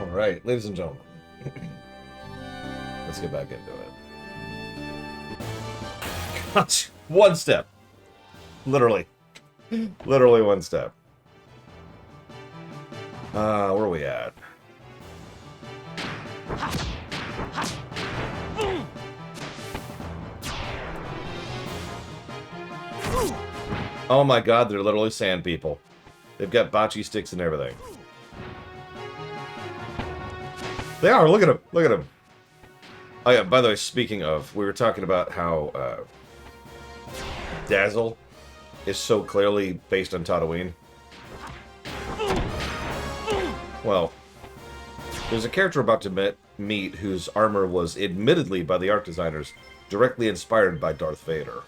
Alright, ladies and gentlemen. Let's get back into it. Gosh, one step. Literally. Literally one step. Where are we at? Oh my god, they're literally sand people. They've got bocce sticks and everything. They are, look at them, look at them. Oh yeah, by the way, speaking of, we were talking about how Dazzle is so clearly based on Tatooine. Well, there's a character about to meet whose armor was admittedly by the art designers directly inspired by Darth Vader.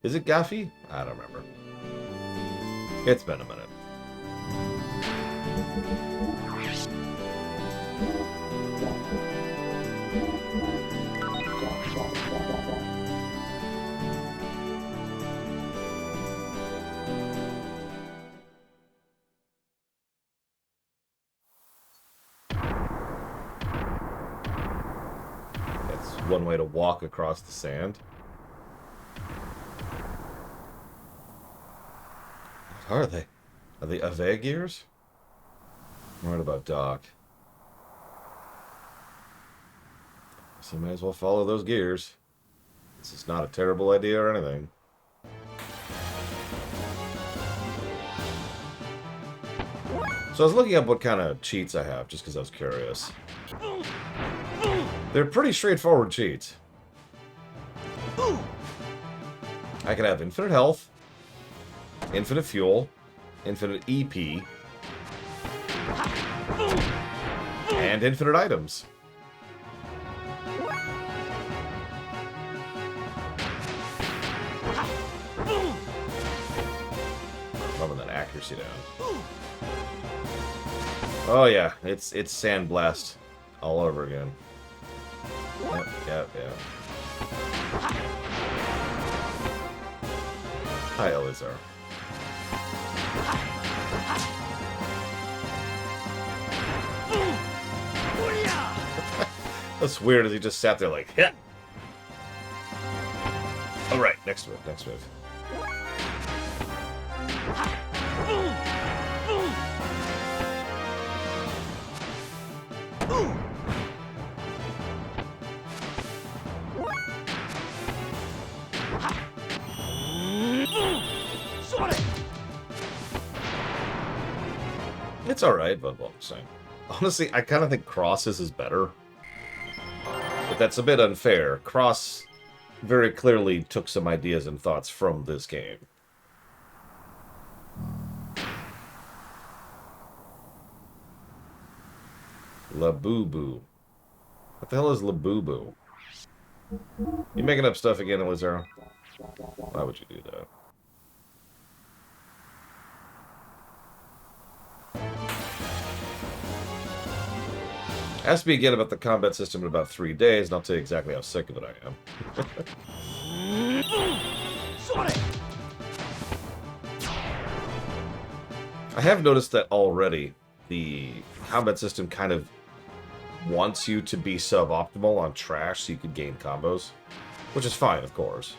Is it Gaffy? I don't remember. It's been a minute. That's one way to walk across the sand. What are they? Are they Xenogears? I'm right about Doc. So may as well follow those gears. This is not a terrible idea or anything. So I was looking up what kind of cheats I have, just because I was curious. They're pretty straightforward cheats. I can have infinite health, infinite fuel, infinite EP, and infinite items. Rubbing that accuracy down. Oh yeah, it's Sandblast all over again. Yep. Hi, Elizar. That's weird as he just sat there like, yeah. Alright, next move. It's alright, but what I'm saying. Honestly, I kind of think Cross's is better. But that's a bit unfair. Cross very clearly took some ideas and thoughts from this game. Labubu. What the hell is Labubu? You making up stuff again, Elizaro? Why would you do that? Ask me again about the combat system in about 3 days, and I'll tell you exactly how sick of it I am. I have noticed that already. The combat system kind of wants you to be suboptimal on trash so you can gain combos. Which is fine, of course.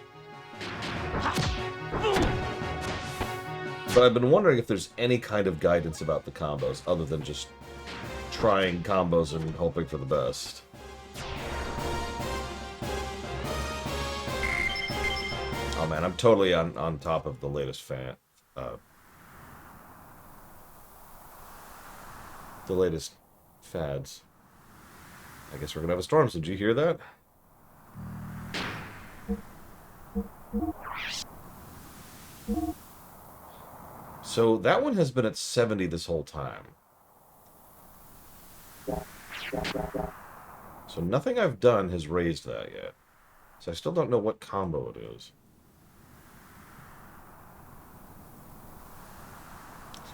But I've been wondering if there's any kind of guidance about the combos other than just trying combos and hoping for the best. Oh man, I'm totally on top of the latest the latest fads. I guess we're gonna have a storm, so did you hear that? So that one has been at 70 this whole time. So nothing I've done has raised that yet. So I still don't know what combo it is.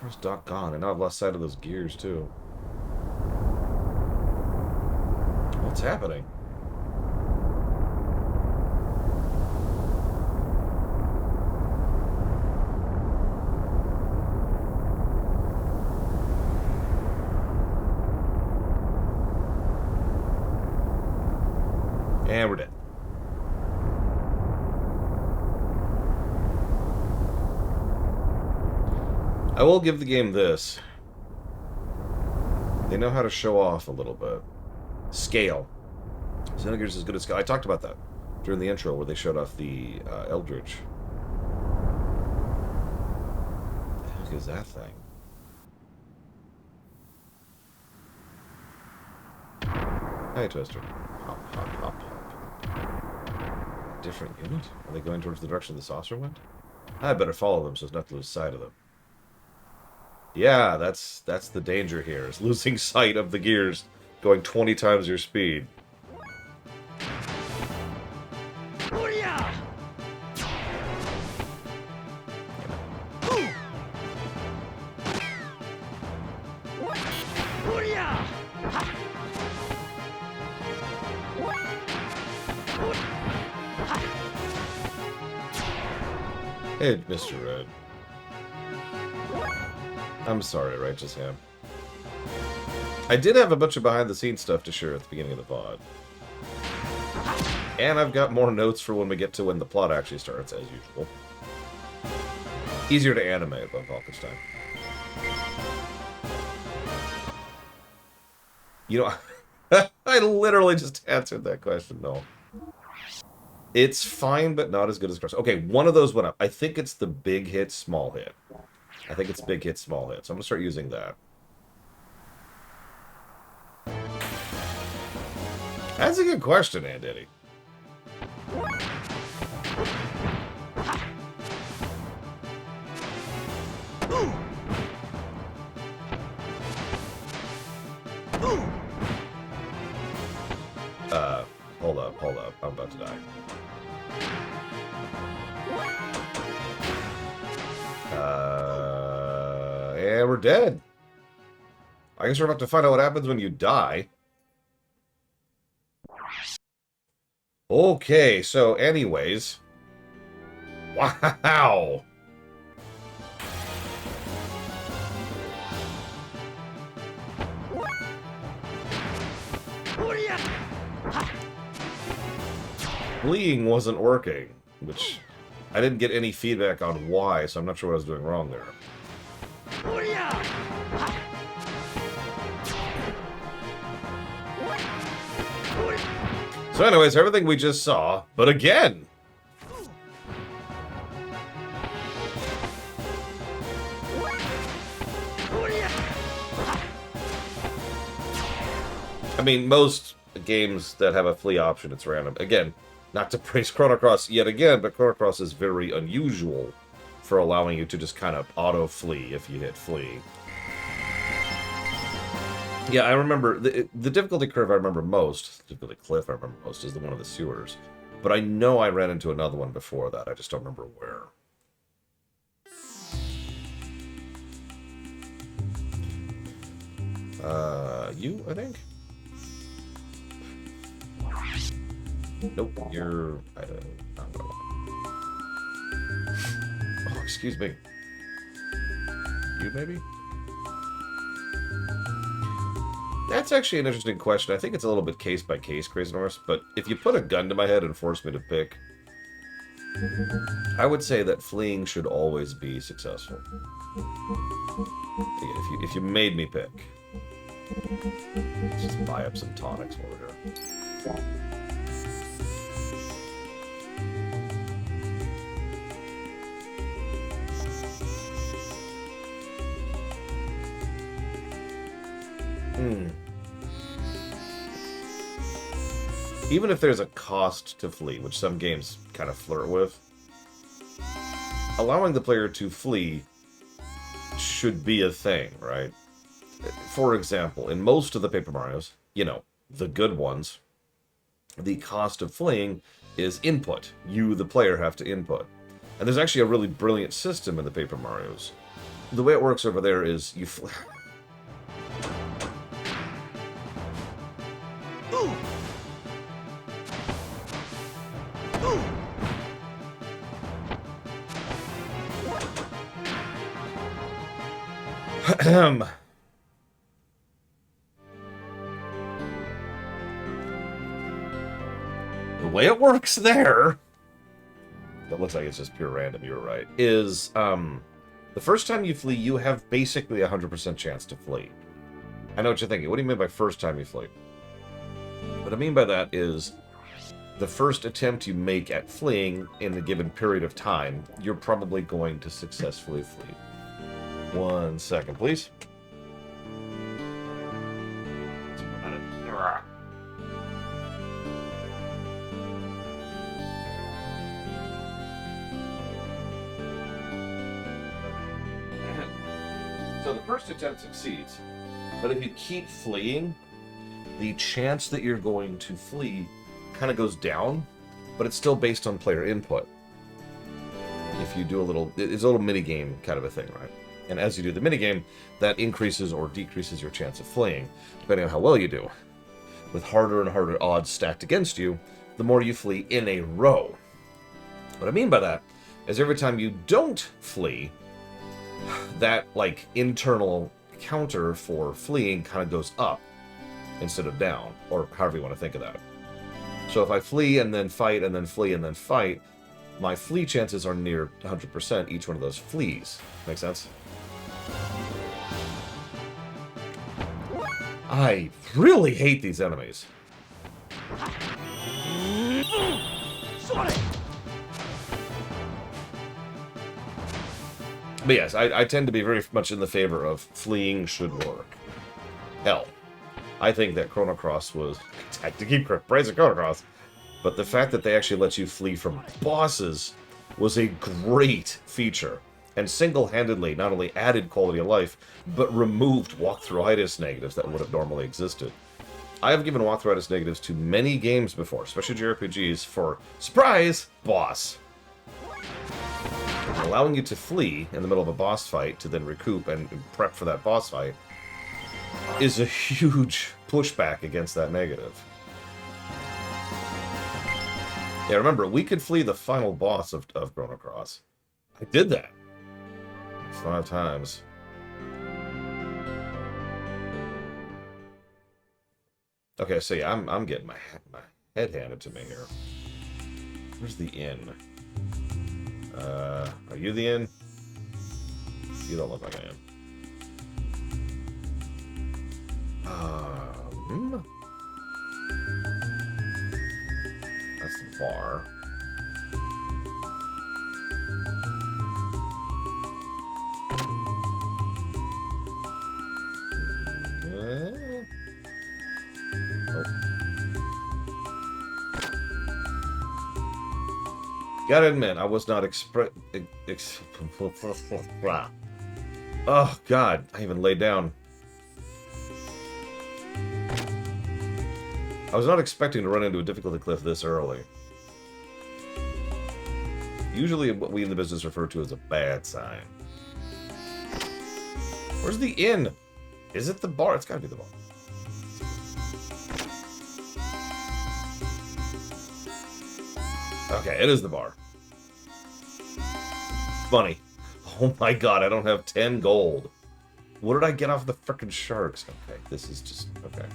Where's Doc gone? And now I've lost sight of those gears too. What's happening? And we're dead. I will give the game this. They know how to show off a little bit. Scale. Xenogears is good at scale. I talked about that during the intro where they showed off the Eldritch. What the heck is that thing? Hi, Twister. Hop, hop, hop, hop, hop. Different unit? Are they going towards the direction the saucer went? I better follow them so as not to lose sight of them. Yeah, that's the danger here, is losing sight of the gears going 20 times your speed. Hey, Mr. Red. I'm sorry, Righteous Ham. I did have a bunch of behind-the-scenes stuff to share at the beginning of the VOD. And I've got more notes for when we get to when the plot actually starts, as usual. Easier to animate above all this time. You know, I literally just answered that question, no. It's fine, but not as good as Cross. Okay, one of those went up. I think it's the big hit, small hit. I think it's big hit, small hit. So I'm going to start using that. That's a good question, Aunt Eddie. Hold up. I'm about to die. And we're dead. I guess we're about to find out what happens when you die. Okay, so anyways. Wow! Fleeing wasn't working, which I didn't get any feedback on why, so I'm not sure what I was doing wrong there. So anyways, everything we just saw, but again! I mean, most games that have a flee option, it's random. Again, not to praise Chrono Cross yet again, but Chrono Cross is very unusual for allowing you to just kind of auto-flee if you hit flee. Yeah, I remember, the difficulty curve I remember most, the difficulty cliff I remember most, is the one of the sewers. But I know I ran into another one before that, I just don't remember where. You, I think? Nope, you're... I don't know. Oh, excuse me. You, maybe? That's actually an interesting question. I think it's a little bit case by case, Crazy Norris, but if you put a gun to my head and force me to pick, I would say that fleeing should always be successful. Again, if you made me pick. Let's just buy up some tonics while we're here. Even if there's a cost to flee, which some games kind of flirt with, allowing the player to flee should be a thing, right? For example, in most of the Paper Marios, you know, the good ones, the cost of fleeing is input. You, the player, have to input. And there's actually a really brilliant system in the Paper Marios. The way it works over there is you flee... way it works there, that looks like it's just pure random, you're right, is the first time you flee, you have basically a 100% chance to flee. I know what you're thinking. What do you mean by first time you flee? What I mean by that is the first attempt you make at fleeing in a given period of time, you're probably going to successfully flee. 1 second, please. So the first attempt succeeds, but if you keep fleeing, the chance that you're going to flee kind of goes down, but it's still based on player input. If you do a little, it's a little mini-game kind of a thing, right? And as you do the minigame, that increases or decreases your chance of fleeing, depending on how well you do. With harder and harder odds stacked against you, the more you flee in a row. What I mean by that is every time you don't flee, that, like, internal counter for fleeing kind of goes up instead of down, or however you want to think of that. So if I flee and then fight and then flee and then fight, my flee chances are near 100% each one of those flees. Make sense? I really hate these enemies. But yes, I tend to be very much in the favor of fleeing should work. Hell, I think that Chrono Cross was... I have to keep praising Chrono Cross, but the fact that they actually let you flee from bosses was a great feature, and single-handedly not only added quality of life, but removed walkthrough-itis negatives that would have normally existed. I have given walkthrough-itis negatives to many games before, especially JRPGs, for, surprise, boss. Allowing you to flee in the middle of a boss fight to then recoup and prep for that boss fight is a huge pushback against that negative. Yeah, remember, we could flee the final boss of Chrono Cross. I did that 5 times. Okay, so yeah, I'm getting my head handed to me here. Where's the inn? Are you the inn? You don't look like I am. That's the bar. Gotta admit, I was not oh, God. I even laid down. I was not expecting to run into a difficulty cliff this early. Usually what we in the business refer to as a bad sign. Where's the inn? Is it the bar? It's gotta be the bar. Okay, it is the bar. Funny. Oh my god, I don't have 10 gold. What did I get off the frickin' sharks? Okay, this is just... Okay.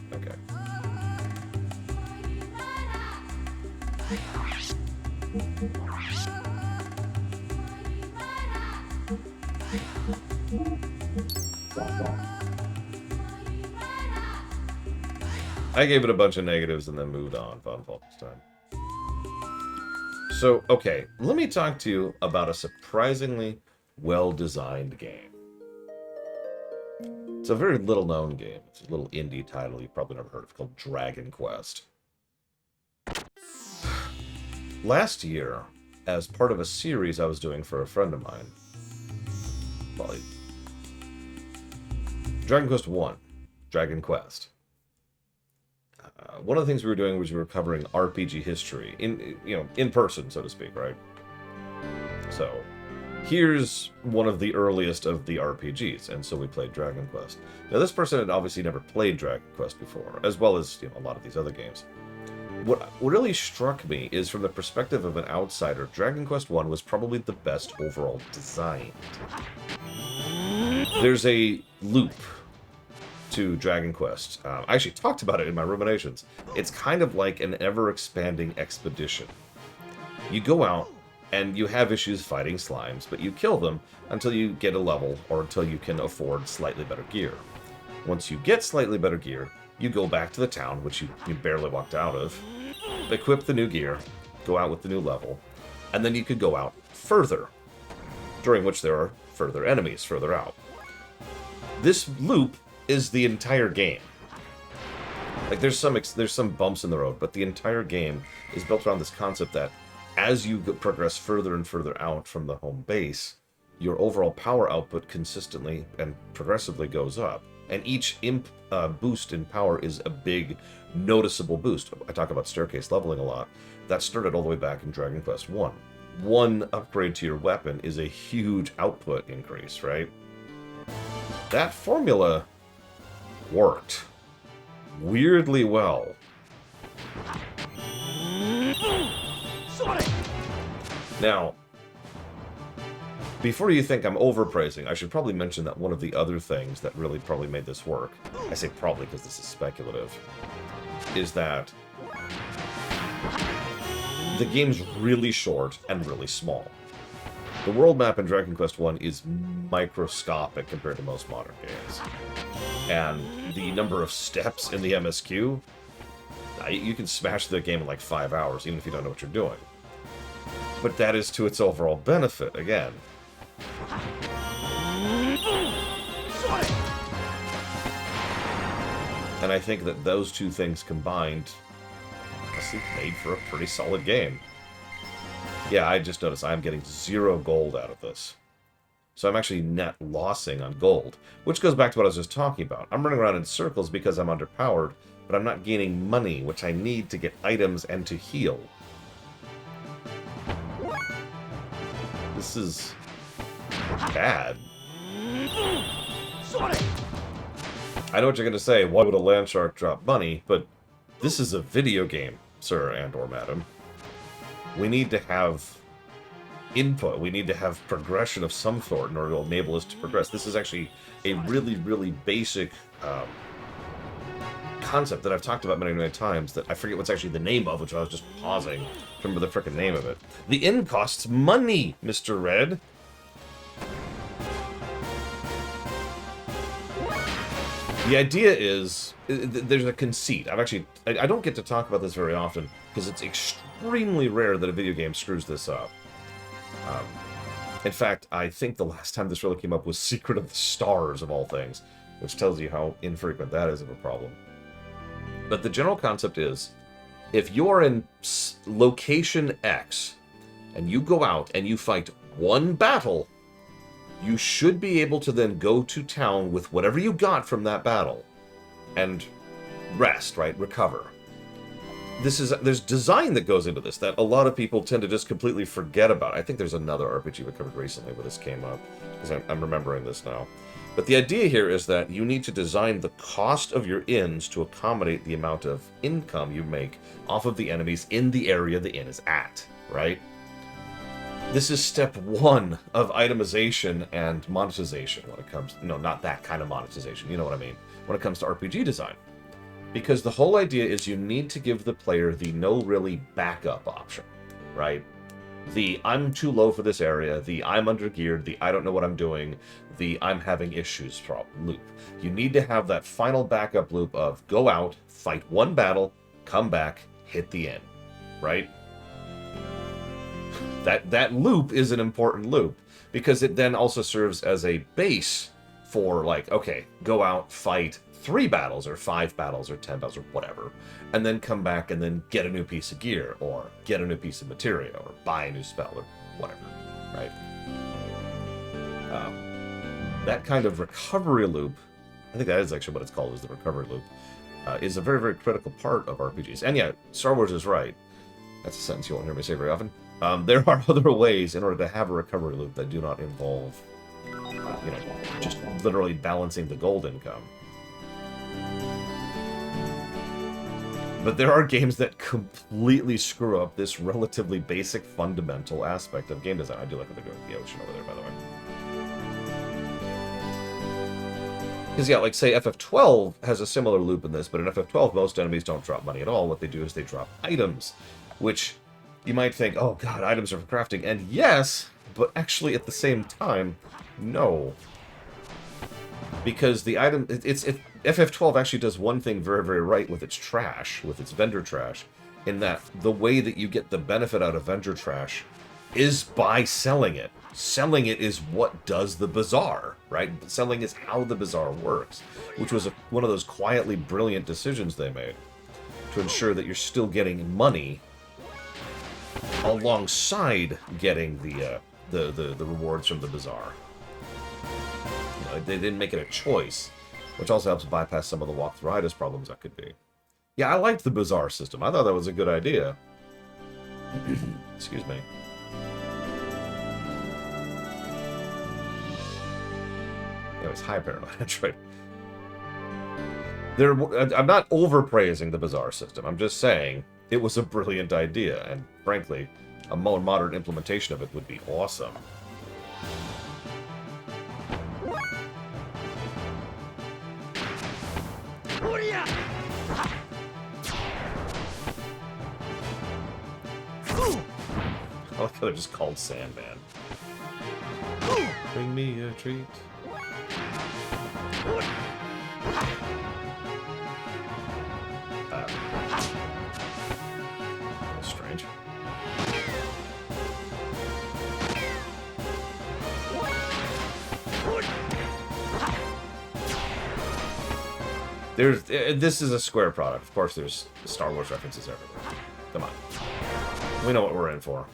I gave it a bunch of negatives and then moved on. Fun this time. So, okay, let me talk to you about a surprisingly well-designed game. It's a very little-known game. It's a little indie title you've probably never heard of, called Dragon Quest. Last year, as part of a series I was doing for a friend of mine, well, Dragon Quest 1, Dragon Quest. One of the things we were doing was we were covering RPG history in person, so to speak, right? So here's one of the earliest of the RPGs, and so we played Dragon Quest. Now this person had obviously never played Dragon Quest before, as well as a lot of these other games. What really struck me is, from the perspective of an outsider, Dragon Quest 1 was probably the best overall designed. There's a loop to Dragon Quest. I actually talked about it in my ruminations. It's kind of like an ever-expanding expedition. You go out, and you have issues fighting slimes, but you kill them until you get a level, or until you can afford slightly better gear. Once you get slightly better gear, you go back to the town, which you barely walked out of, equip the new gear, go out with the new level, and then you could go out further, during which there are further enemies further out. This loop is the entire game. Like, there's some bumps in the road, but the entire game is built around this concept that as you progress further and further out from the home base, your overall power output consistently and progressively goes up. And each boost in power is a big, noticeable boost. I talk about staircase leveling a lot. That started all the way back in Dragon Quest 1. One upgrade to your weapon is a huge output increase, right? That formula worked weirdly well. Now, before you think I'm overpraising, I should probably mention that one of the other things that really probably made this work, I say probably because this is speculative, is that the game's really short and really small. The world map in Dragon Quest 1 is microscopic compared to most modern games. And the number of steps in the MSQ, you can smash the game in like 5 hours, even if you don't know what you're doing. But that is to its overall benefit, again. And I think that those two things combined honestly made for a pretty solid game. Yeah, I just noticed I'm getting 0 gold out of this. So I'm actually net lossing on gold, which goes back to what I was just talking about. I'm running around in circles because I'm underpowered, but I'm not gaining money, which I need to get items and to heal. This is bad. I know what you're going to say, why would a land shark drop money? But this is a video game, sir and or madam. We need to have input. We need to have progression of some sort in order to enable us to progress. This is actually a really, really basic concept that I've talked about many, many times that I forget what's actually the name of, which I was just pausing to remember the frickin' name of it. The inn costs money, Mr. Red. The idea is, there's a conceit. I don't get to talk about this very often, because it's extremely rare that a video game screws this up. In fact, I think the last time this really came up was Secret of the Stars, of all things, which tells you how infrequent that is of a problem. But the general concept is, if you're in location X, and you go out and you fight one battle, you should be able to then go to town with whatever you got from that battle, and rest, right? Recover. There's design that goes into this that a lot of people tend to just completely forget about. I think there's another RPG we covered recently where this came up, because I'm remembering this now. But the idea here is that you need to design the cost of your inns to accommodate the amount of income you make off of the enemies in the area the inn is at, right? This is step 1 of itemization and monetization when it comes... No, not that kind of monetization, you know what I mean. When it comes to RPG design. Because the whole idea is you need to give the player the no really backup option, right? The I'm too low for this area, the I'm undergeared, the I don't know what I'm doing, the I'm having issues loop. You need to have that final backup loop of go out, fight one battle, come back, hit the end, right? That loop is an important loop because it then also serves as a base for like, okay, go out, fight 3 battles or 5 battles or 10 battles or whatever, and then come back and then get a new piece of gear or get a new piece of material or buy a new spell or whatever, right? That kind of recovery loop, I think that is actually what it's called, is the recovery loop, is a very, very critical part of RPGs. And yeah, Star Wars is right. That's a sentence you won't hear me say very often. There are other ways in order to have a recovery loop that do not involve, just literally balancing the gold income. But there are games that completely screw up this relatively basic, fundamental aspect of game design. I do like what they're doing with the ocean over there, by the way. Because, yeah, like, say, FF12 has a similar loop in this, but in FF12, most enemies don't drop money at all. What they do is they drop items, which you might think, oh, God, items are for crafting. And yes, but actually, at the same time, no. Because the item... FF12 actually does one thing very, very right with its trash, with its vendor trash, in that the way that you get the benefit out of vendor trash is by selling it. Selling it is what does the bazaar, right? Selling is how the bazaar works, which was one of those quietly brilliant decisions they made to ensure that you're still getting money alongside getting the rewards from the bazaar. You know, they didn't make it a choice, which also helps bypass some of the walk-through-itis problems that could be. Yeah, I liked the bazaar system. I thought that was a good idea. Excuse me. Yeah, it's high paranoid. That's right. I'm not overpraising the bazaar system. I'm just saying it was a brilliant idea, and frankly, a more modern implementation of it would be awesome. I like how they're just called Sandman. Bring me a treat. That's strange. This is a Square product. Of course, there's Star Wars references everywhere. Come on. We know what we're in for.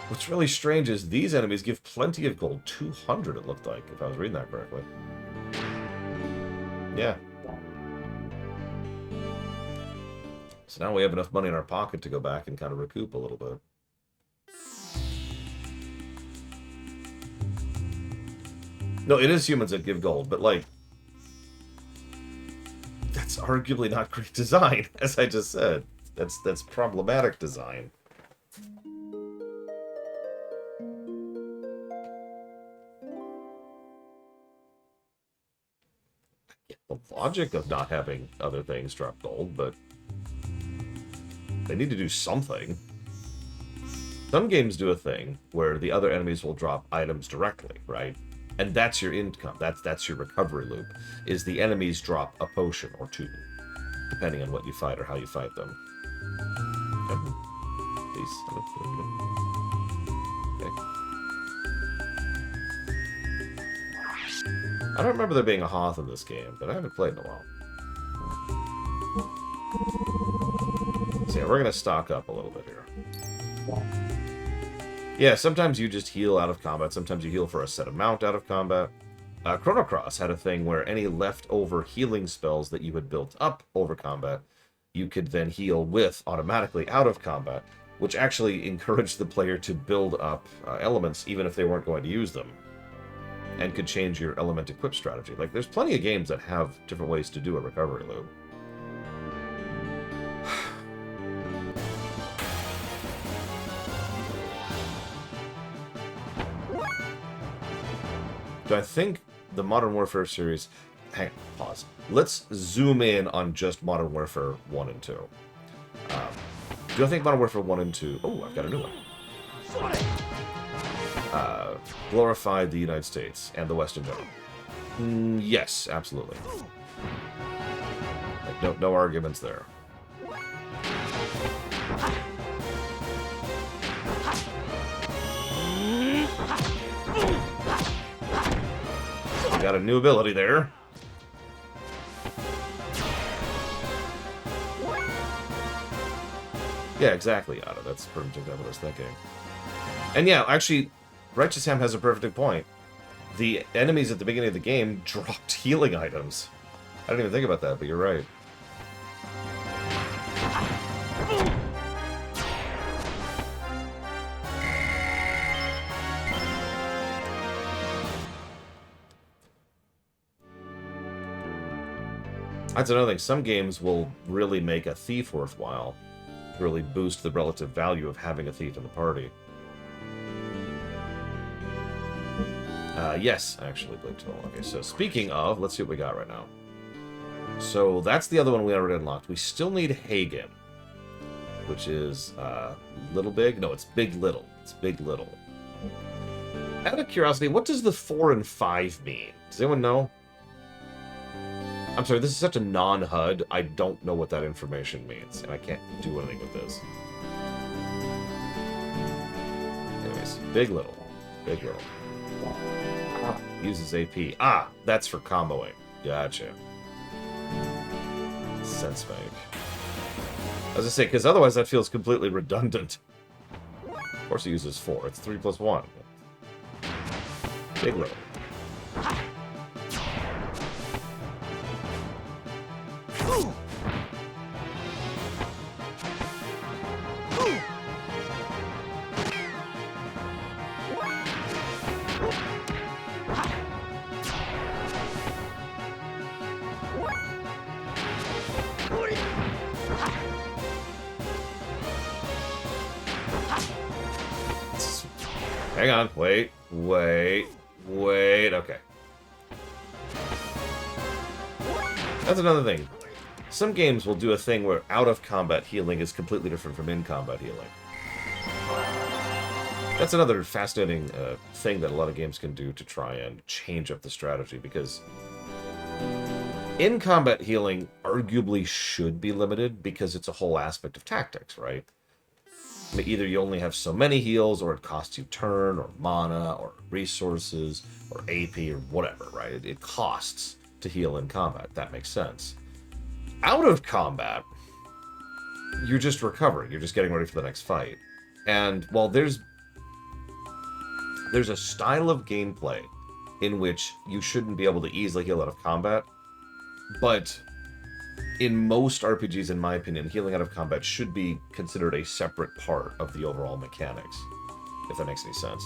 What's really strange is these enemies give plenty of gold. 200, it looked like, if I was reading that correctly. Yeah. So now we have enough money in our pocket to go back and kind of recoup a little bit. No, it is humans that give gold, but, like, that's arguably not great design, as I just said. That's problematic design. The logic of not having other things drop gold, but they need to do something. Some games do a thing where the other enemies will drop items directly, right? And that's your income. That's your recovery loop. Is the enemies drop a potion or two, depending on what you fight or how you fight them. Please. Okay. I don't remember there being a Hoth in this game, but I haven't played in a while. So yeah, we're going to stock up a little bit here. Yeah, sometimes you just heal out of combat. Sometimes you heal for a set amount out of combat. Chrono Cross had a thing where any leftover healing spells that you had built up over combat, you could then heal with automatically out of combat, which actually encouraged the player to build up elements even if they weren't going to use them, and could change your element equip strategy. Like, there's plenty of games that have different ways to do a recovery loop. Do I think the Modern Warfare series... Hang on, pause. Let's zoom in on just Modern Warfare 1 and 2. Do I think Modern Warfare 1 and 2... Oh, I've got a new one. Glorified the United States and the West in general. Yes, absolutely. Like, no arguments there. Got a new ability there. Yeah, exactly, Otto. That's pretty much what I was thinking. And yeah, actually, Righteous Ham has a perfect point. The enemies at the beginning of the game dropped healing items. I didn't even think about that, but you're right. That's another thing. Some games will really make a thief worthwhile. Really boost the relative value of having a thief in the party. Yes, actually, Blade Tool. Okay, so speaking of, let's see what we got right now. So that's the other one we already unlocked. We still need Hagen, which is Little Big. No, it's Big Little. It's Big Little. Out of curiosity, what does the 4 and 5 mean? Does anyone know? I'm sorry, this is such a non-HUD. I don't know what that information means, and I can't do anything with this. Anyways, Big Little. Big Little. Uses AP. Ah, that's for comboing. Gotcha. Sense make. As I say, because otherwise that feels completely redundant. Of course he uses 4. It's 3 plus 1. Big Little. Hang on, wait. Okay. That's another thing. Some games will do a thing where out-of-combat healing is completely different from in-combat healing. That's another fascinating thing that a lot of games can do to try and change up the strategy, because in-combat healing arguably should be limited because it's a whole aspect of tactics, right? Either you only have so many heals, or it costs you turn, or mana, or resources, or AP, or whatever, right? It costs to heal in combat. That makes sense. Out of combat, you're just recovering. You're just getting ready for the next fight. And while there's a style of gameplay in which you shouldn't be able to easily heal out of combat, but in most RPGs, in my opinion, healing out of combat should be considered a separate part of the overall mechanics, if that makes any sense.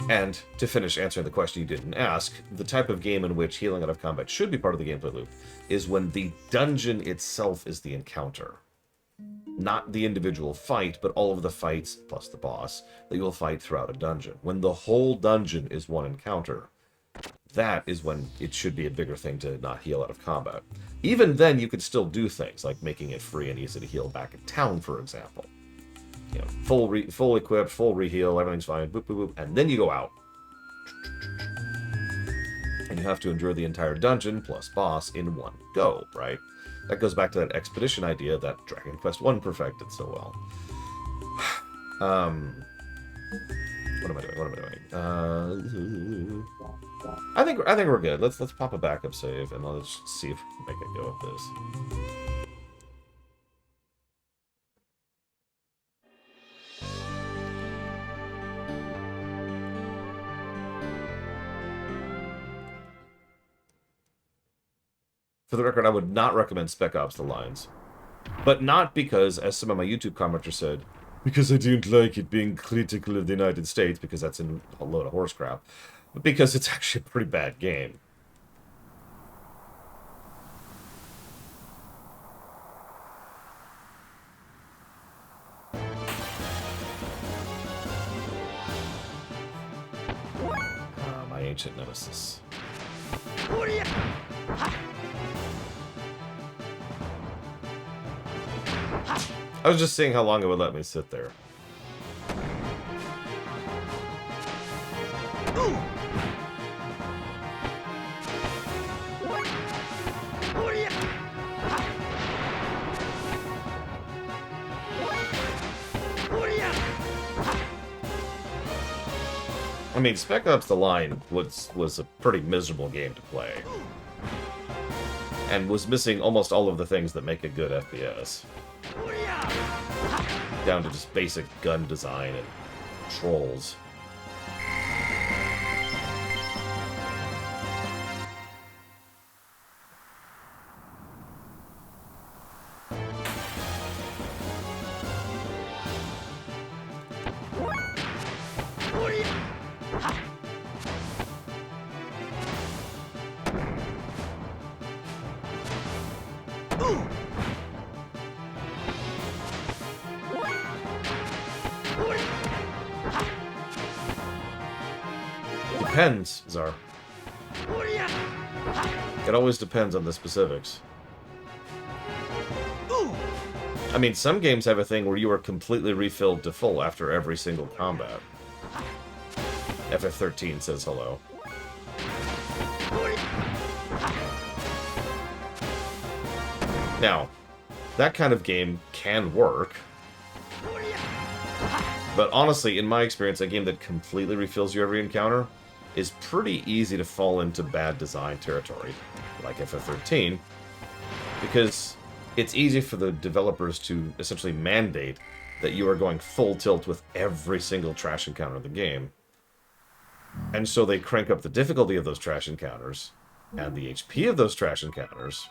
And to finish answering the question you didn't ask, the type of game in which healing out of combat should be part of the gameplay loop is when the dungeon itself is the encounter. Not the individual fight, but all of the fights, plus the boss, that you'll fight throughout a dungeon. When the whole dungeon is one encounter, that is when it should be a bigger thing to not heal out of combat. Even then, you could still do things, like making it free and easy to heal back in town, for example. You know, full equipped, full reheal, everything's fine, boop, boop, boop, and then you go out. And you have to endure the entire dungeon plus boss in one go, right? That goes back to that expedition idea that Dragon Quest I perfected so well. What am I doing? I think we're good. Let's pop a backup save and let's see if we can make it go with this. For the record, I would not recommend Spec Ops: The Lines. But not because, as some of my YouTube commenters said, because I don't like it being critical of the United States, because that's a load of horse crap, but because it's actually a pretty bad game. My ancient nemesis. I was just seeing how long it would let me sit there. I mean, Spec Ops: The Line was a pretty miserable game to play. And was missing almost all of the things that make a good FPS. Down to just basic gun design and trolls. depends, Czar. It always depends on the specifics. I mean, some games have a thing where you are completely refilled to full after every single combat. FF13 says hello. Now, that kind of game can work. But honestly, in my experience, a game that completely refills you every encounter is pretty easy to fall into bad design territory, like FF13, because it's easy for the developers to essentially mandate that you are going full tilt with every single trash encounter in the game. And so they crank up the difficulty of those trash encounters, and the HP of those trash encounters.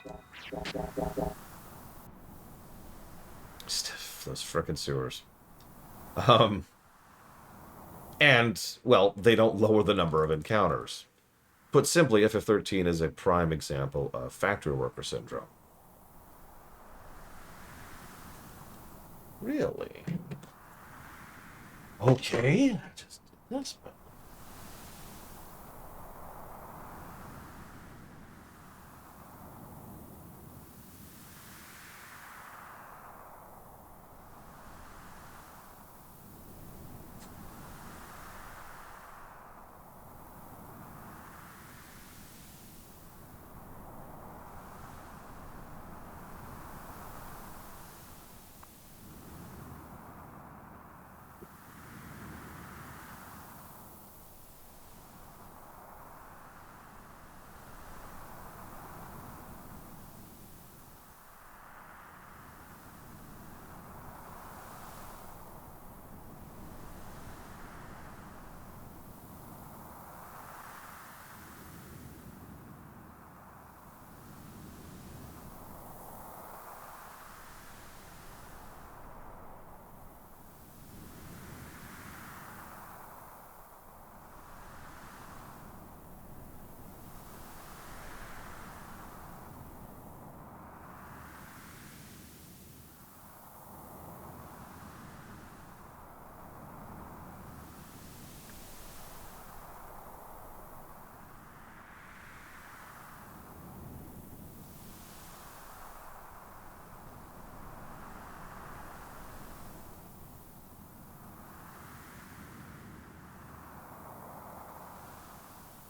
Stiff, those frickin' sewers. And, well, they don't lower the number of encounters. Put simply, FF13 is a prime example of factory worker syndrome. Really? Okay, I just did this, but...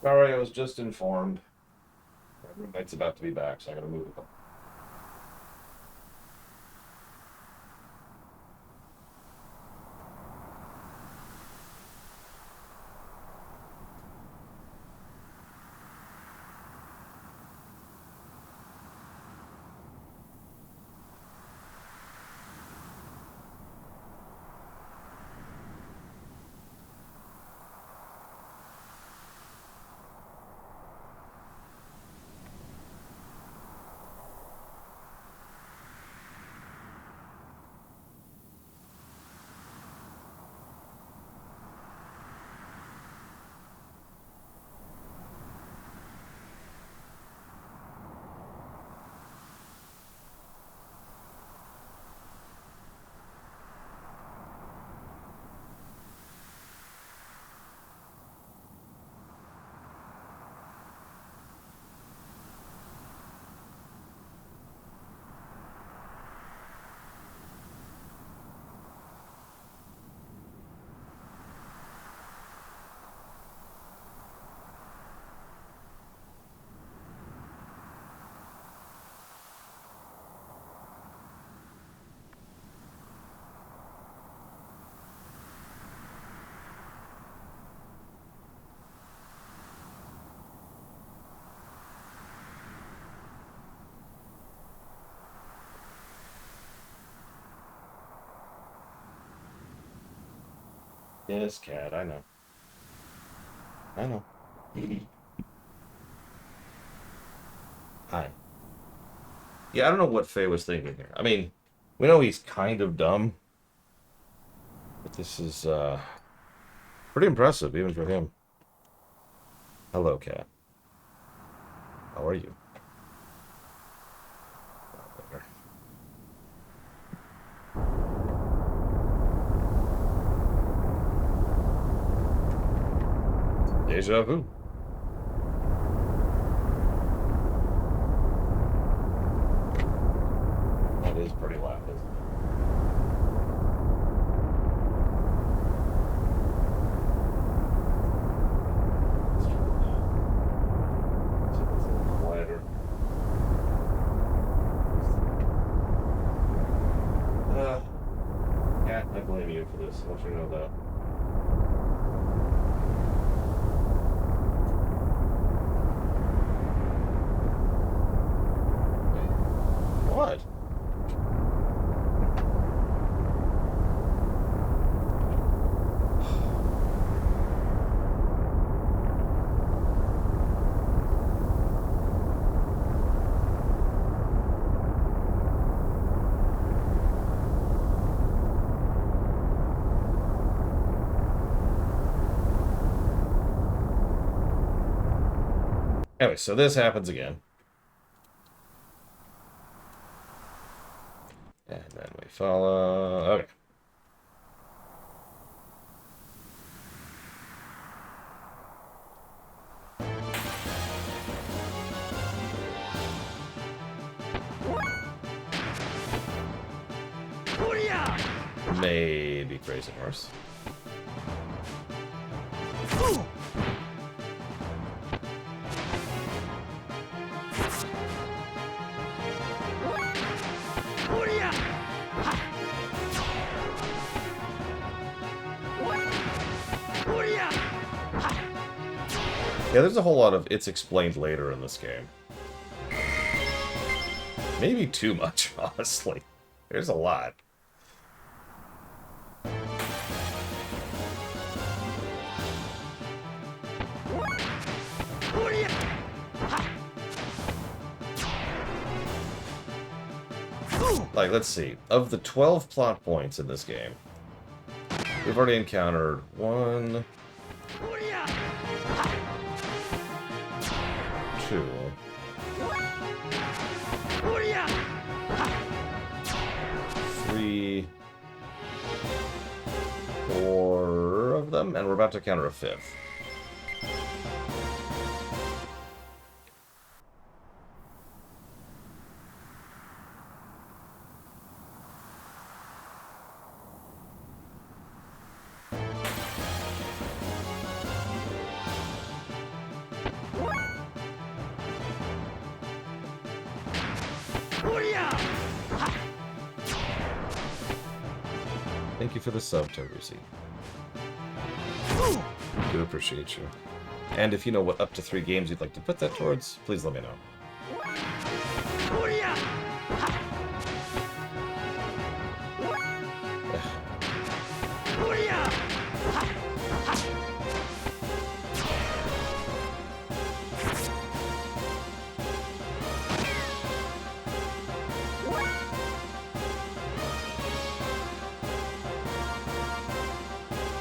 Sorry, I was just informed. My roommate's about to be back, so I gotta move it. Yes, cat, I know. I know. Hi. Yeah, I don't know what Faye was thinking here. I mean, we know he's kind of dumb, but this is pretty impressive, even for him. Hello, cat. How are you? Deja vu. That is pretty loud, isn't it? Let's try that. See if it's a little quieter. Yeah, I blame you for this. I want you to know that. What? Anyway, so this happens again. And then we follow... Okay. Maybe Crazy Horse. Yeah, there's a whole lot of it's explained later in this game. Maybe too much, honestly. There's a lot. Like, let's see. Of the 12 plot points in this game, we've already encountered 1, 2, 3, 4 of them, and we're about to encounter a 5th. Thank you for the sub, Torusi. Do appreciate you. And if you know what up to 3 games you'd like to put that towards, please let me know.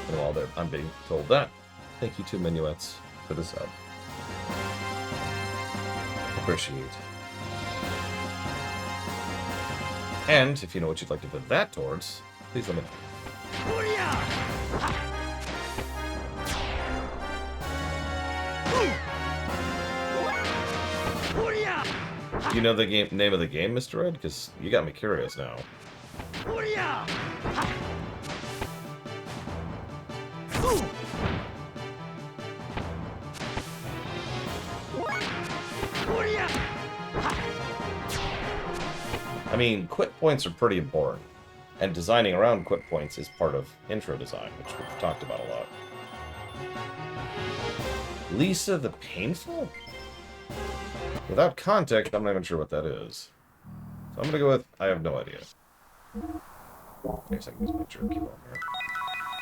And while I'm being told that, thank you to Minuets for the sub. Appreciate. And if you know what you'd like to put that towards, please let me know. You know the name of the game, Mr. Red? Because you got me curious now. I mean, quit points are pretty important, and designing around quit points is part of intro design, which we've talked about a lot. Lisa the Painful? Without context, I'm not even sure what that is. So I'm gonna go with, I have no idea. I guess I can use my jerky on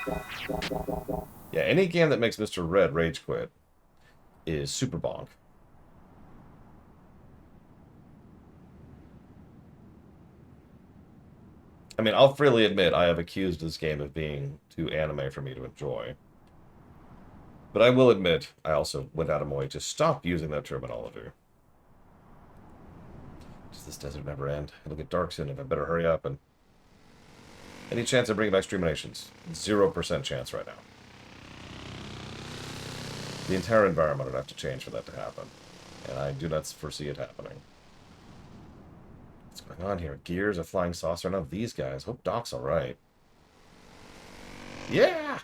here. Yeah, any game that makes Mr. Red rage quit is super bonk. I mean, I'll freely admit I have accused this game of being too anime for me to enjoy. But I will admit, I also went out of my way to stop using that terminology. Does this desert never end? It'll get dark soon, and I better hurry up. And any chance of bringing back Stream Nations? 0% chance right now. The entire environment would have to change for that to happen. And I do not foresee it happening. What's going on here? Gears, a flying saucer, none of these guys. Hope Doc's alright. Yeah!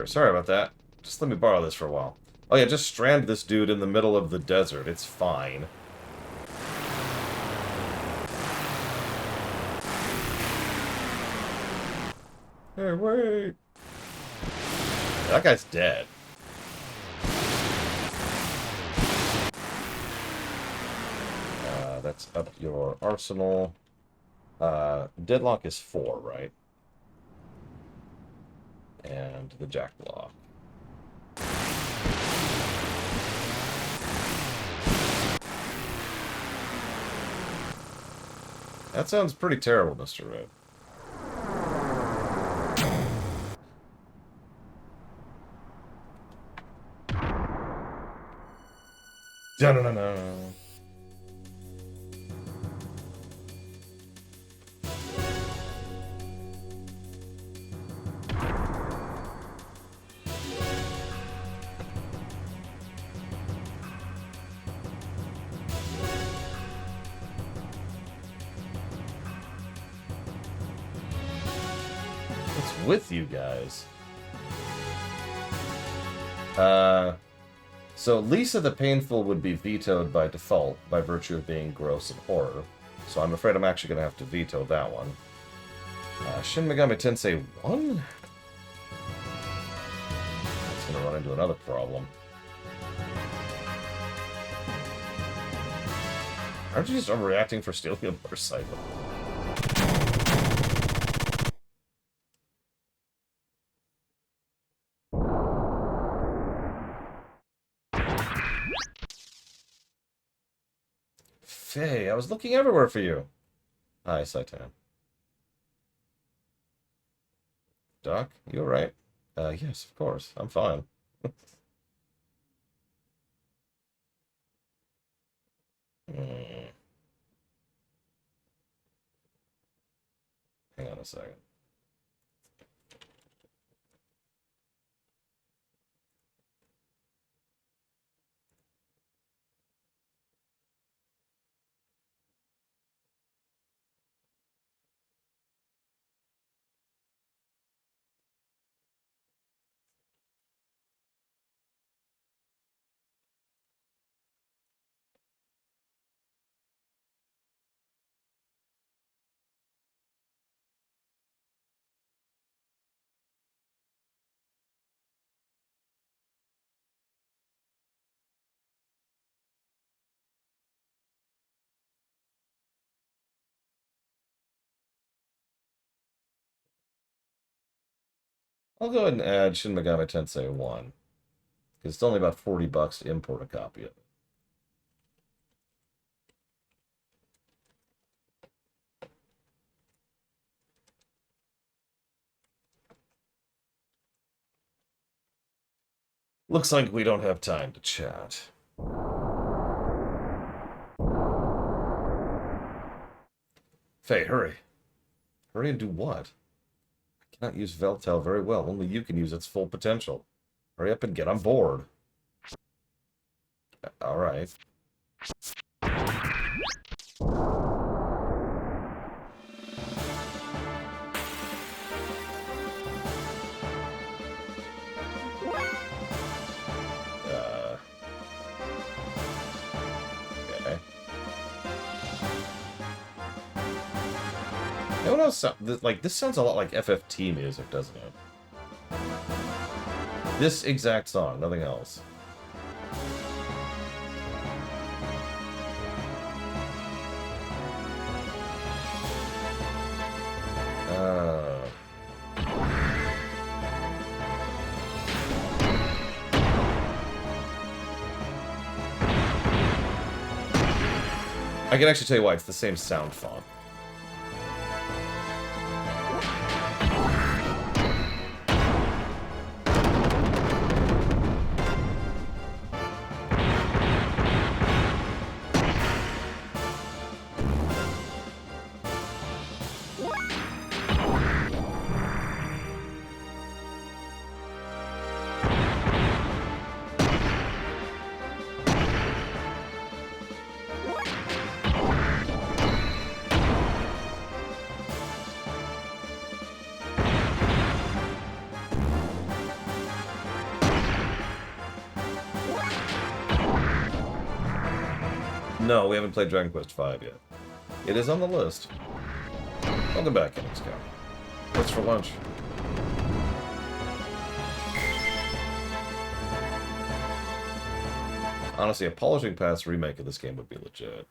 Sorry about that. Just let me borrow this for a while. Oh yeah, just strand this dude in the middle of the desert. It's fine. Hey, wait! That guy's dead. That's up your arsenal. Deadlock is 4, right? And the jack block. That sounds pretty terrible, Mr. Red. Dun-dun-dun-dun. What's with you guys? So Lisa the Painful would be vetoed by default by virtue of being gross and horror. So I'm afraid I'm actually going to have to veto that one. Shin Megami Tensei 1? That's going to run into another problem. Aren't you just overreacting for stealing a motorcycle? Faye, I was looking everywhere for you. Hi, Saitan. Doc, you alright? Yes, of course. I'm fine. Hang on a second. I'll go ahead and add Shin Megami Tensei 1. Because it's only about $40 to import a copy of it. Looks like we don't have time to chat. Faye, hurry. Hurry and do what? I cannot use Veltel very well. Only you can use its full potential. Hurry up and get on board. Alright. Okay. You know what else? Like, this sounds a lot like FFT music, doesn't it? This exact song, nothing else. I can actually tell you why. It's the same sound font. No, we haven't played Dragon Quest V yet. It is on the list. Welcome back, Kenny Scout. What's for lunch? Honestly, a Polishing Pass remake of this game would be legit.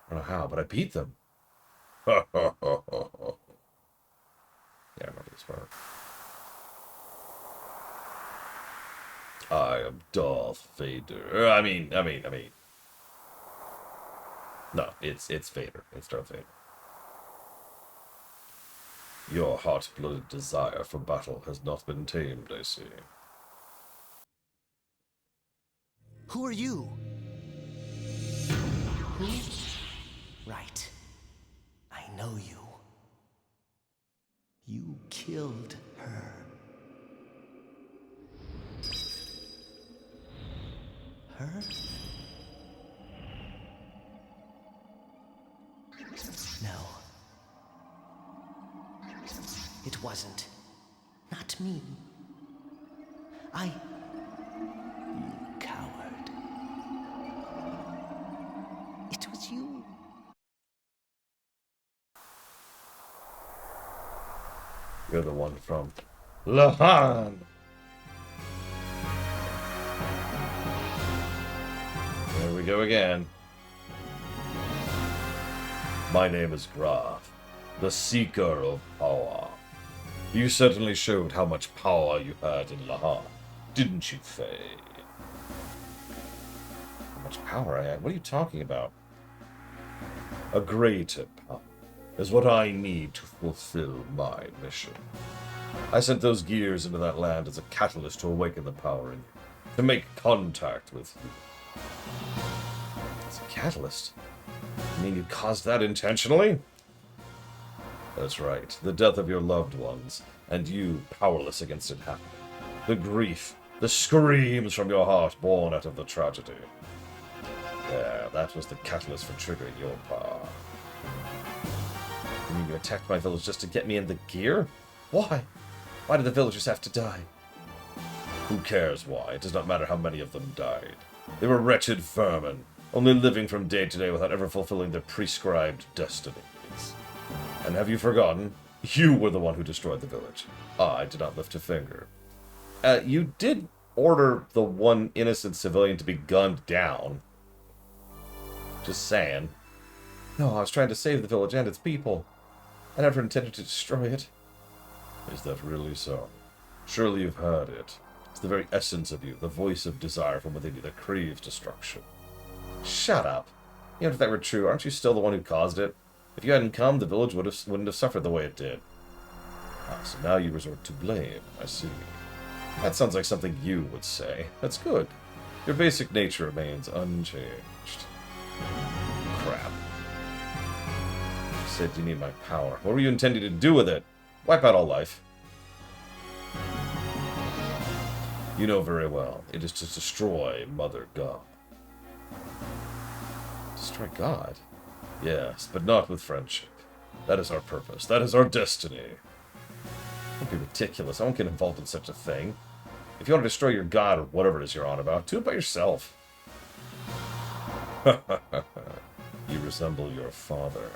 I don't know how, but I beat them. Yeah, I remember this part. I am Darth Vader. I mean. No, it's Vader. It's Darth Vader. Your hot-blooded desire for battle has not been tamed, I see. Who are you? Who? Right. I know you. You killed her. Her? No. It wasn't. Not me. You coward. It was you. You're the one from Lahan. There we go again. My name is Graf, the Seeker of Power. You certainly showed how much power you had in Lahan, didn't you, Faye? How much power I had? What are you talking about? A greater power is what I need to fulfill my mission. I sent those gears into that land as a catalyst to awaken the power in you, to make contact with you. As a catalyst? You mean you caused that intentionally? That's right. The death of your loved ones, and you powerless against it happening. The grief, the screams from your heart born out of the tragedy. Yeah, that was the catalyst for triggering your power. You mean you attacked my village just to get me in the gear? Why? Why did the villagers have to die? Who cares why? It does not matter how many of them died. They were wretched vermin, only living from day to day without ever fulfilling their prescribed destinies. And have you forgotten? You were the one who destroyed the village. I did not lift a finger. You did order the one innocent civilian to be gunned down. Just saying. No, I was trying to save the village and its people. I never intended to destroy it. Is that really so? Surely you've heard it. It's the very essence of you, the voice of desire from within you that craves destruction. Shut up. Even if that were true, aren't you still the one who caused it? If you hadn't come, the village wouldn't have suffered the way it did. Ah, so now you resort to blame, I see. That sounds like something you would say. That's good. Your basic nature remains unchanged. Crap. You said you need my power. What were you intending to do with it? Wipe out all life. You know very well. It is to destroy Mother God. Destroy God? Yes, but not with friendship. That is our purpose. That is our destiny. Don't be ridiculous. I won't get involved in such a thing. If you want to destroy your god or whatever it is you're on about, do it by yourself. You resemble your father.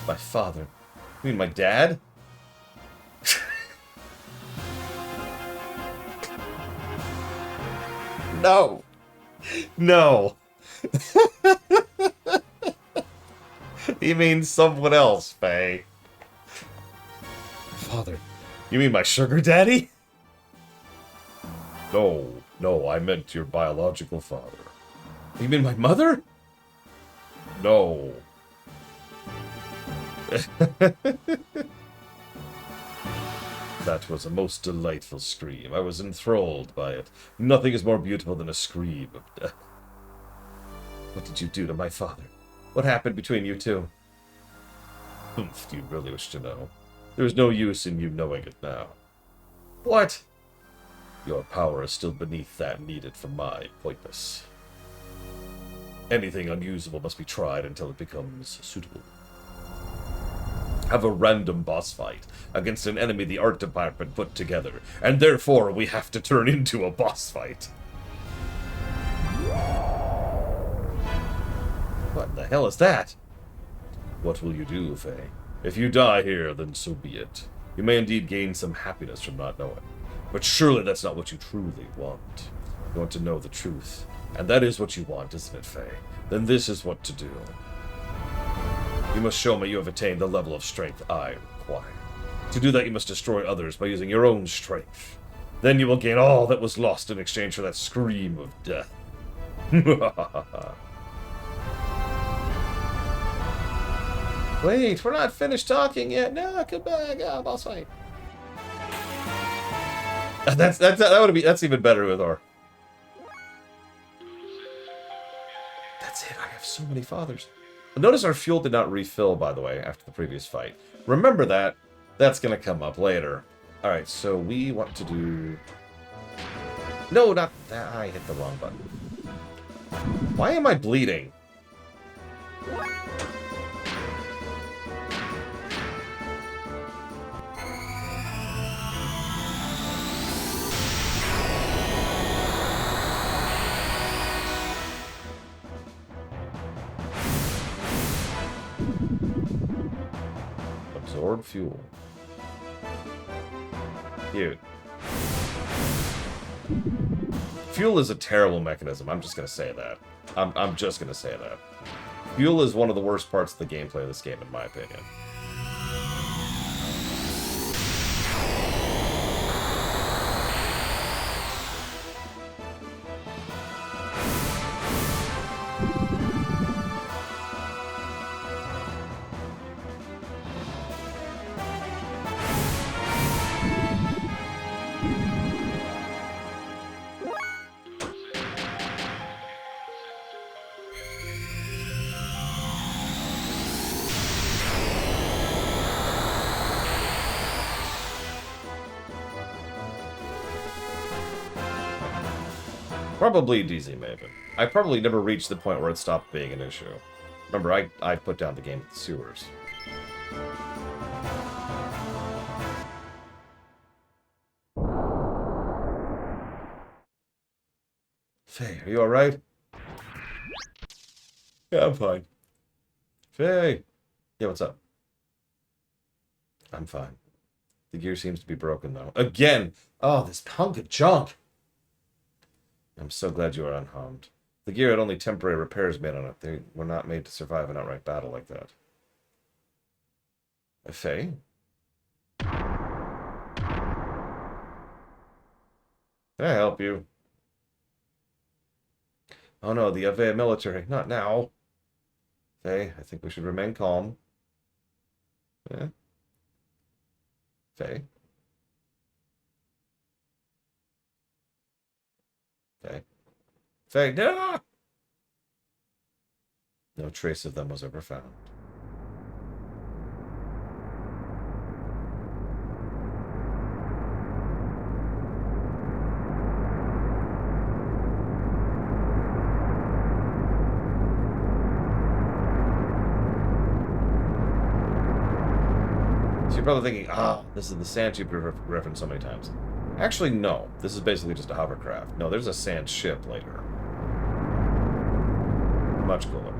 My father? You mean my dad? No! No! He means someone else, Faye. Father, you mean my sugar daddy? No, I meant your biological father. You mean my mother? No. That was a most delightful scream. I was enthralled by it. Nothing is more beautiful than a scream of death. What did you do to my father? What happened between you two? Humph, do you really wish to know? There is no use in you knowing it now. What? Your power is still beneath that needed for my pointless. Anything unusable must be tried until it becomes suitable. Have a random boss fight against an enemy the art department put together, and therefore we have to turn into a boss fight. hell is that? What will you do, Faye? If you die here, then so be it. You may indeed gain some happiness from not knowing. But surely that's not what you truly want. You want to know the truth. And that is what you want, isn't it, Faye? Then this is what to do. You must show me you have attained the level of strength I require. To do that, you must destroy others by using your own strength. Then you will gain all that was lost in exchange for that scream of death. Wait, we're not finished talking yet. No, come back. Boss fight. That's even better with our. That's it. I have so many fathers. Notice our fuel did not refill, by the way, after the previous fight. Remember that. That's gonna come up later. All right, so we want to do. No, not that. I hit the wrong button. Why am I bleeding? Absorb fuel. Cute. Fuel is a terrible mechanism. I'm just gonna say that. I'm just gonna say that. Fuel is one of the worst parts of the gameplay of this game, in my opinion. Probably DZ Maven. I probably never reached the point where it stopped being an issue. Remember, I put down the game with the sewers. Faye, are you alright? Yeah, I'm fine. Faye! Yeah, what's up? I'm fine. The gear seems to be broken, though. Again! Oh, this hunk of junk! I'm so glad you are unharmed. The gear had only temporary repairs made on it. They were not made to survive an outright battle like that. Faye? Can I help you? Oh no, the Avea military. Not now. Faye, I think we should remain calm. Yeah? Faye? Faye? Faye, no! No trace of them was ever found. So you're probably thinking, this is the sand ship referenced so many times. Actually, no. This is basically just a hovercraft. No, there's a sand ship later. Much cooler.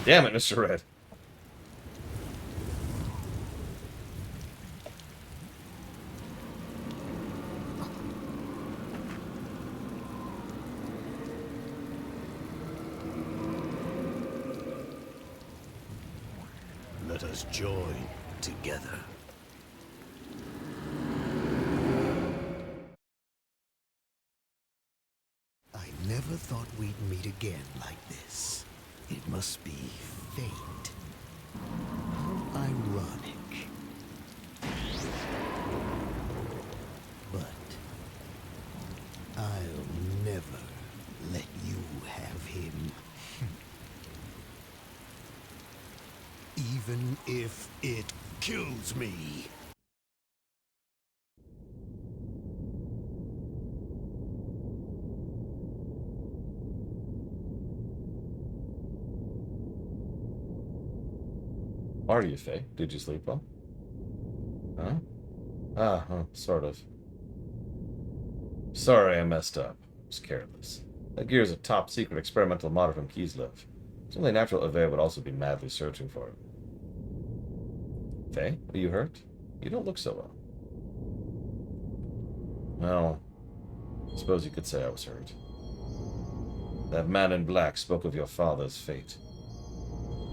Damn it, Mr. Red. Let us join together. I never thought we'd meet again like this. It must be fate. How ironic. But I'll never let you have him. Even if it kills me. Are you, Faye? Did you sleep well? Sort of. Sorry I messed up. I was careless. That gear is a top-secret experimental model from Kislev. It's only natural Eve would also be madly searching for it. Faye, are you hurt? You don't look so well. Well, I suppose you could say I was hurt. That man in black spoke of your father's fate.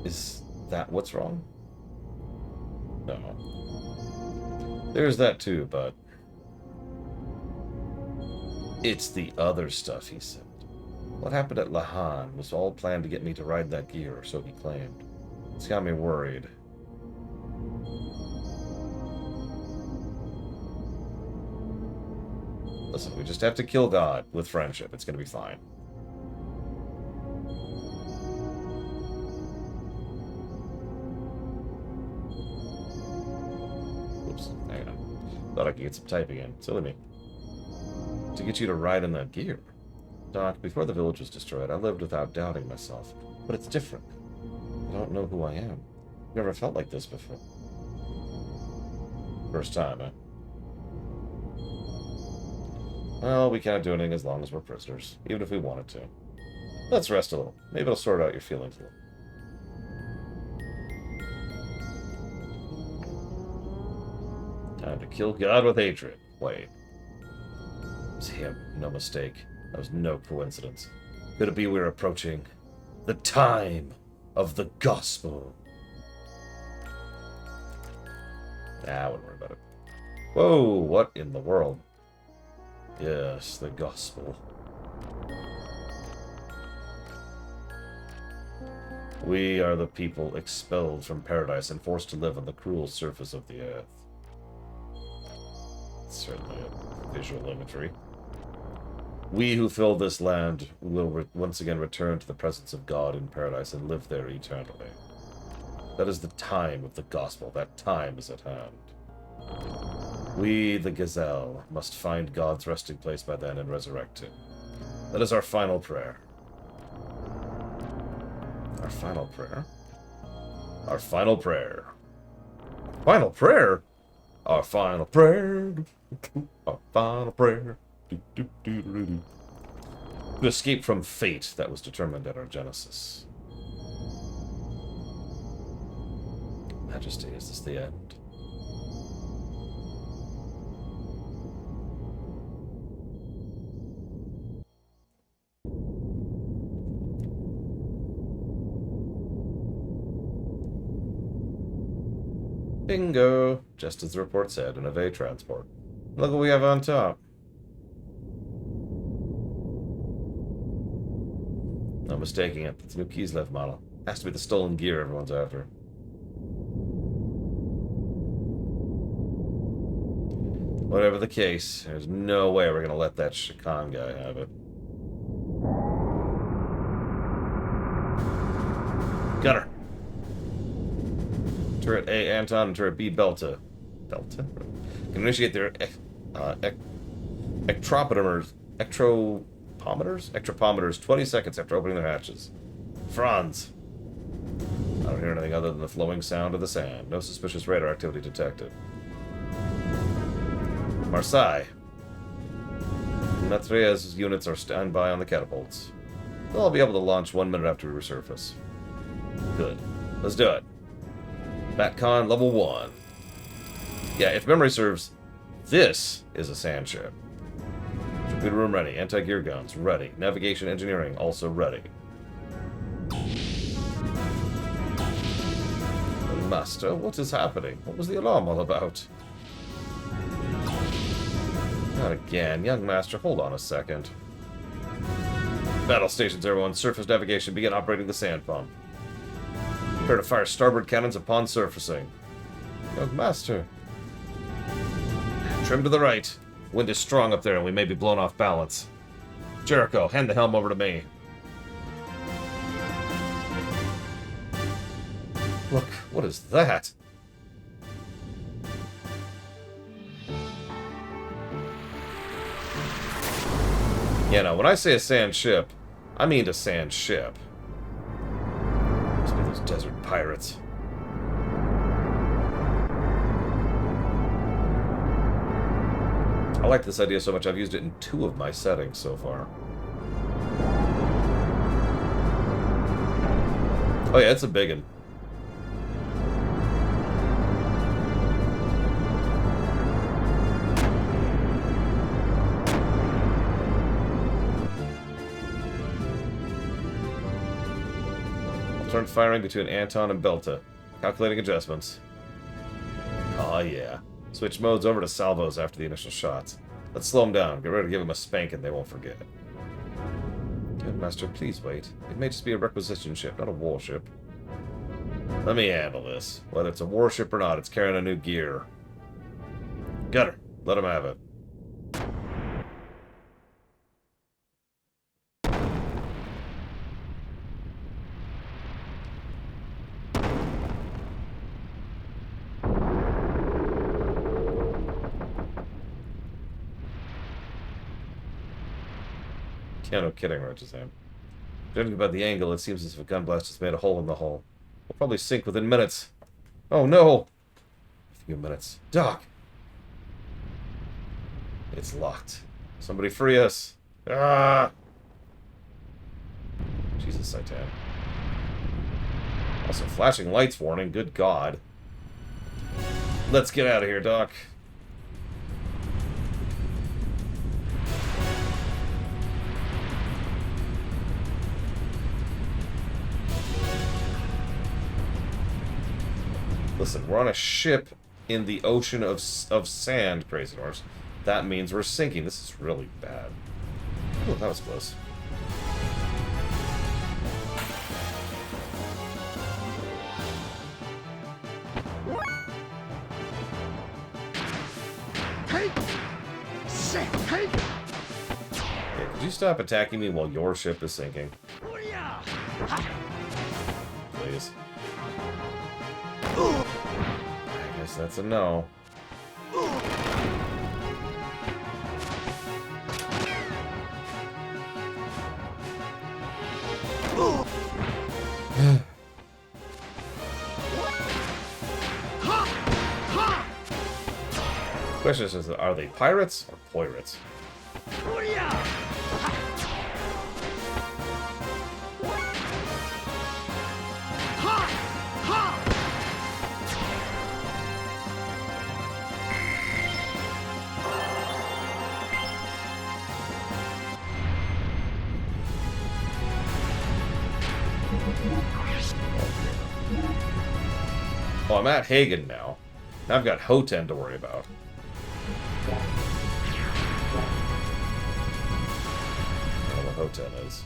Is that what's wrong? No. There's that too, but... It's the other stuff, he said. What happened at Lahan was all planned to get me to ride that gear, or so he claimed. It's got me worried. Listen, we just have to kill God with friendship. It's going to be fine. Oops, hang on. Thought I could get some typing in. Silly me. To get you to ride in that gear. Doc, before the village was destroyed, I lived without doubting myself. But it's different. I don't know who I am. Never felt like this before. First time, eh? Well, we can't do anything as long as we're prisoners, even if we wanted to. Let's rest a little. Maybe it'll sort out your feelings a little. Time to kill God with hatred. Wait. It was him. No mistake. That was no coincidence. Could it be we're approaching the time of the gospel? Nah, I wouldn't worry about it. Whoa, what in the world? Yes, the gospel. We are the people expelled from paradise and forced to live on the cruel surface of the earth. Certainly a visual imagery. We who fill this land will once again return to the presence of God in paradise and live there eternally. That is the time of the gospel. That time is at hand. We, the Gazelle, must find God's resting place by then and resurrect him. That is our final prayer. Our final prayer? Our final prayer. Final prayer? Our final prayer. Our final prayer. To escape from fate that was determined at our genesis. Majesty, is this the end? Bingo! Just as the report said, an Ave transport. Look what we have on top. No mistaking it. It's a new Kislev model. Has to be the stolen gear everyone's after. Whatever the case, there's no way we're gonna let that Shakan guy have it. Gunner! Turret A, Anton, and Turret B, Belta. Belta? Can initiate their ectropometers 20 seconds after opening their hatches. Franz. I don't hear anything other than the flowing sound of the sand. No suspicious radar activity detected. Marseille. Matria's units are standby on the catapults. They'll all be able to launch 1 minute after we resurface. Good. Let's do it. Batcon level 1. Yeah, if memory serves, this is a sand ship. Computer room ready. Anti-gear guns ready. Navigation engineering also ready. Master, what is happening? What was the alarm all about? Not again. Young Master, hold on a second. Battle stations, everyone. Surface navigation. Begin operating the sand pump. Prepare to fire starboard cannons upon surfacing. Young Master. Trim to the right. Wind is strong up there and we may be blown off balance. Jericho, hand the helm over to me. Look, what is that? Yeah, no, when I say a sand ship, I mean a sand ship. Must be those desert pirates. I like this idea so much I've used it in 2 of my settings so far. Oh yeah, it's a big one. Alternate firing between Anton and Belta. Calculating adjustments. Oh yeah. Switch modes over to salvos after the initial shots. Let's slow them down. Get ready to give them a spanking they won't forget. Good master, please wait. It may just be a requisition ship, not a warship. Let me handle this. Whether it's a warship or not, it's carrying a new gear. Get her. Let him have it. Yeah, no kidding, Roger. Judging by the angle, it seems as if a gun blast has made a hole in the hull. We'll probably sink within minutes. Oh no! A few minutes. Doc! It's locked. Somebody free us! Ah! Jesus, Saitan. Also, flashing lights warning. Good God. Let's get out of here, Doc. Listen, we're on a ship in the ocean of sand, Crazy Horse. That means we're sinking. This is really bad. Oh, that was close. Yeah, could you stop attacking me while your ship is sinking? Please. I guess that's a no. Question is, are they pirates or pirates? Oh, I'm at Hagen now. Now I've got Hoten to worry about. I don't know what Hoten is.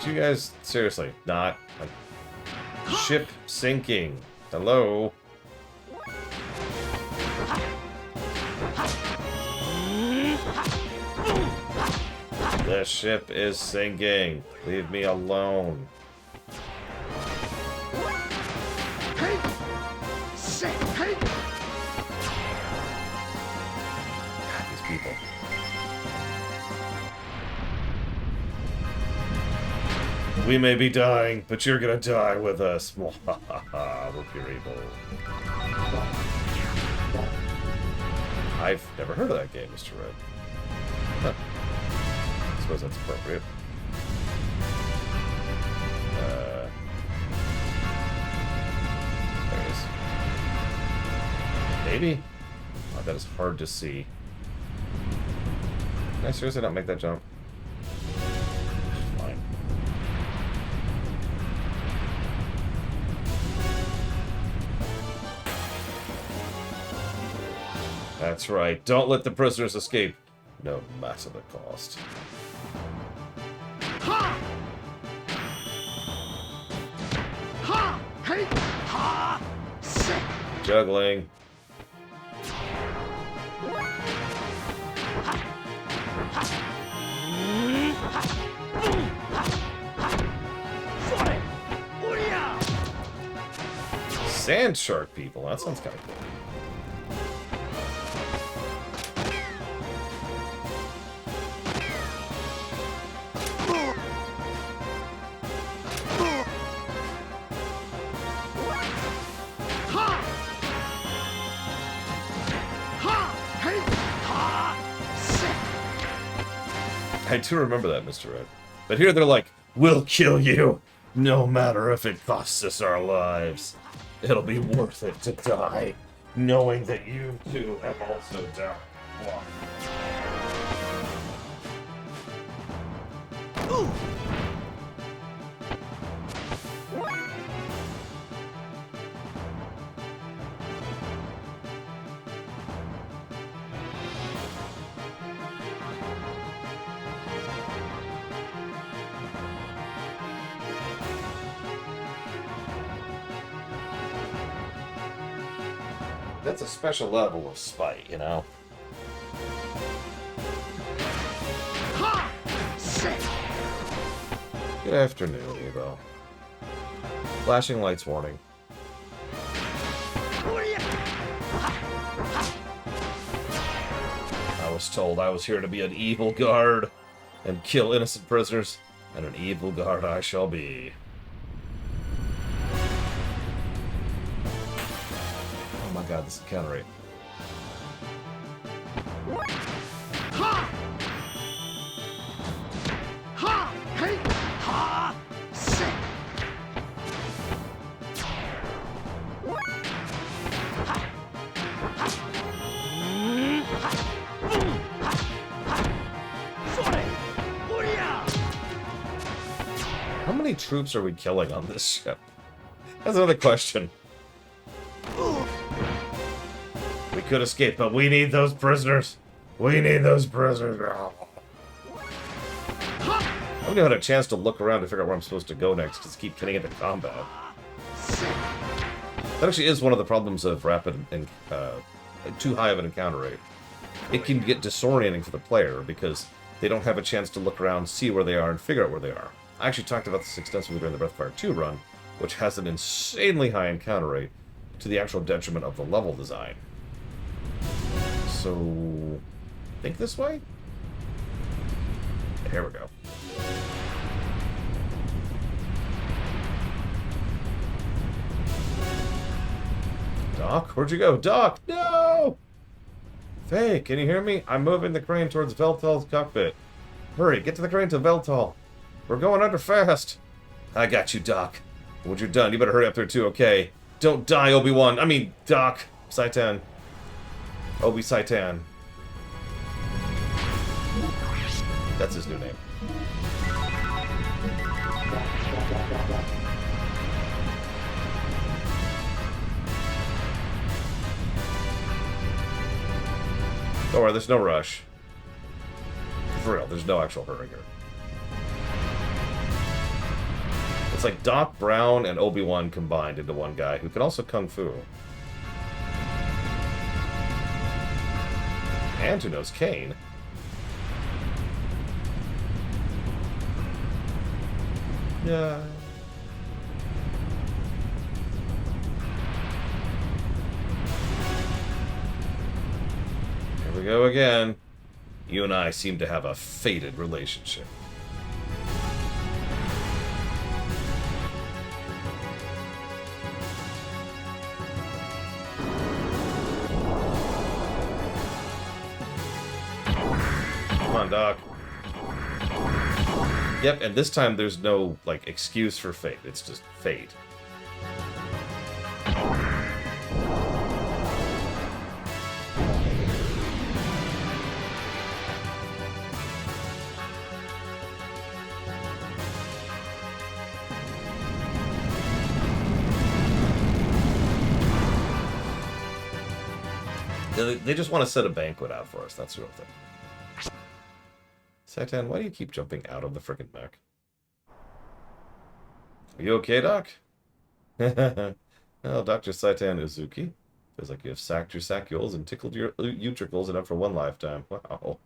You guys, seriously, not like ship sinking. Hello? The ship is sinking. Leave me alone. God, these people. We may be dying, but you're gonna die with us. We're pure evil. I've never heard of that game, Mr. Red. Huh. I suppose that's appropriate. There it is. Maybe? Oh, that is hard to see. Can I seriously not make that jump? That's right. Don't let the prisoners escape, no matter the cost. Ha! Ha! Hey! Ha! Juggling. Sand shark people. That sounds kind of cool. I do remember that, Mr. Red. But here they're like, we'll kill you, no matter if it costs us our lives. It'll be worth it to die, knowing that you too have also died. That's a special level of spite, you know? Good afternoon, Evo. Flashing lights warning. I was told I was here to be an evil guard and kill innocent prisoners, and an evil guard I shall be. Oh my god, this encounter rate. How many troops are we killing on this ship? That's another question. We could escape, but we need those prisoners. We need those prisoners. I haven't had a chance to look around to figure out where I'm supposed to go next, because I keep getting into combat. That actually is one of the problems of rapid and too high of an encounter rate. It can get disorienting for the player, because they don't have a chance to look around, see where they are, and figure out where they are. I actually talked about this extensively during the Breath of Fire 2 run, which has an insanely high encounter rate to the actual detriment of the level design. So, think this way? Here we go. Doc, where'd you go? Doc, no! Faye, can you hear me? I'm moving the crane towards Veltal's cockpit. Hurry, get to the crane to Veltal. We're going under fast. I got you, Doc. When you're done, you better hurry up there too, okay? Don't die, Obi-Wan. I mean, Doc. Saitan. Obi Saitan. That's his new name. Don't worry, there's no rush. For real, there's no actual hurry here. It's like Doc Brown and Obi-Wan combined into one guy who can also kung fu. And who knows Kane. Yeah. Here we go again. You and I seem to have a fated relationship. Come on, Doc. Yep, and this time there's no, like, excuse for fate. It's just fate. They just want to set a banquet out for us. That's the real thing. Saitan, why do you keep jumping out of the frickin' mech? Are you okay, Doc? Well, Dr. Saitan Uzuki. Feels like you have sacked your saccules and tickled your utricles enough for one lifetime. Wow.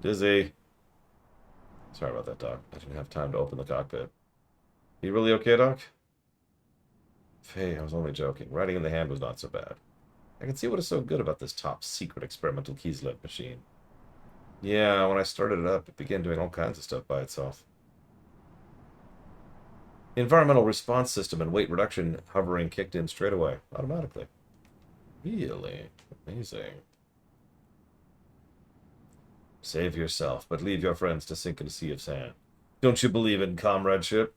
Dizzy. Sorry about that, Doc. I didn't have time to open the cockpit. You really okay, Doc? Hey, I was only joking. Writing in the hand was not so bad. I can see what is so good about this top secret experimental Kislev machine. Yeah, when I started it up, it began doing all kinds of stuff by itself. Environmental response system and weight reduction hovering kicked in straight away, automatically. Really? Amazing. Save yourself, but leave your friends to sink in a sea of sand. Don't you believe in comradeship?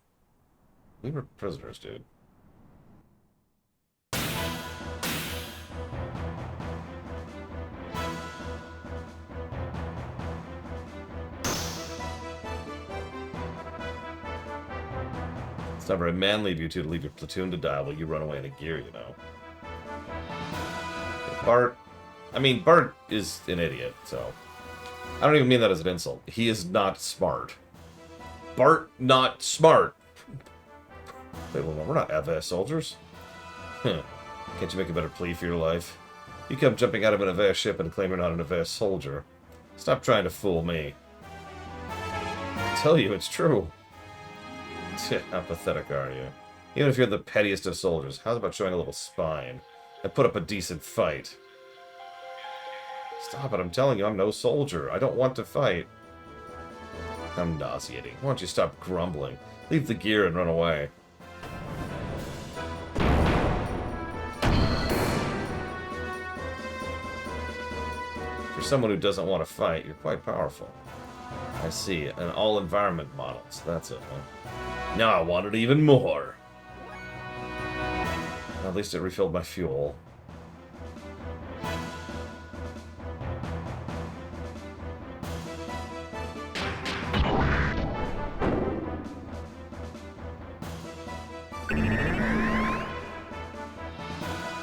We were prisoners, dude. It's not very manly of you two to leave your platoon to die while you run away in a gear, you know. Bart... I mean, Bart is an idiot, so... I don't even mean that as an insult. He is not smart. Bart, not smart! Wait, we're not FS soldiers. Huh. Can't you make a better plea for your life? You come jumping out of an AVS ship and claim you're not an AVS soldier. Stop trying to fool me. I tell you, it's true. How pathetic are you? Even if you're the pettiest of soldiers, how's about showing a little spine? And put up a decent fight? Stop it, I'm telling you, I'm no soldier. I don't want to fight. I'm nauseating. Why don't you stop grumbling? Leave the gear and run away. For someone who doesn't want to fight, you're quite powerful. I see. An all-environment models. That's it, huh? Now I want it even more. At least it refilled my fuel.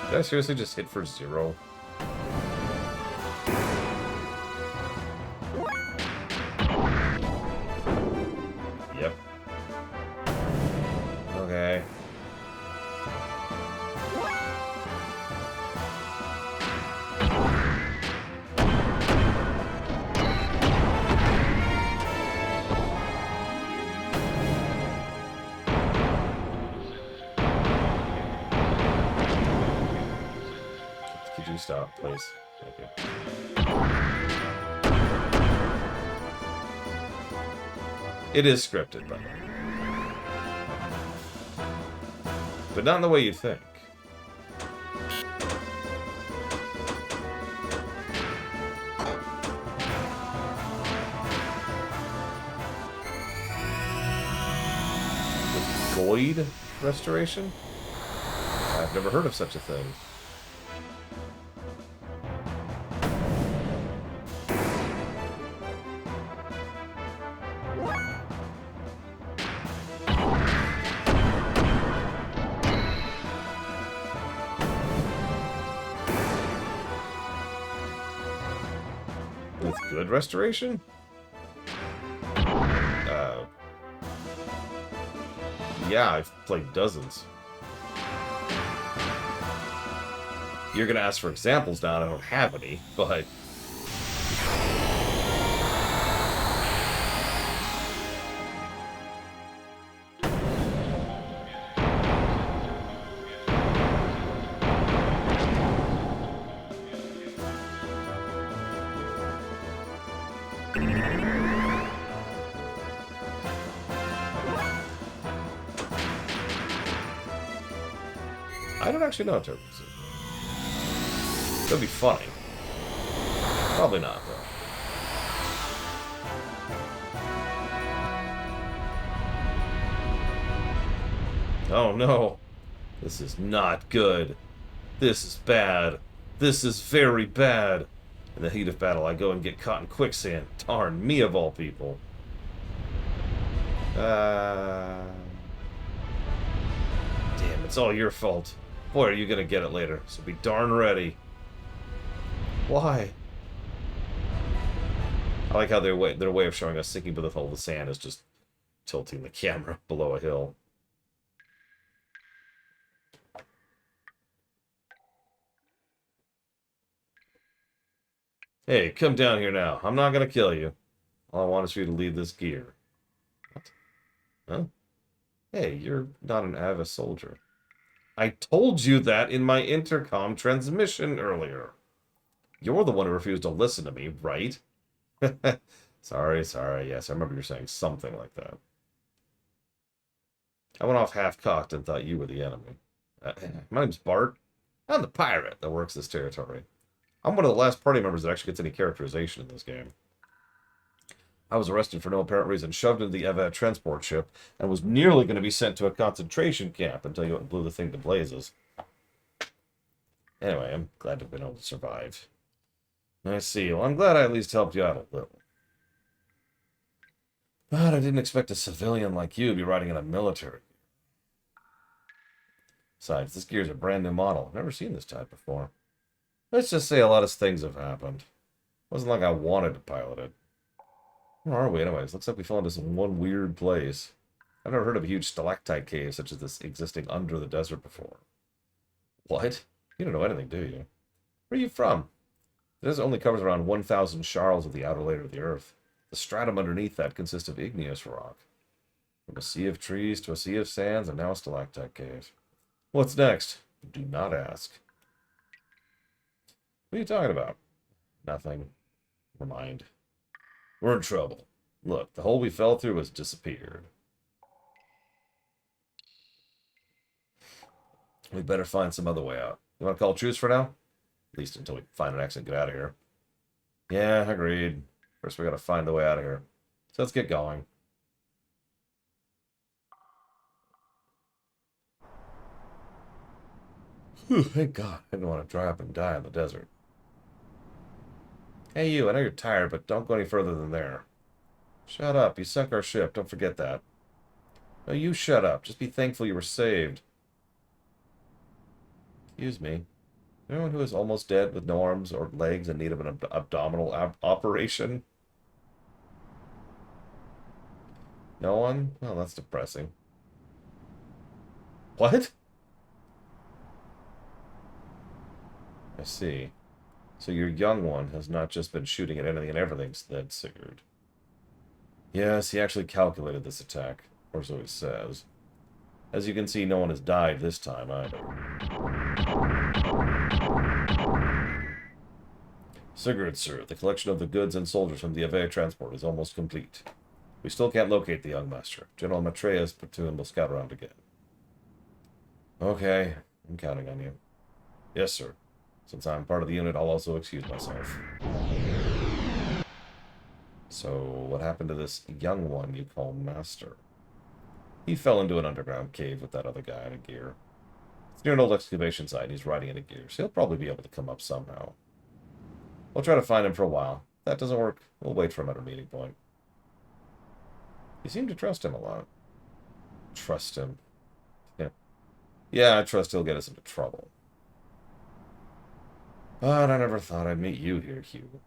Did I seriously just hit for 0? Yep. Okay. Could you stop, please? Thank you. It is scripted, by the way. But not in the way you think. The Void restoration? I've never heard of such a thing. With good restoration? Yeah, I've played dozens. You're gonna ask for examples now, and I don't have any, but... I don't actually know Turtles. That'd be funny. Probably not, though. Oh no. This is not good. This is bad. This is very bad. In the heat of battle, I go and get caught in quicksand. Darn me of all people. Damn, it's all your fault. Boy, are you gonna get it later, so be darn ready. Why? I like how their way of showing us sinking beneath all the sand is just tilting the camera below a hill. Hey, come down here now. I'm not gonna kill you. All I want is for you to leave this gear. What? Huh? Hey, you're not an Ava soldier. I told you that in my intercom transmission earlier. You're the one who refused to listen to me, right? Sorry. Yes, I remember you saying something like that. I went off half-cocked and thought you were the enemy. My name's Bart. I'm the pirate that works this territory. I'm one of the last party members that actually gets any characterization in this game. I was arrested for no apparent reason, shoved into the Eva transport ship, and was nearly going to be sent to a concentration camp until you went and blew the thing to blazes. Anyway, I'm glad to have been able to survive. I see. Well, I'm glad I at least helped you out a little. But I didn't expect a civilian like you to be riding in a military. Besides, this gear's a brand new model. I've never seen this type before. Let's just say a lot of things have happened. It wasn't like I wanted to pilot it. Where are we anyways? Looks like we fell into some one weird place. I've never heard of a huge stalactite cave such as this existing under the desert before. What? You don't know anything, do you? Where are you from? The desert only covers around 1,000 sharls of the outer layer of the earth. The stratum underneath that consists of igneous rock. From a sea of trees to a sea of sands and now a stalactite cave. What's next? Do not ask. What are you talking about? Nothing. Never mind. We're in trouble. Look, the hole we fell through has disappeared. We better find some other way out. You want to call truce for now? At least until we find an exit and get out of here. Yeah, agreed. First we gotta find the way out of here. So let's get going. Whew, thank God. I didn't want to dry up and die in the desert. Hey you, I know you're tired, but don't go any further than there. Shut up. You sunk our ship. Don't forget that. No, you shut up. Just be thankful you were saved. Excuse me. Anyone who is almost dead with no arms or legs in need of an abdominal operation? No one? Well, that's depressing. What? I see. So your young one has not just been shooting at anything and everything, then, Sigurd. Yes, he actually calculated this attack, or so he says. As you can see, no one has died this time either. Sigurd, sir, the collection of the goods and soldiers from the Avea transport is almost complete. We still can't locate the young master. General Matreya's platoon will scout around again. Okay, I'm counting on you. Yes, sir. Since I'm part of the unit, I'll also excuse myself. So, what happened to this young one you call Master? He fell into an underground cave with that other guy in a gear. It's near an old excavation site, and he's riding in a gear, so he'll probably be able to come up somehow. We'll try to find him for a while. If that doesn't work, we'll wait for another meeting point. You seem to trust him a lot. Trust him. Yeah, I trust he'll get us into trouble. But I never thought I'd meet you here, Hugh.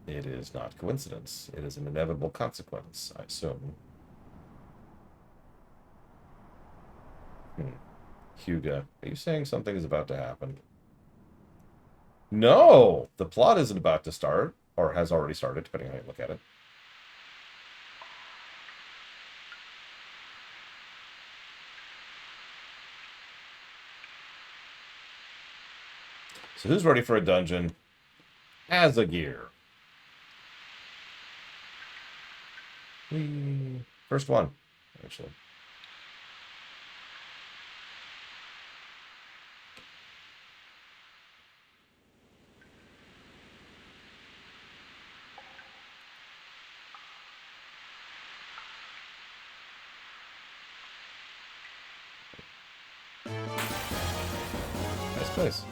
It is not coincidence. It is an inevitable consequence, I assume. Hugo, are you saying something is about to happen? No! The plot isn't about to start, or has already started, depending on how you look at it. So who's ready for a dungeon? As a gear. First one, actually. Nice place.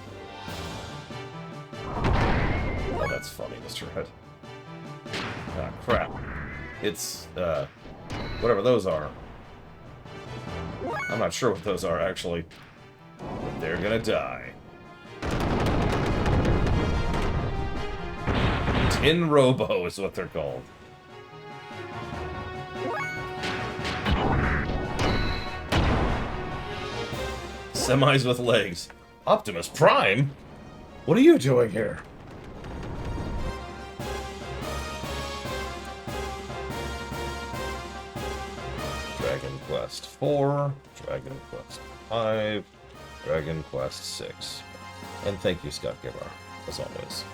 Oh, that's funny, Mr. Red. Ah, crap. It's, whatever those are. I'm not sure what those are, actually. But they're gonna die. Tin Robo is what they're called. Semis with legs. Optimus Prime? What are you doing here? Dragon Quest 4, Dragon Quest 5, Dragon Quest 6. And thank you, Scott Gibar, as always.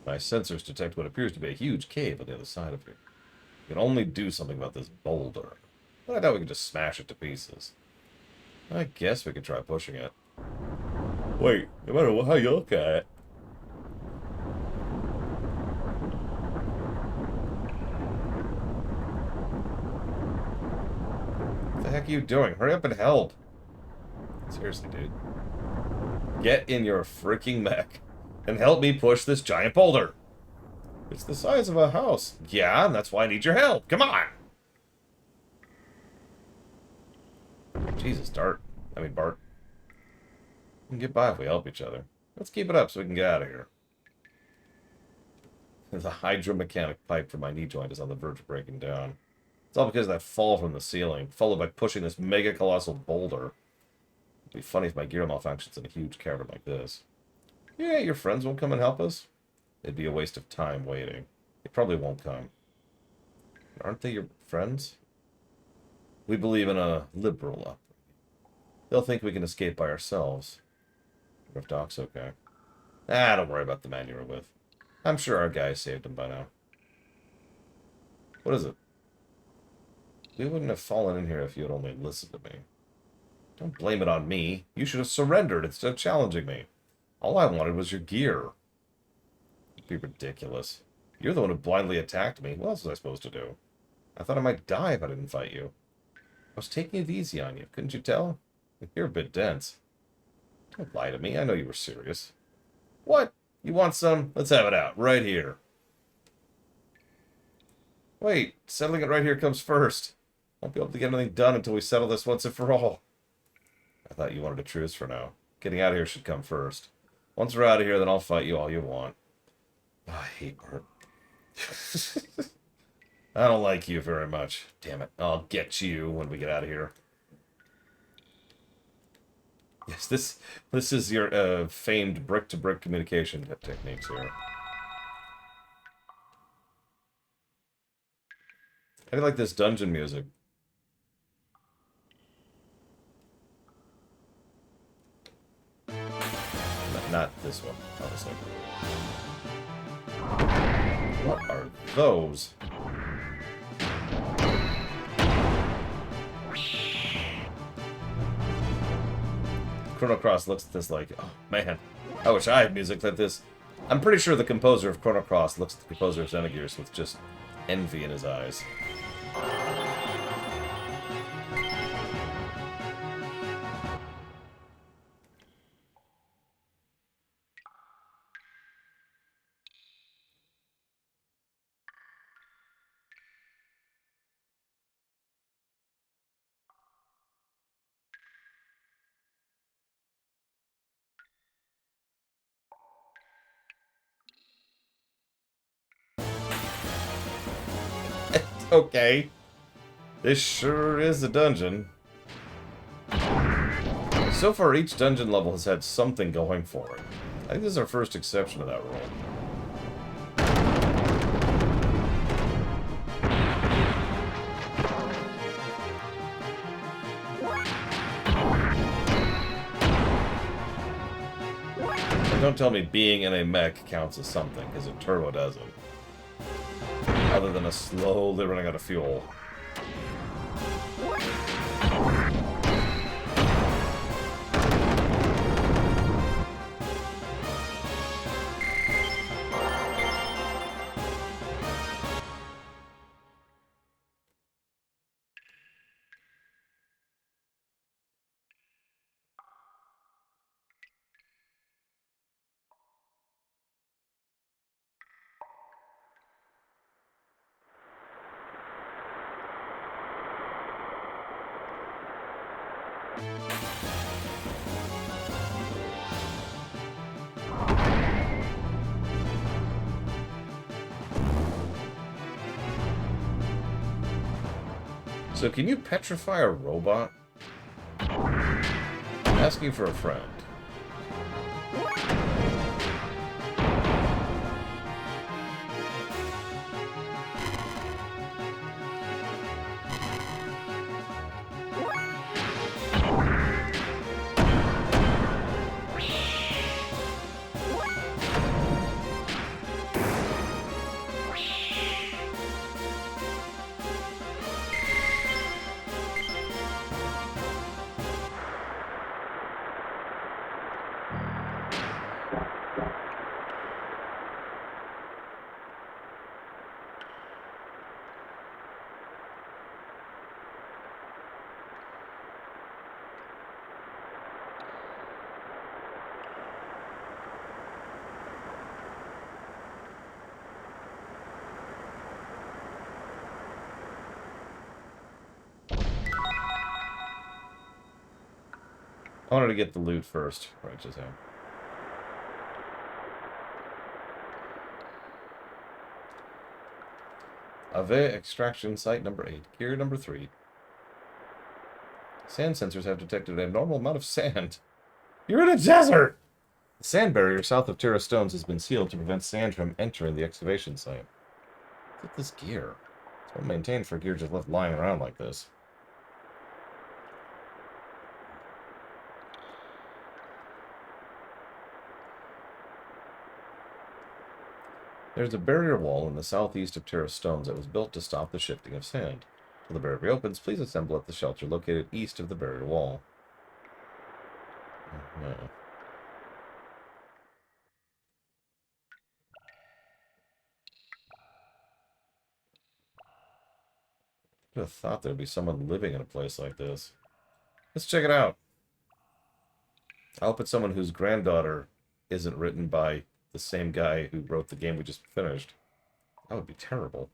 My sensors detect what appears to be a huge cave on the other side of here. We can only do something about this boulder. But I doubt we can just smash it to pieces. I guess we could try pushing it. Wait, no matter how you look at it. What the heck are you doing? Hurry up and help. Seriously, dude. Get in your freaking mech and help me push this giant boulder. It's the size of a house. Yeah, and that's why I need your help. Come on. Jesus, Bart. We can get by if we help each other. Let's keep it up so we can get out of here. The hydromechanic pipe from my knee joint is on the verge of breaking down. It's all because of that fall from the ceiling, followed by pushing this mega colossal boulder. It'd be funny if my gear malfunctions in a huge cavern like this. Yeah, your friends won't come and help us? It'd be a waste of time waiting. They probably won't come. Aren't they your friends? We believe in a liberal upbringing. They'll think we can escape by ourselves. If Doc's okay. Don't worry about the man you were with. I'm sure our guy saved him by now. What is it? We wouldn't have fallen in here if you had only listened to me. Don't blame it on me. You should have surrendered instead of challenging me. All I wanted was your gear. It'd be ridiculous. You're the one who blindly attacked me. What else was I supposed to do? I thought I might die if I didn't fight you. I was taking it easy on you. Couldn't you tell? You're a bit dense. Don't lie to me. I know you were serious. What? You want some? Let's have it out. Right here. Wait. Settling it right here comes first. Won't be able to get anything done until we settle this once and for all. I thought you wanted a truce for now. Getting out of here should come first. Once we're out of here, then I'll fight you all you want. Oh, I hate Bart. I don't like you very much. Damn it. I'll get you when we get out of here. Yes, this is your famed brick-to-brick communication techniques here. I like this dungeon music. Not this one, obviously. What are those? Chrono Cross looks at this like, oh man, I wish I had music like this. I'm pretty sure the composer of Chrono Cross looks at the composer of Xenogears with just envy in his eyes. Okay. This sure is a dungeon. So far, each dungeon level has had something going for it. I think this is our first exception to that rule. And don't tell me being in a mech counts as something, because a turbo doesn't. Other than a slowly running out of fuel. So can you petrify a robot? Asking for a friend. I wanted to get the loot first. Right, just him. Ave extraction site number 8. Gear number 3. Sand sensors have detected an abnormal amount of sand. You're in a desert! The sand barrier south of Terra Stones has been sealed to prevent sand from entering the excavation site. Look at this gear. It's well maintained for gear just left lying around like this. There's a barrier wall in the southeast of Terra Stones that was built to stop the shifting of sand. When the barrier reopens, please assemble at the shelter located east of the barrier wall. No. I would have thought there'd be someone living in a place like this. Let's check it out. I hope it's someone whose granddaughter isn't written by the same guy who wrote the game we just finished. That would be terrible.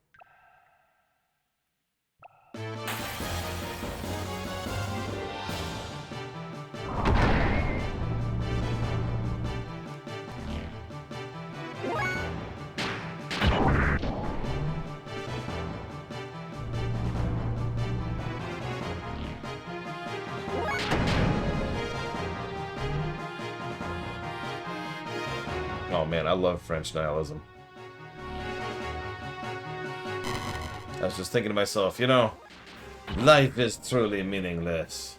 Oh man, I love French nihilism. I was just thinking to myself, you know, life is truly meaningless.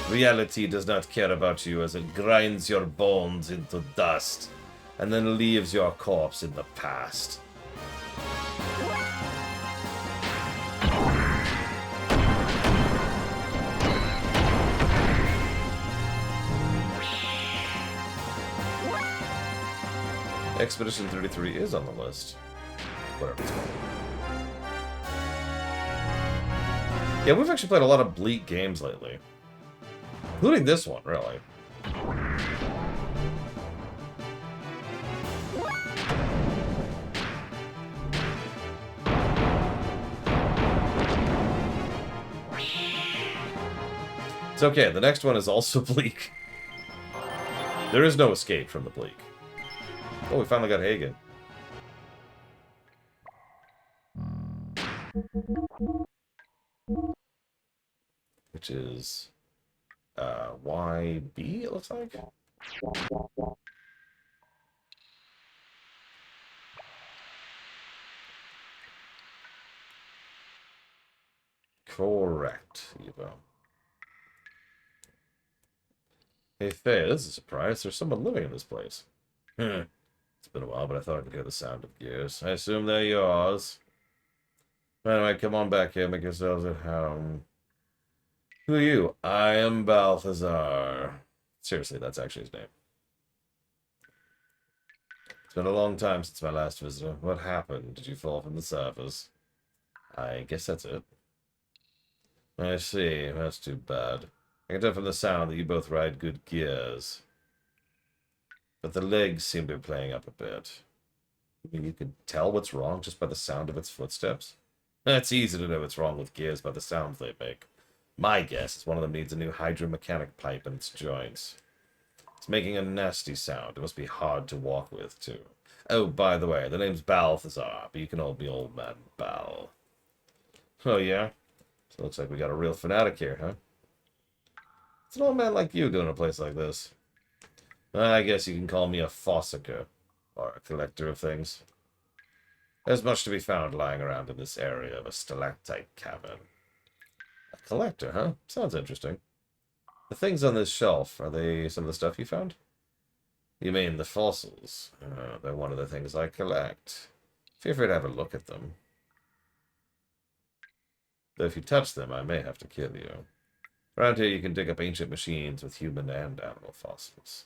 Reality does not care about you as it grinds your bones into dust and then leaves your corpse in the past. Expedition 33 is on the list. Whatever it's called. Yeah, we've actually played a lot of bleak games lately. Including this one, really. It's okay, the next one is also bleak. There is no escape from the bleak. Oh, we finally got Hagen. Which is YB, it looks like. Correct, Evo. Hey, Faye, this is a surprise. There's someone living in this place. It's been a while, but I thought I could hear the sound of gears. I assume they're yours. Anyway, come on back here, make yourselves at home. Who are you? I am Balthazar. Seriously, that's actually his name. It's been a long time since my last visitor. What happened? Did you fall from the surface? I guess that's it. I see. That's too bad. I can tell from the sound that you both ride good gears. But the legs seem to be playing up a bit. You can tell what's wrong just by the sound of its footsteps. It's easy to know what's wrong with gears by the sounds they make. My guess is one of them needs a new hydromechanic pipe in its joints. It's making a nasty sound. It must be hard to walk with, too. Oh, by the way, the name's Balthazar, but you can all be Old Man Bal. Oh, yeah? So it looks like we got a real fanatic here, huh? What's an old man like you doing in a place like this? I guess you can call me a fossicker, or a collector of things. There's much to be found lying around in this area of a stalactite cavern. A collector, huh? Sounds interesting. The things on this shelf, are they some of the stuff you found? You mean the fossils? They're one of the things I collect. Feel free to have a look at them. Though if you touch them, I may have to kill you. Around here, you can dig up ancient machines with human and animal fossils.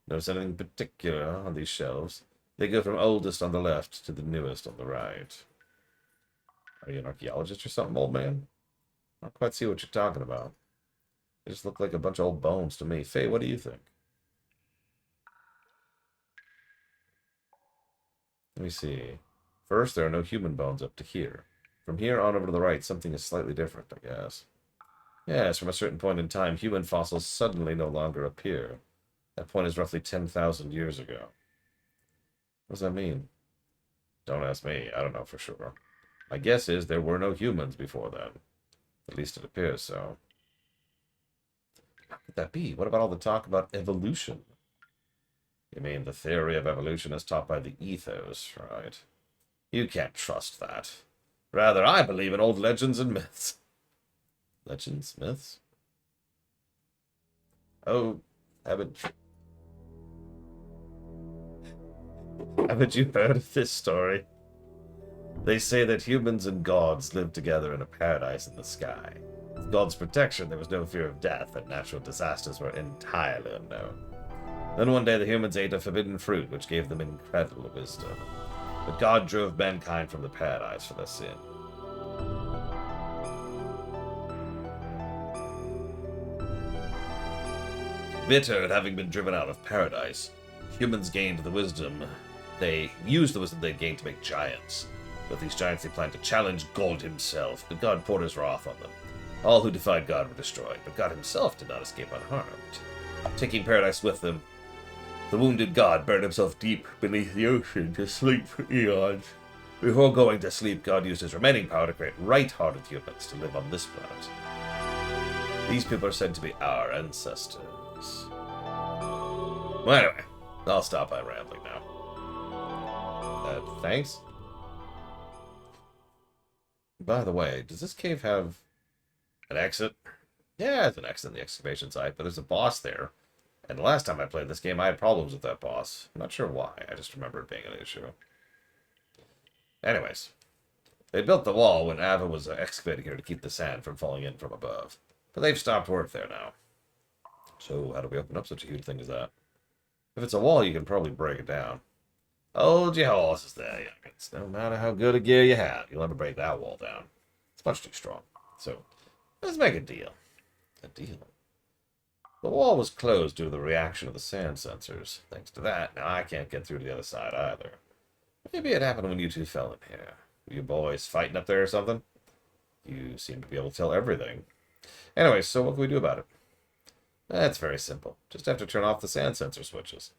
Notice anything particular on these shelves? They go from oldest on the left to the newest on the right. Are you an archaeologist or something, old man? I don't quite see what you're talking about. They just look like a bunch of old bones to me. Faye, what do you think? Let me see. First, there are no human bones up to here. From here on over to the right, something is slightly different, I guess. Yes, from a certain point in time, human fossils suddenly no longer appear. That point is roughly 10,000 years ago. What does that mean? Don't ask me. I don't know for sure. My guess is there were no humans before then. At least it appears so. How could that be? What about all the talk about evolution? You mean the theory of evolution as taught by the ethos, right? You can't trust that. Rather, I believe in old legends and myths. Legends? Myths? Oh, haven't you heard of this story? They say that humans and gods lived together in a paradise in the sky. With God's protection, there was no fear of death, and natural disasters were entirely unknown. Then one day the humans ate a forbidden fruit, which gave them incredible wisdom. But God drove mankind from the paradise for their sin. Bitter at having been driven out of paradise, humans gained the wisdom. They used the wisdom they gained to make giants. With these giants, they planned to challenge God himself, but God poured his wrath on them. All who defied God were destroyed, but God himself did not escape unharmed. Taking paradise with them, the wounded God buried himself deep beneath the ocean to sleep for eons. Before going to sleep, God used his remaining power to create right-hearted humans to live on this planet. These people are said to be our ancestors. Well, anyway, I'll stop my rambling now. Thanks? By the way, does this cave have an exit? Yeah, it's an exit in the excavation site, but there's a boss there. And the last time I played this game, I had problems with that boss. I'm not sure why. I just remember it being an issue. Anyways, they built the wall when Ava was excavating here to keep the sand from falling in from above. But they've stopped work there now. So how do we open up such a huge thing as that? If it's a wall, you can probably break it down. Hold your horses there, youngins. No matter how good a gear you have, you'll never break that wall down. It's much too strong. So, let's make a deal. A deal? The wall was closed due to the reaction of the sand sensors. Thanks to that, now I can't get through to the other side either. Maybe it happened when you two fell in here. Were you boys fighting up there or something? You seem to be able to tell everything. Anyway, so what can we do about it? That's very simple. Just have to turn off the sand sensor switches.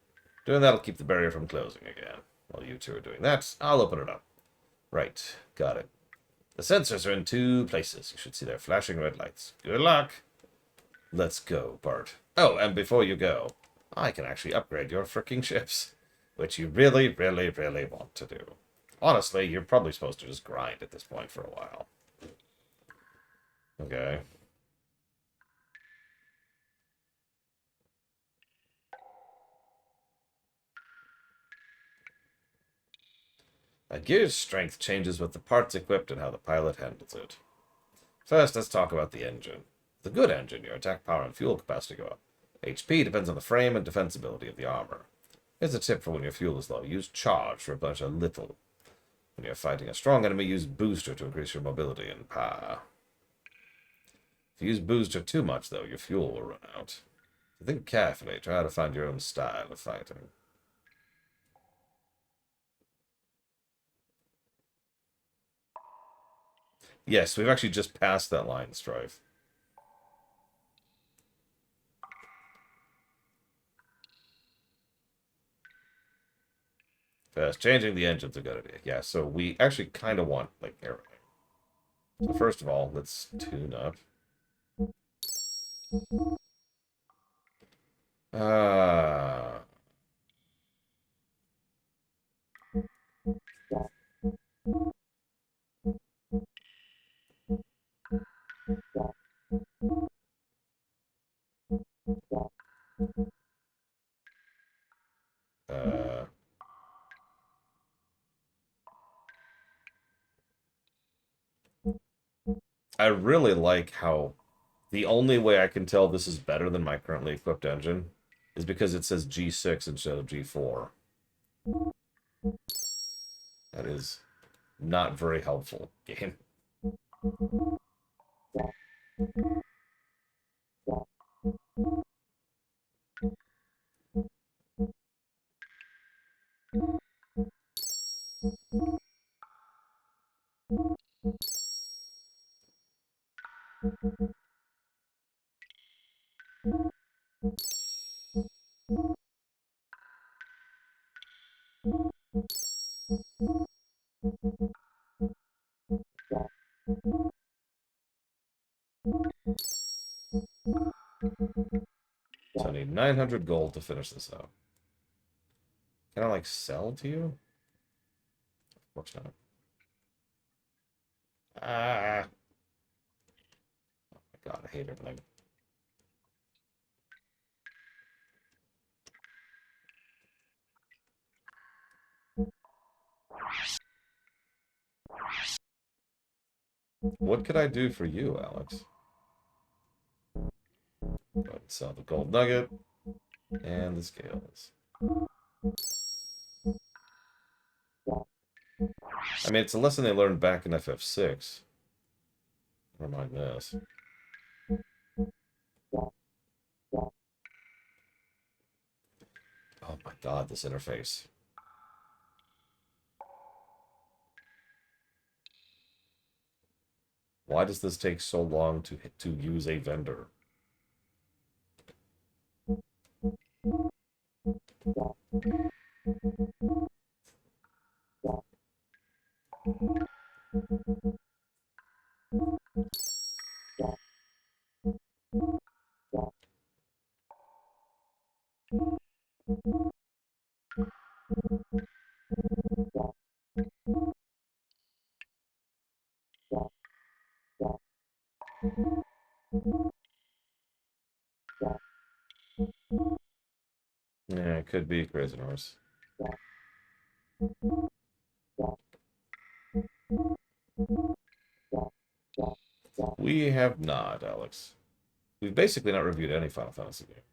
Doing that'll keep the barrier from closing again. While you two are doing that, I'll open it up. Right, got it. The sensors are in 2 places. You should see their flashing red lights. Good luck! Let's go, Bart. Oh, and before you go, I can actually upgrade your fricking ships. Which you really, really, really want to do. Honestly, you're probably supposed to just grind at this point for a while. Okay. A gear's strength changes with the parts equipped and how the pilot handles it. First, let's talk about the engine. The good engine, your attack power and fuel capacity go up. HP depends on the frame and defensibility of the armor. Here's a tip for when your fuel is low. Use charge to replenish a little. When you're fighting a strong enemy, use booster to increase your mobility and power. If you use booster too much, though, your fuel will run out. So think carefully. Try to find your own style of fighting. Yes, we've actually just passed that line, Strife. Because changing the engine's a good idea. Yeah, so we actually kind of want, like, everything. So first of all, let's tune up. Uh, uh, I really like how the only way I can tell this is better than my currently equipped engine is because it says G6 instead of G4. That is not very helpful, game. 'So I need 900 gold to finish this out. Can I, like, sell to you? Of course not. Ah! Oh my god, I hate everything. What could I do for you, Alex? Go ahead and sell the gold nugget and the scales. I mean, it's a lesson they learned back in FF6. Never mind this. Oh my god, this interface. Why does this take so long to use a vendor? Yeah, it could be Crazy Horse. We have not, Alex. We've basically not reviewed any Final Fantasy game.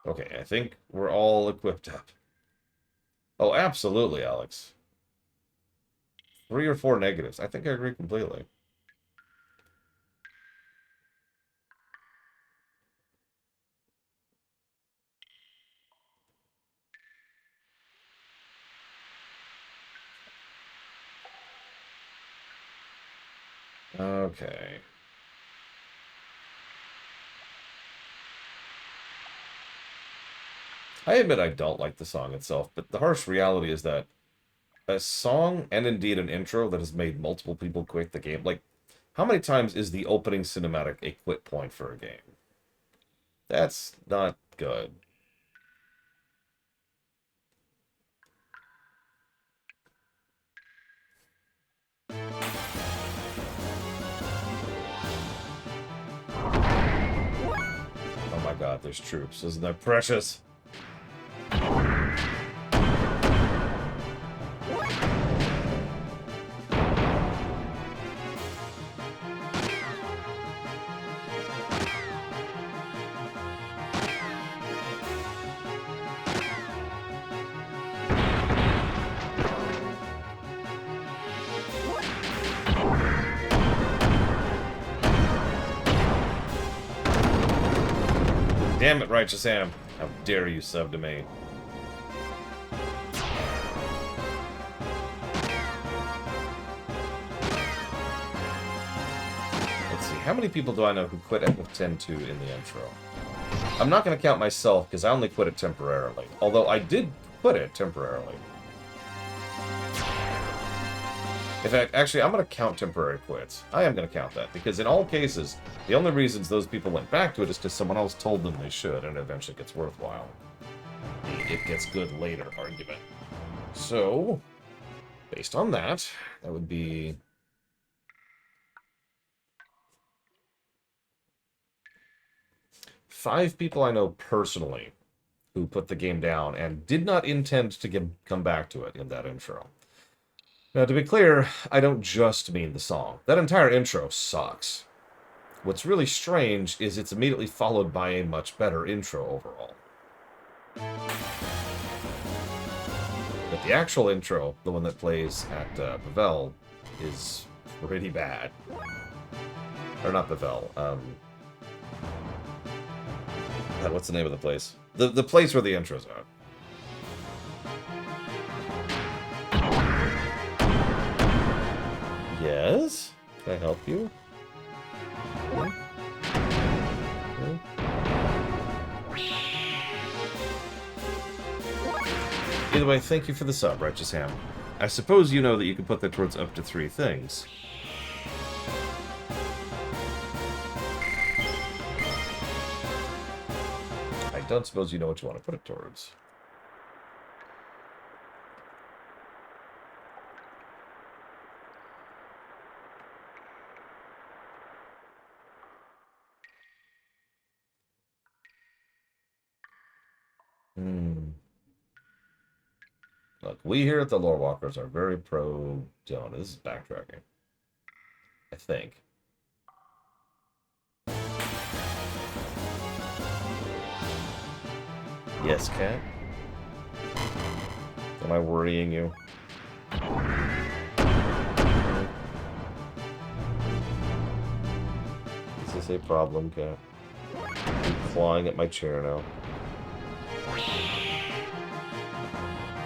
Okay, I think we're all equipped up. Oh, absolutely, Alex. 3 or 4 negatives. I think I agree completely. Okay. I admit I don't like the song itself, but the harsh reality is that a song, and indeed an intro that has made multiple people quit the game, like, how many times is the opening cinematic a quit point for a game? That's not good. Oh my god, there's troops. Isn't that precious? Damn it, Righteous Ham. How dare you sub to me. Let's see, how many people do I know who quit at 10-2 in the intro? I'm not going to count myself, because I only quit it temporarily. Although I did quit it temporarily. In fact, actually, I'm going to count temporary quits. I am going to count that, because in all cases, the only reasons those people went back to it is because someone else told them they should, and it eventually gets worthwhile. It gets good later argument. So, based on that, that would be... 5 people I know personally who put the game down and did not intend to come back to it in that intro. Now, to be clear, I don't just mean the song. That entire intro sucks. What's really strange is it's immediately followed by a much better intro overall. But the actual intro, the one that plays at Bavel, is pretty bad. Or not Bavel, what's the name of the place? The place where the intros are. Yes? Can I help you? Either way, thank you for the sub, Righteous Ham. I suppose you know that you can put that towards up to 3 things. I don't suppose you know what you want to put it towards. Look, we here at the Lore Walkers are very pro-Dona. This is backtracking. I think. Yes, Cat? Am I worrying you? Is this a problem, Cat? I'm clawing at my chair now.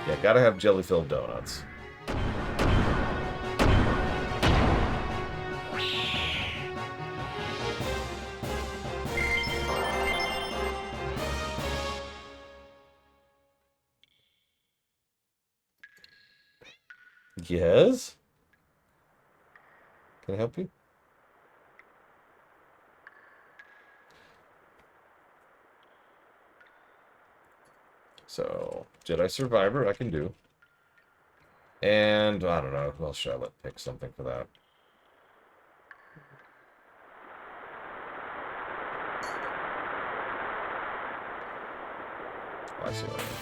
Yeah, gotta have jelly-filled donuts. Yes? Can I help you? So, Jedi Survivor, I can do. And, I don't know, who else should I let pick something for that? I see what I mean.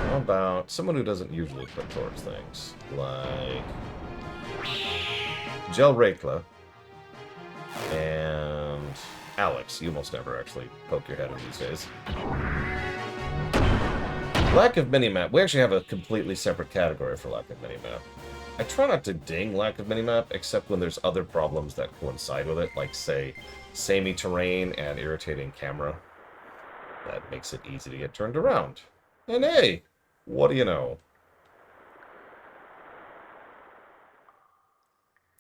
How about someone who doesn't usually put towards things? Like... Jel Rakla. And... Alex. You almost never actually poke your head in these days. Lack of minimap. We actually have a completely separate category for lack of minimap. I try not to ding lack of minimap, except when there's other problems that coincide with it, like, say, samey terrain and irritating camera. That makes it easy to get turned around. And hey, what do you know?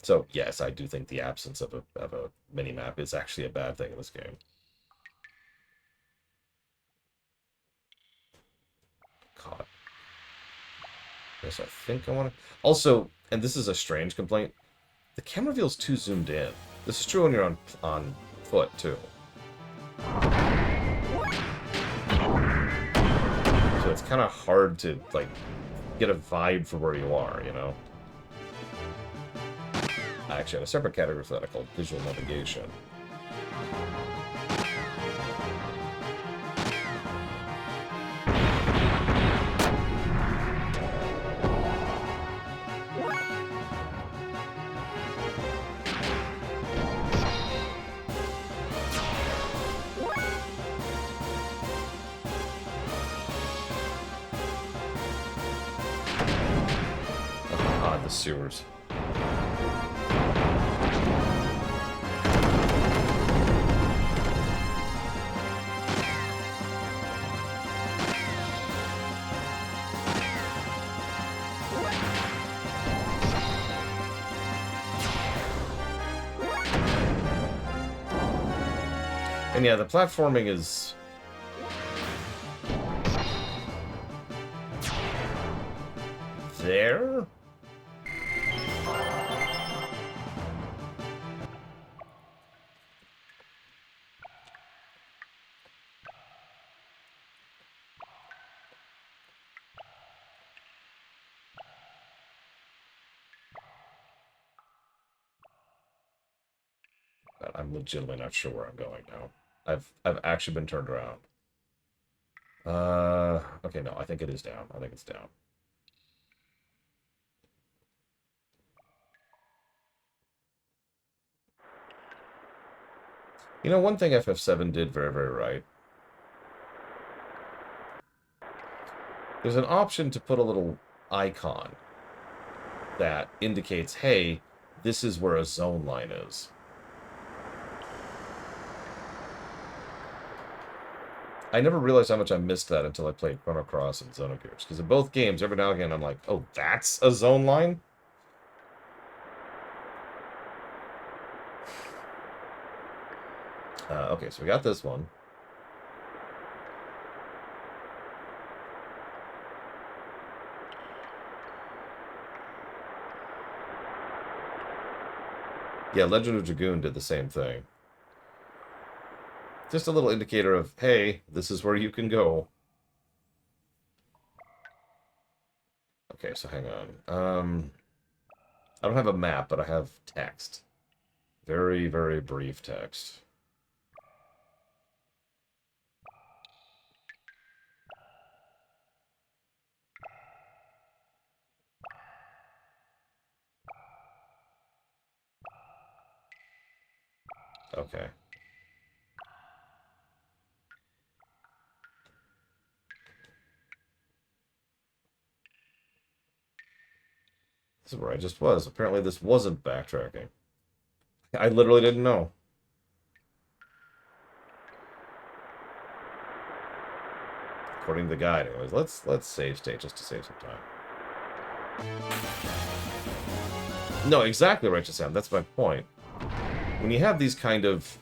So, yes, I do think the absence of a minimap is actually a bad thing in this game. God. Yes, I think I want to... Also, and this is a strange complaint, the camera feels too zoomed in. This is true when you're on foot, too. So it's kind of hard to, like, get a vibe for where you are, you know? I actually have a separate category for that called visual navigation. the sewers. And yeah, the platforming is... there? I'm legitimately not sure where I'm going now. I've actually been turned around. Okay, no, I think it is down. I think it's down. You know, one thing FF7 did very, very right. There's an option to put a little icon that indicates, hey, this is where a zone line is. I never realized how much I missed that until I played Chrono Cross and Xenogears. Because in both games, every now and again, I'm like, oh, that's a zone line? Okay, so we got this one. Yeah, Legend of Dragoon did the same thing. Just a little indicator of, hey, this is where you can go. Okay, so hang on. I don't have a map, but I have text. Very, very brief text. Okay. This is where I just was. Apparently this wasn't backtracking. I literally didn't know. According to the guide, anyways. Let's save state just to save some time. No, exactly, Righteous Sam. That's my point. When you have these kind of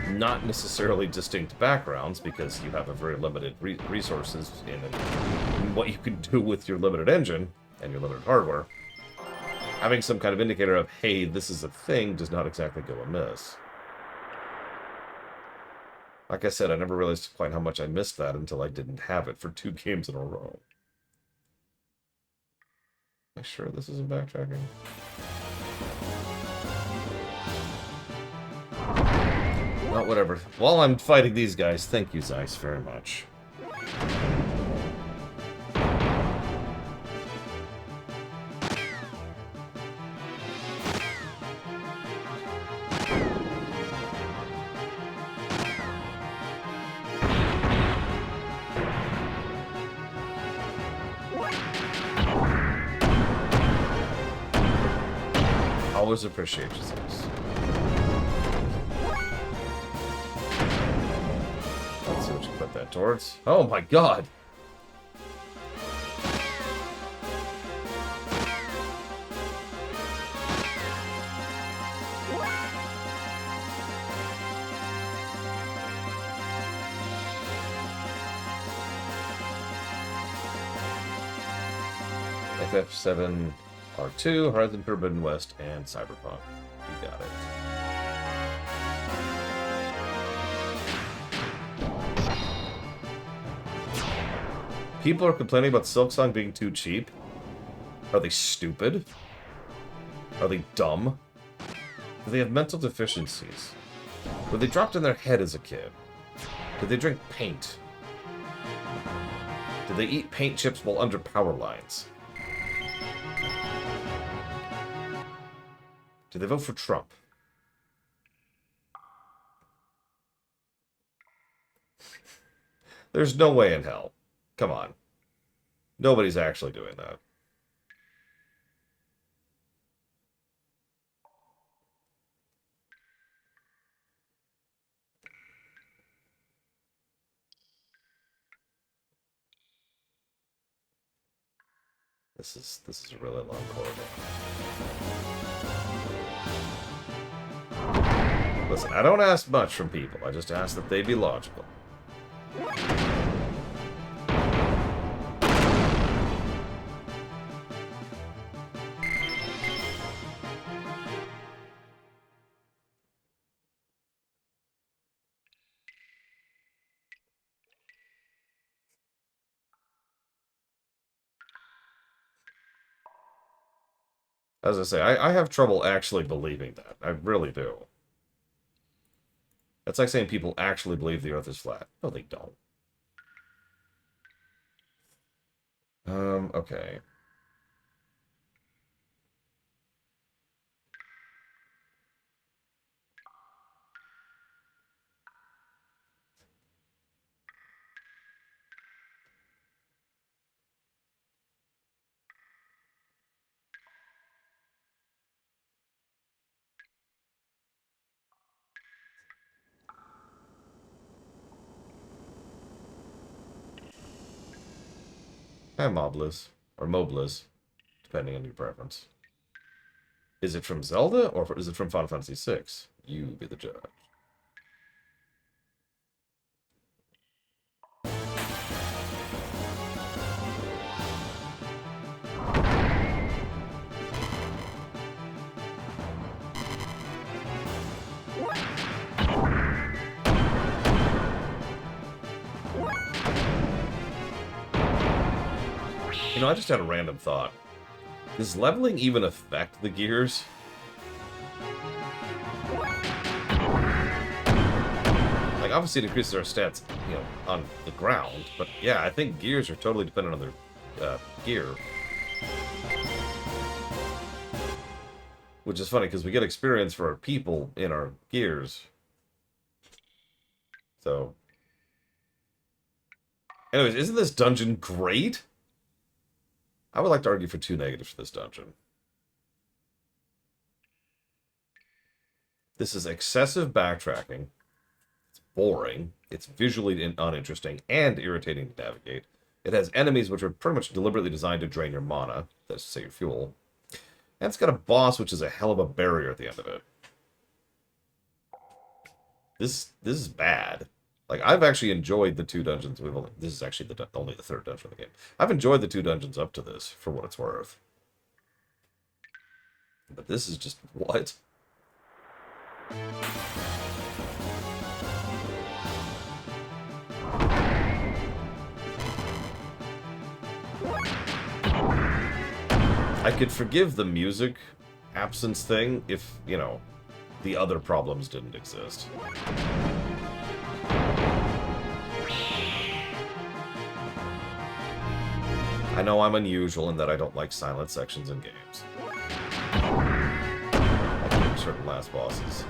not necessarily distinct backgrounds, because you have a very limited resources in what you can do with your limited engine and your limited hardware, having some kind of indicator of, hey, this is a thing, does not exactly go amiss. Like I said, I never realized quite how much I missed that until I didn't have it for 2 games in a row. Am I sure this isn't backtracking? Well, whatever. While I'm fighting these guys, thank you, Zeiss, very much. Always appreciate you, Zeiss. Let's see what you put that towards. Oh my god! FF7 R2, Horizon Forbidden West, and Cyberpunk. You got it. People are complaining about Silksong being too cheap. Are they stupid? Are they dumb? Do they have mental deficiencies? Were they dropped in their head as a kid? Did they drink paint? Did they eat paint chips while under power lines? Did they vote for Trump? There's no way in hell. Come on. Nobody's actually doing that. This is a really long corridor. Listen, I don't ask much from people. I just ask that they be logical. As I say, I have trouble actually believing that. I really do. That's like saying people actually believe the Earth is flat. No, they don't. Okay. Hi, Moblis. Or Moblis, depending on your preference. Is it from Zelda, or is it from Final Fantasy VI? You be the judge. You know, I just had a random thought. Does leveling even affect the gears? Like, obviously it increases our stats, you know, on the ground, but yeah, I think gears are totally dependent on their gear. Which is funny, because we get experience for our people in our gears. So... Anyways, isn't this dungeon great? I would like to argue for 2 negatives for this dungeon. This is excessive backtracking. It's boring. It's visually uninteresting and irritating to navigate. It has enemies which are pretty much deliberately designed to drain your mana. That's to say your fuel. And it's got a boss which is a hell of a barrier at the end of it. This is bad. Like, I've actually enjoyed the 2 dungeons. This is actually only the 3rd dungeon of the game. I've enjoyed the 2 dungeons up to this, for what it's worth. But this is just... what? I could forgive the music absence thing if, you know, the other problems didn't exist. I know I'm unusual in that I don't like silent sections in games. Like certain last bosses.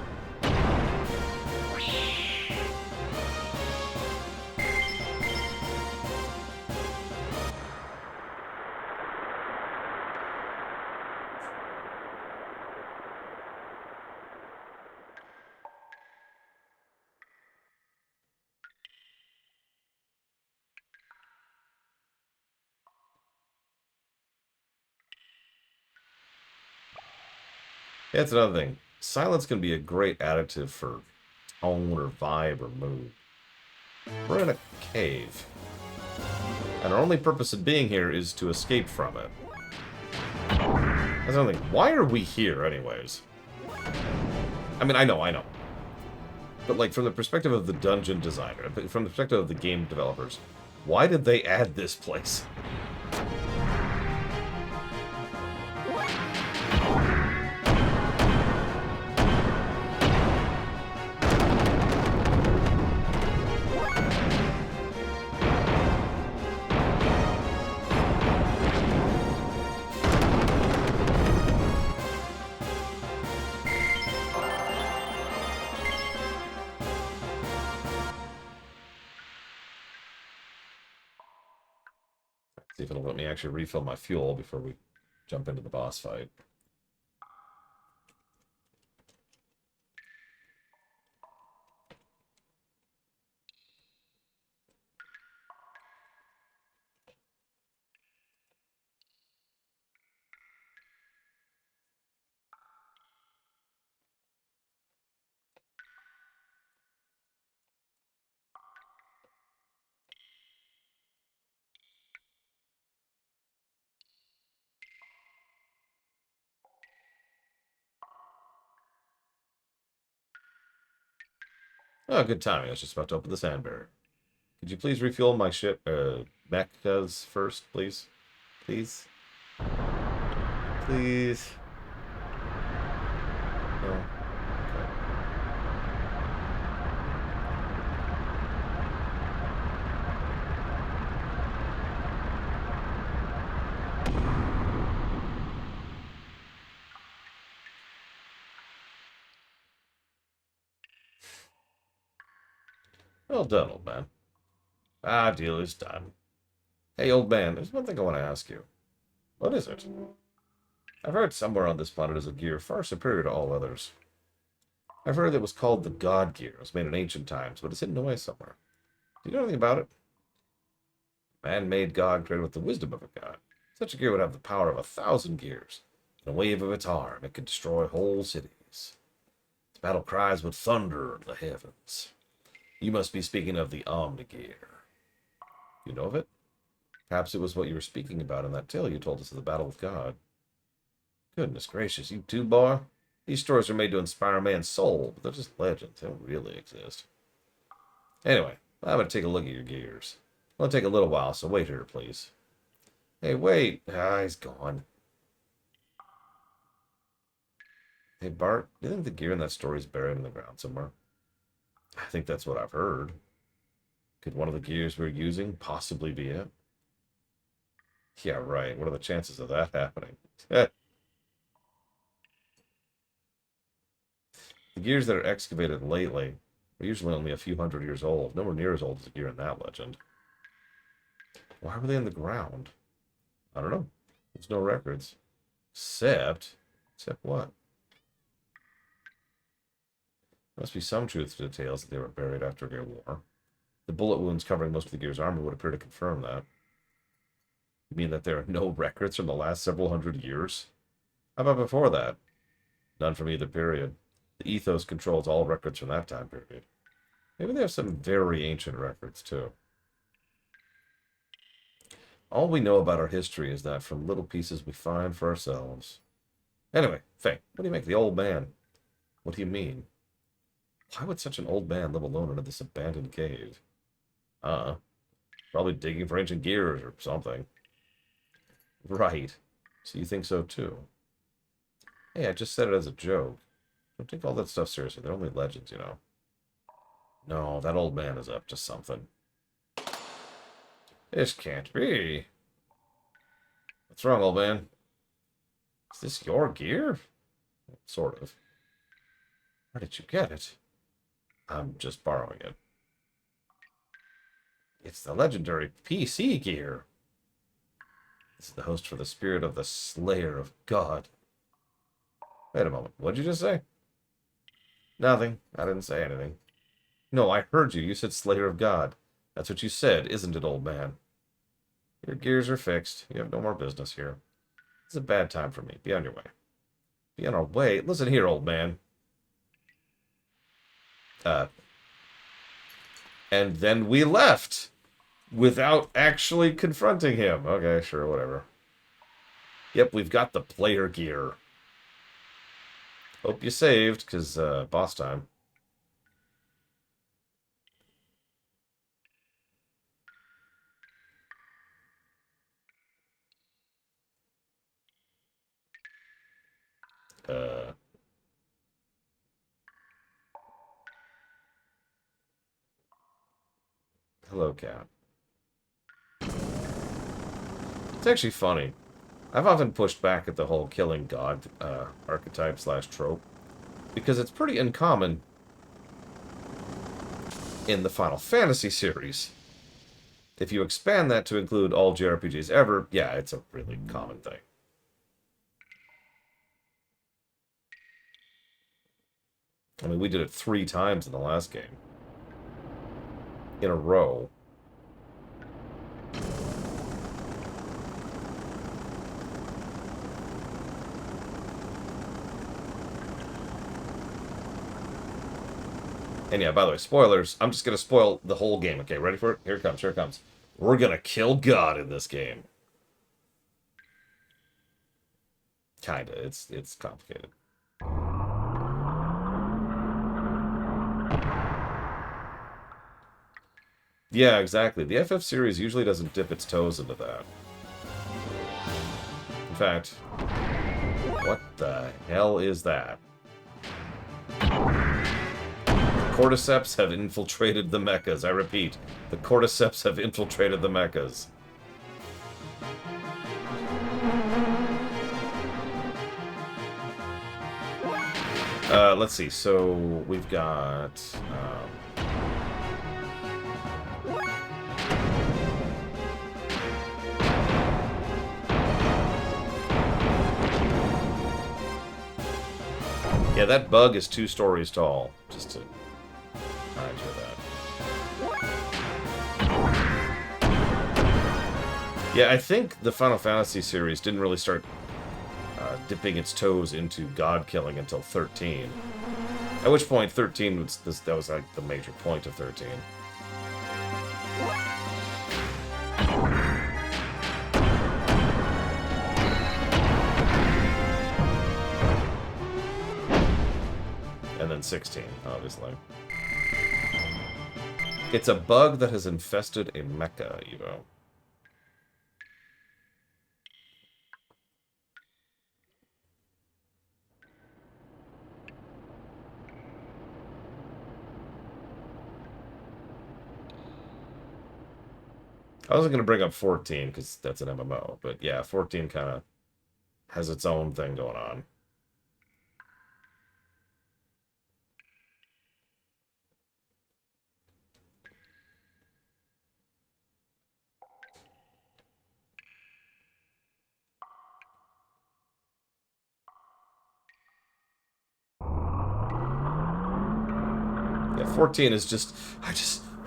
Yeah, that's another thing. Silence can be a great additive for tone or vibe or mood. We're in a cave. And our only purpose of being here is to escape from it. That's another thing. Why are we here, anyways? I mean, I know. But, like, from the perspective of the dungeon designer, from the perspective of the game developers, why did they add this place? See if it'll let me actually refill my fuel before we jump into the boss fight. Oh, good timing. I was just about to open the sand barrier. Could you please refuel my ship, mechas first, please? Please? Please? No. Okay. Well done, old man. Ah, deal is done. Hey, old man, there's one thing I want to ask you. What is it? I've heard somewhere on this planet is a gear far superior to all others. I've heard it was called the God Gear. It was made in ancient times, but it's hidden away somewhere. Do you know anything about it? Man-made God created with the wisdom of a god. Such a gear would have the power of 1,000 gears. In a wave of its arm, it could destroy whole cities. Its battle cries would thunder in the heavens. You must be speaking of the Omnigear. You know of it? Perhaps it was what you were speaking about in that tale you told us of the battle with God. Goodness gracious, you too, boy? These stories are made to inspire man's soul, but they're just legends. They don't really exist. Anyway, I'm going to take a look at your gears. It'll take a little while, so wait here, please. Hey, wait. Ah, he's gone. Hey, Bart, do you think the gear in that story is buried in the ground somewhere? I think that's what I've heard. Could one of the gears we're using possibly be it? Yeah, right. What are the chances of that happening? The gears that are excavated lately are usually only a few hundred years old. Nowhere near as old as the gear in that legend. Why were they in the ground? I don't know. There's no records. Except what? Must be some truth to the tales that they were buried after a great war. The bullet wounds covering most of the gear's armor would appear to confirm that. You mean that there are no records from the last several hundred years? How about before that? None from either period. The ethos controls all records from that time period. Maybe they have some very ancient records, too. All we know about our history is that from little pieces we find for ourselves. Anyway, Faye, what do you make of the old man? What do you mean? Why would such an old man live alone in this abandoned cave? Probably digging for ancient gears or something. Right. So you think so too? Hey, I just said it as a joke. Don't take all that stuff seriously. They're only legends, you know. No, that old man is up to something. This can't be. What's wrong, old man? Is this your gear? Sort of. Where did you get it? I'm just borrowing it. It's the legendary PC gear. This is the host for the spirit of the Slayer of God. Wait a moment. What'd you just say? Nothing. I didn't say anything. No, I heard you. You said Slayer of God. That's what you said, isn't it, old man? Your gears are fixed. You have no more business here. It's a bad time for me. Be on your way. Be on our way? Listen here, old man. And then we left without actually confronting him. Okay, sure, whatever. Yep, we've got the player gear. Hope you saved, because boss time. Hello, cat. It's actually funny. I've often pushed back at the whole killing god archetype / trope, because it's pretty uncommon in the Final Fantasy series. If you expand that to include all JRPGs ever, yeah, it's a really common thing. I mean, we did it 3 times in the last game. In a row. And yeah, by the way, spoilers. I'm just going to spoil the whole game. Okay, ready for it? Here it comes, here it comes. We're going to kill God in this game. Kinda. It's complicated. Yeah, exactly. The FF series usually doesn't dip its toes into that. In fact, what the hell is that? The cordyceps have infiltrated the mechas. I repeat, the cordyceps have infiltrated the mechas. Let's see. So we've got. Yeah, that bug is 2 stories tall. Just to remind you of that. Yeah, I think the Final Fantasy series didn't really start dipping its toes into god killing until 13. At which point 13 was that was like the major point of 13. And then 16, obviously. It's a bug that has infested a mecha, Evo. I wasn't going to bring up 14 because that's an MMO, but yeah, 14 kind of has its own thing going on. Yeah, 14 is just,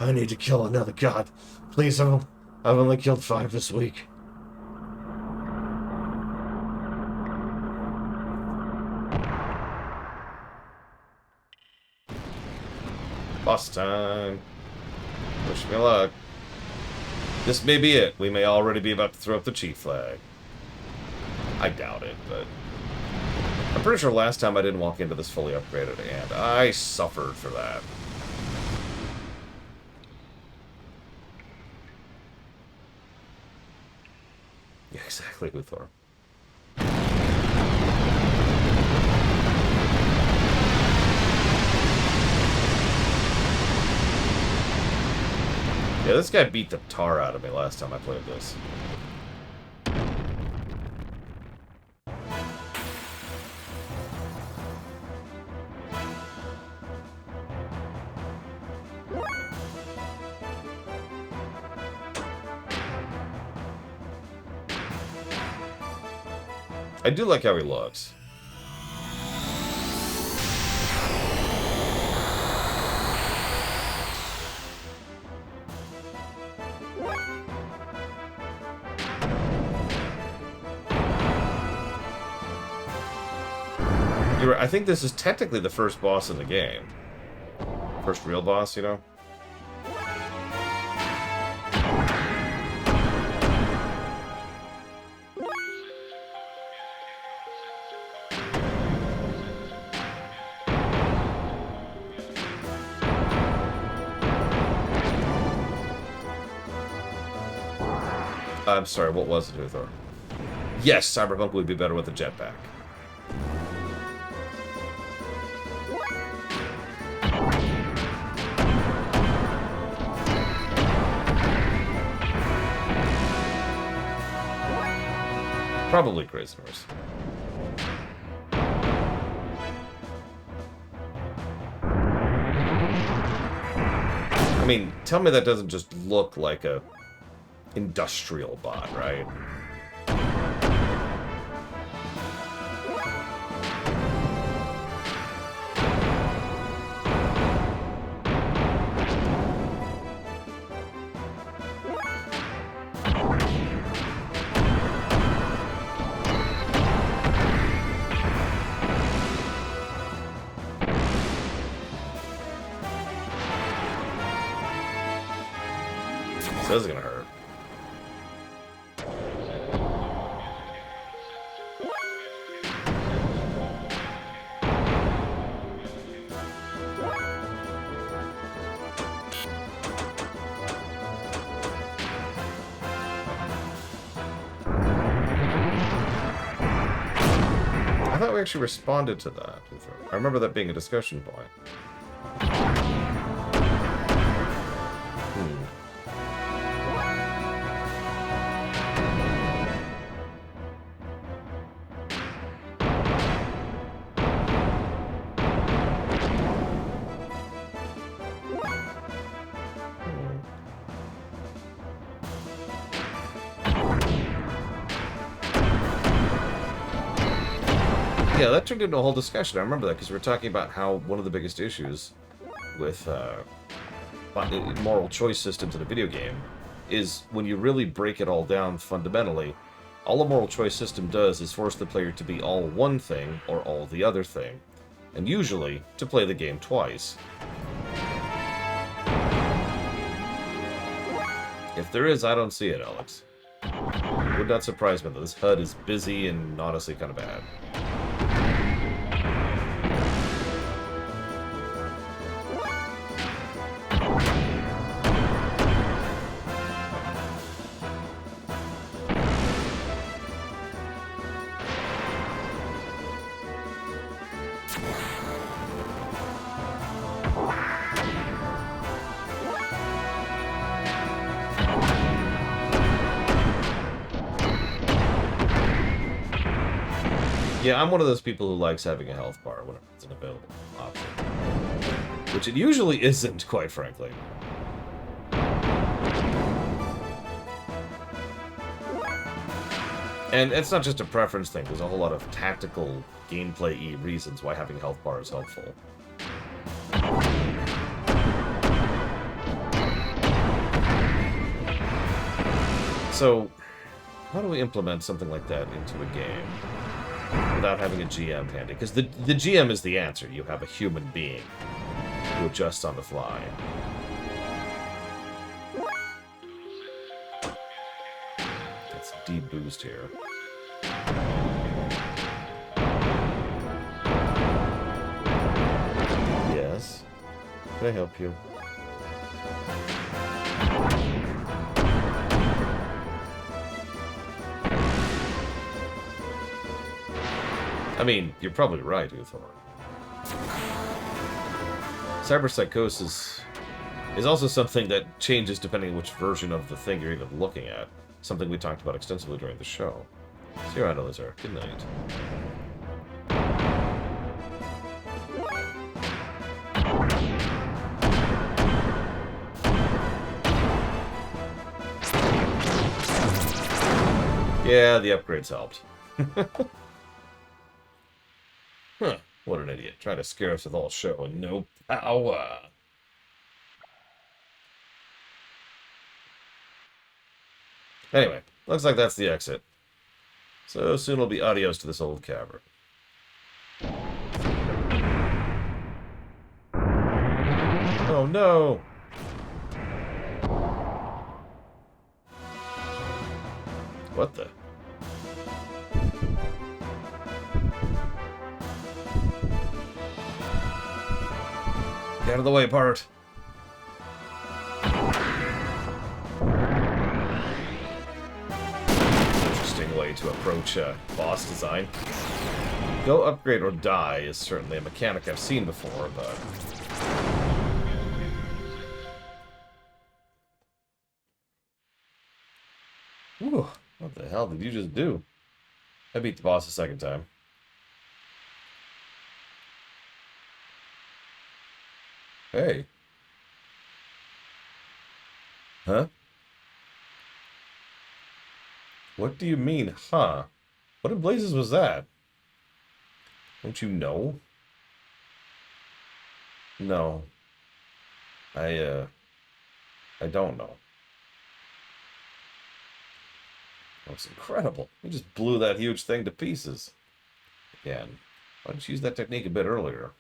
I need to kill another god. Please, I've only killed 5 this week. Boss time. Wish me luck. This may be it. We may already be about to throw up the cheat flag. I doubt it, but I'm pretty sure last time I didn't walk into this fully upgraded, and I suffered for that. Yeah, exactly, Luthor. Yeah, this guy beat the tar out of me last time I played this. I do like how he looks. You're right. I think this is technically the first boss in the game. First real boss, you know? I'm sorry, what was it, Luthor? Yes, Cyberpunk would be better with a jetpack. Probably Crazy Horse. I mean, tell me that doesn't just look like a industrial bot, right? So this is gonna hurt. I thought we actually responded to that. I remember that being a discussion point. Hmm. Yeah, that turned into a whole discussion. I remember that because we were talking about how one of the biggest issues with moral choice systems in a video game is when you really break it all down fundamentally, all a moral choice system does is force the player to be all one thing or all the other thing, and usually to play the game twice. If there is, I don't see it, Alex. It would not surprise me that this HUD is busy and honestly kind of bad. Yeah, I'm one of those people who likes having a health bar when it's an available option. Which it usually isn't, quite frankly. And it's not just a preference thing, there's a whole lot of tactical, gameplay-y reasons why having a health bar is helpful. So, how do we implement something like that into a game without having a GM handy? Because the GM is the answer. You have a human being who adjusts on the fly. Let's deboost here. Yes. Can I help you? I mean, you're probably right, Uthor. Cyberpsychosis is also something that changes depending on which version of the thing you're even looking at. Something we talked about extensively during the show. See you around, Elizar. Good night. Yeah, the upgrades helped. Huh, what an idiot. Trying to scare us with all show and no power. Anyway, looks like that's the exit. So soon it'll be adios to this old cavern. Oh no! What the? Get out of the way, Bart. Interesting way to approach boss design. Go upgrade or die is certainly a mechanic I've seen before, but... Ooh, what the hell did you just do? I beat the boss a second time. Hey. Huh? What do you mean, huh? What in blazes was that? Don't you know? No. I don't know. That's incredible. You just blew that huge thing to pieces. Again. Why didn't you use that technique a bit earlier?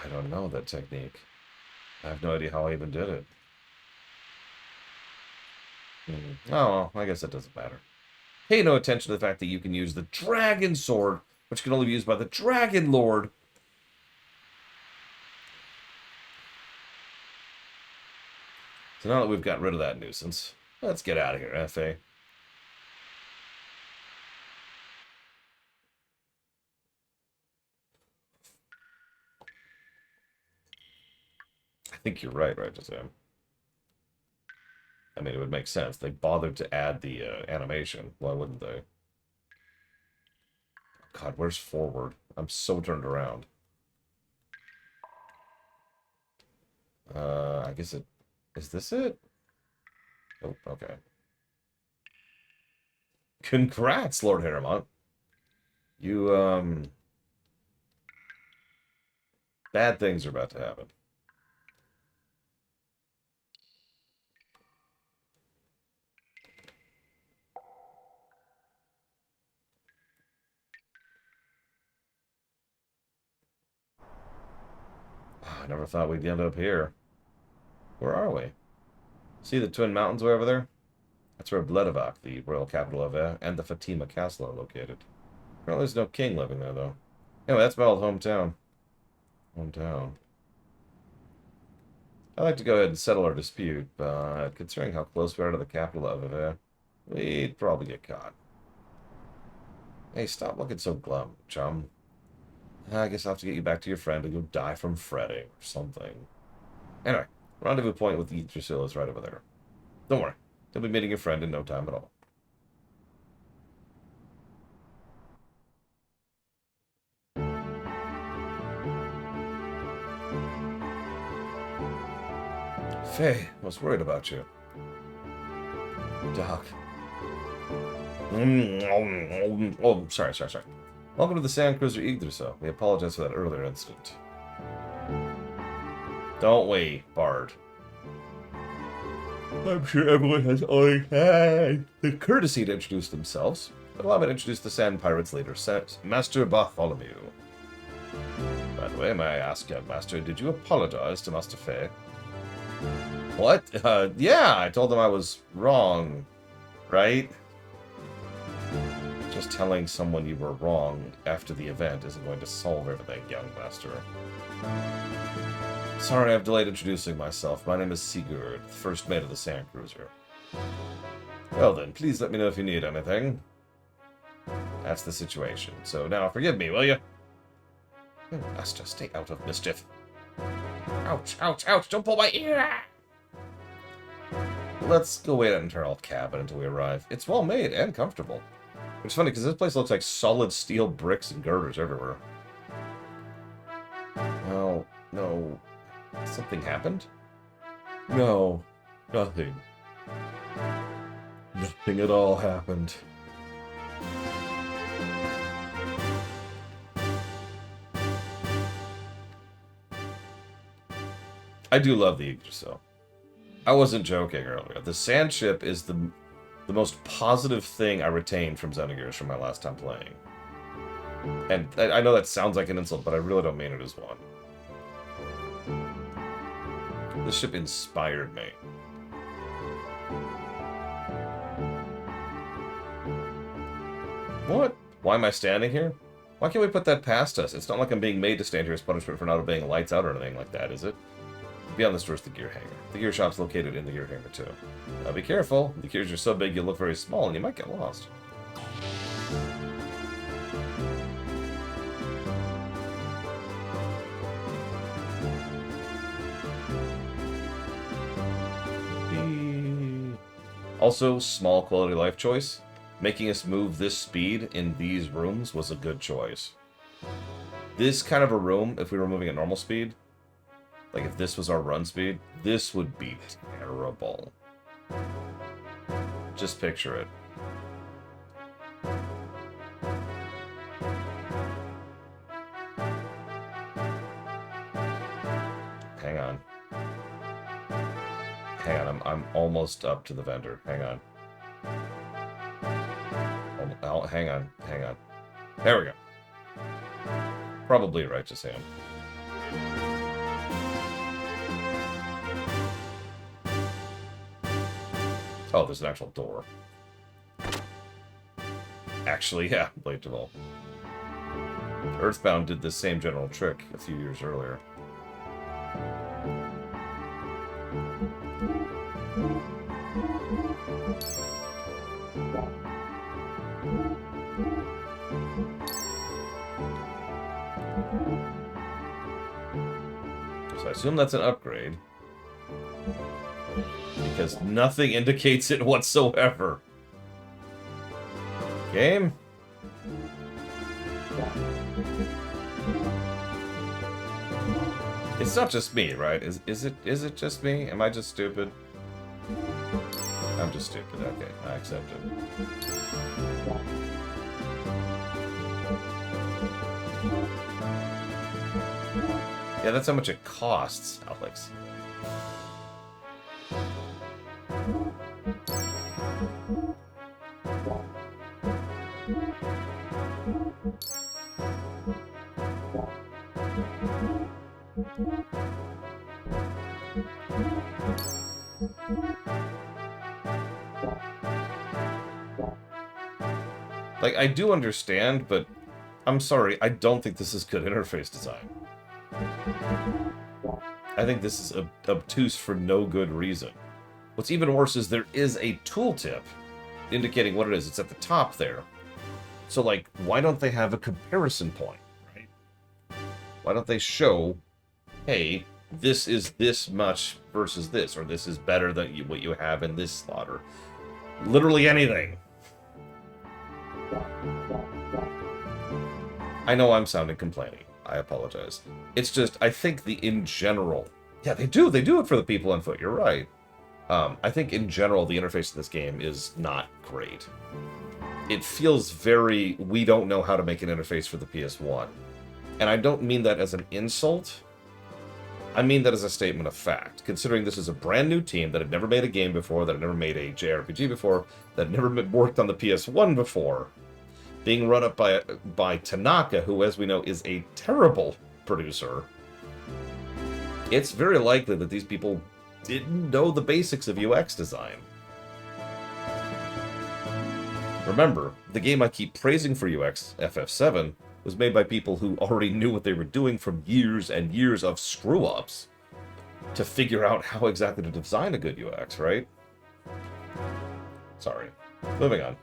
I don't know that technique. I have no idea how I even did it. Oh, well, I guess that doesn't matter. Pay no attention to the fact that you can use the Dragon Sword, which can only be used by the Dragon Lord. So now that we've got rid of that nuisance, let's get out of here, F.A. think you're right, Sam. I mean, it would make sense. They bothered to add the animation. Why wouldn't they? God, where's forward? I'm so turned around. I guess it... Is this it? Oh, okay. Congrats, Lord Harrimont. You, bad things are about to happen. Oh, I never thought we'd end up here. Where are we? See the Twin Mountains way over there? That's where Bledavak, the royal capital of and the Fatima Castle are located. Apparently there's no king living there, though. Anyway, that's my old hometown. I'd like to go ahead and settle our dispute, but considering how close we are to the capital of we'd probably get caught. Hey, stop looking so glum, chum. I guess I'll have to get you back to your friend and you'll die from fretting or something. Anyway, rendezvous point with the Yggdrasil is right over there. Don't worry, you'll be meeting your friend in no time at all. Faye, I was worried about you. Doc. Oh, sorry. Welcome to the Sand Cruiser Yggdrasil. We apologize for that earlier incident. Don't we, Bard? I'm sure everyone has already had the courtesy to introduce themselves. But allow me to introduce the Sand Pirates leader, Master Bartholomew. By the way, may I ask, young master, did you apologize to Master Faye? What? Yeah, I told him I was wrong, right? Just telling someone you were wrong after the event isn't going to solve everything, young master. Sorry I've delayed introducing myself. My name is Sigurd, the first mate of the Sand Cruiser. Well then, please let me know if you need anything. That's the situation. So now forgive me, will you? Oh, master, stay out of mischief. Ouch, don't pull my ear! Let's go wait at an internal cabin until we arrive. It's well made and comfortable. It's funny because this place looks like solid steel bricks and girders everywhere. Oh, no. Something happened? No, nothing. Nothing at all happened. I do love the Yggdrasil. I wasn't joking earlier. The sand ship is the most positive thing I retained from Xenogears from my last time playing. And I know that sounds like an insult, but I really don't mean it as one. This ship inspired me. What? Why am I standing here? Why can't we put that past us? It's not like I'm being made to stand here as punishment for not obeying lights out or anything like that, is it? Beyond this door is the gear hangar. The gear shop's located in the gear hangar, too. Now be careful. The gears are so big you'll look very small and you might get lost. Also, small quality life choice. Making us move this speed in these rooms was a good choice. This kind of a room, if we were moving at normal speed, like if this was our run speed, this would be terrible. Just picture it. Hang on. I'm almost up to the vendor. Hang on. Oh, hang on. There we go. Probably a righteous hand. Oh, there's an actual door. Actually, yeah, Blade to Vault. Earthbound did the same general trick a few years earlier. So I assume that's an upgrade. Because nothing indicates it whatsoever. Game? It's not just me, right? Is it just me? Am I just stupid? I'm just stupid. Okay, I accept it. Yeah, that's how much it costs, Alex. Like, I do understand, but I'm sorry, I don't think this is good interface design. I think this is obtuse for no good reason. What's even worse is there is a tooltip indicating what it is. It's at the top there. So, like, why don't they have a comparison point, right? Why don't they show, hey, this is this much versus this, or this is better than what you have in this slot, or literally anything. I know I'm sounding complaining. I apologize. It's just, I think in general... Yeah, they do it for the people on foot, you're right. I think in general, the interface of this game is not great. It feels very, we don't know how to make an interface for the PS1. And I don't mean that as an insult. I mean that as a statement of fact. Considering this is a brand new team that had never made a game before, that had never made a JRPG before, that had never worked on the PS1 before, being run up by Tanaka, who, as we know, is a terrible producer, it's very likely that these people didn't know the basics of UX design. Remember, the game I keep praising for UX, FF7, was made by people who already knew what they were doing from years and years of screw-ups to figure out how exactly to design a good UX, right? Sorry. Moving on.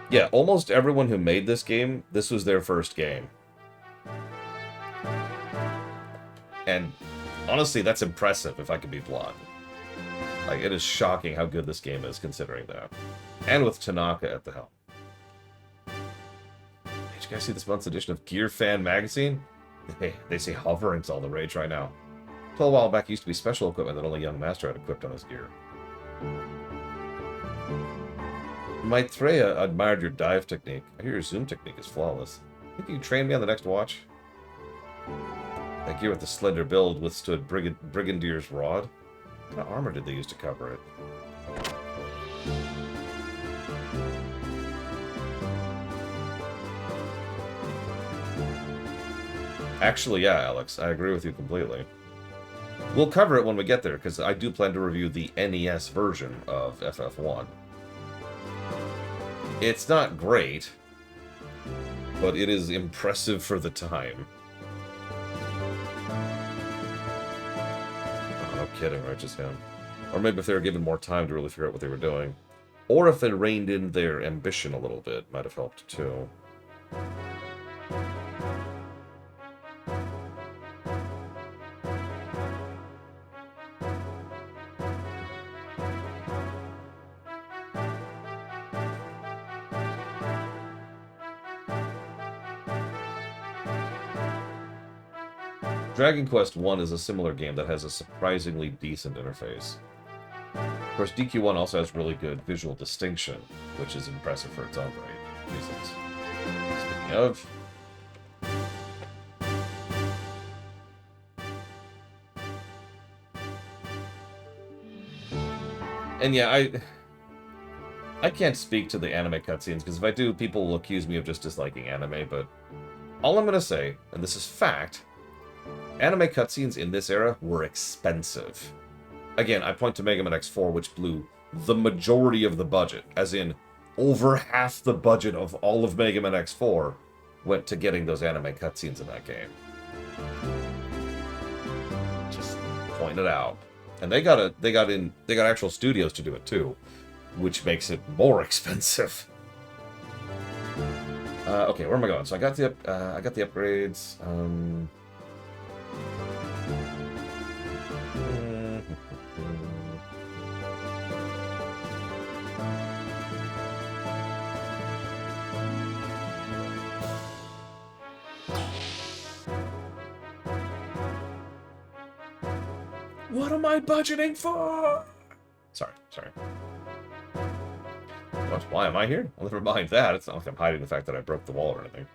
Yeah, almost everyone who made this game, this was their first game. And honestly, that's impressive, if I could be blunt. Like, it is shocking how good this game is, considering that. And with Tanaka at the helm. Did you guys see this month's edition of Gear Fan magazine? They say hovering's all the rage right now. Until a while back, it used to be special equipment that only Young Master had equipped on his gear. Maitreya admired your dive technique. I hear your zoom technique is flawless. Think you can train me on the next watch? That gear with the slender build withstood Brigandier's rod? What kind of armor did they use to cover it? Actually, yeah, Alex, I agree with you completely. We'll cover it when we get there, because I do plan to review the NES version of FF1. It's not great, but it is impressive for the time. Oh, no kidding, right? Just him. Or maybe if they were given more time to really figure out what they were doing. Or if they reined in their ambition a little bit, might have helped too. Dragon Quest I is a similar game that has a surprisingly decent interface. Of course, DQ1 also has really good visual distinction, which is impressive for its own reasons. Speaking of... And yeah, I can't speak to the anime cutscenes, because if I do, people will accuse me of just disliking anime, but all I'm going to say, and this is fact, anime cutscenes in this era were expensive. Again, I point to Mega Man X4, which blew the majority of the budget, as in over half the budget of all of Mega Man X4 went to getting those anime cutscenes in that game. Just point it out. And they got actual studios to do it too. which makes it more expensive. Okay, where am I going? So I got the upgrades. What am I budgeting for? Sorry. Why am I here? Well, never mind that. It's not like I'm hiding the fact that I broke the wall or anything.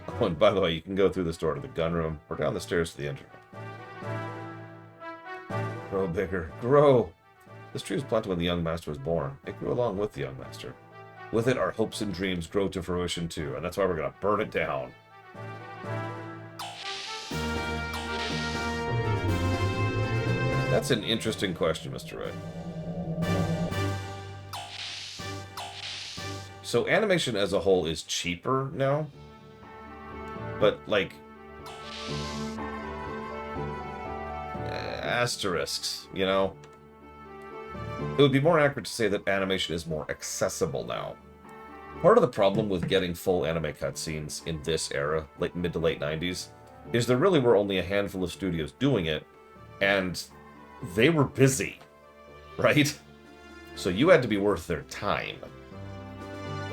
Oh, and by the way, you can go through this door to the gun room or down the stairs to the engine room. Grow bigger. Grow! This tree was planted when the young master was born. It grew along with the young master. With it, our hopes and dreams grow to fruition too, and that's why we're gonna burn it down. That's an interesting question, Mr. Red. So animation as a whole is cheaper now, but like asterisks, you know? It would be more accurate to say that animation is more accessible now. Part of the problem with getting full anime cutscenes in this era, like mid to late 90s, is there really were only a handful of studios doing it, and they were busy, right? So you had to be worth their time.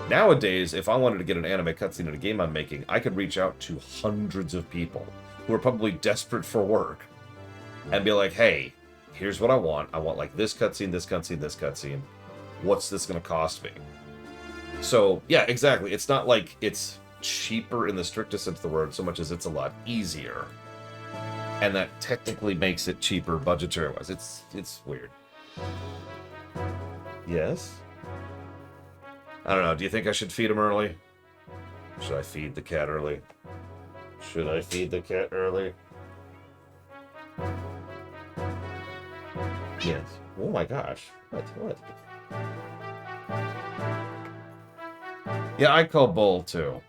Nowadays, if I wanted to get an anime cutscene in a game I'm making, I could reach out to hundreds of people who are probably desperate for work and be like, hey, here's what I want. I want like this cutscene, this cutscene, this cutscene. What's this going to cost me? So, yeah, exactly. It's not like it's cheaper in the strictest sense of the word so much as it's a lot easier. And that technically makes it cheaper budgetary-wise. It's weird. Yes? I don't know. Do you think I should feed him early? Should I feed the cat early? Should I feed the cat early? Yes. Oh my gosh. What? Yeah, I call Bull too.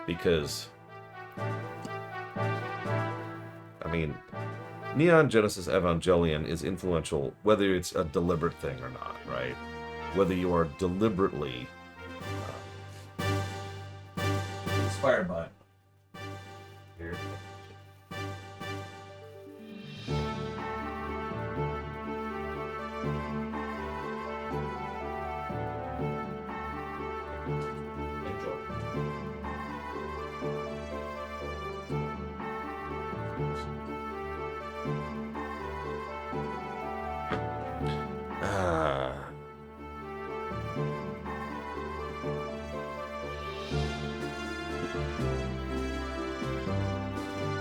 Because... I mean, Neon Genesis Evangelion is influential, whether it's a deliberate thing or not, right? Whether you are deliberately inspired by it. Here.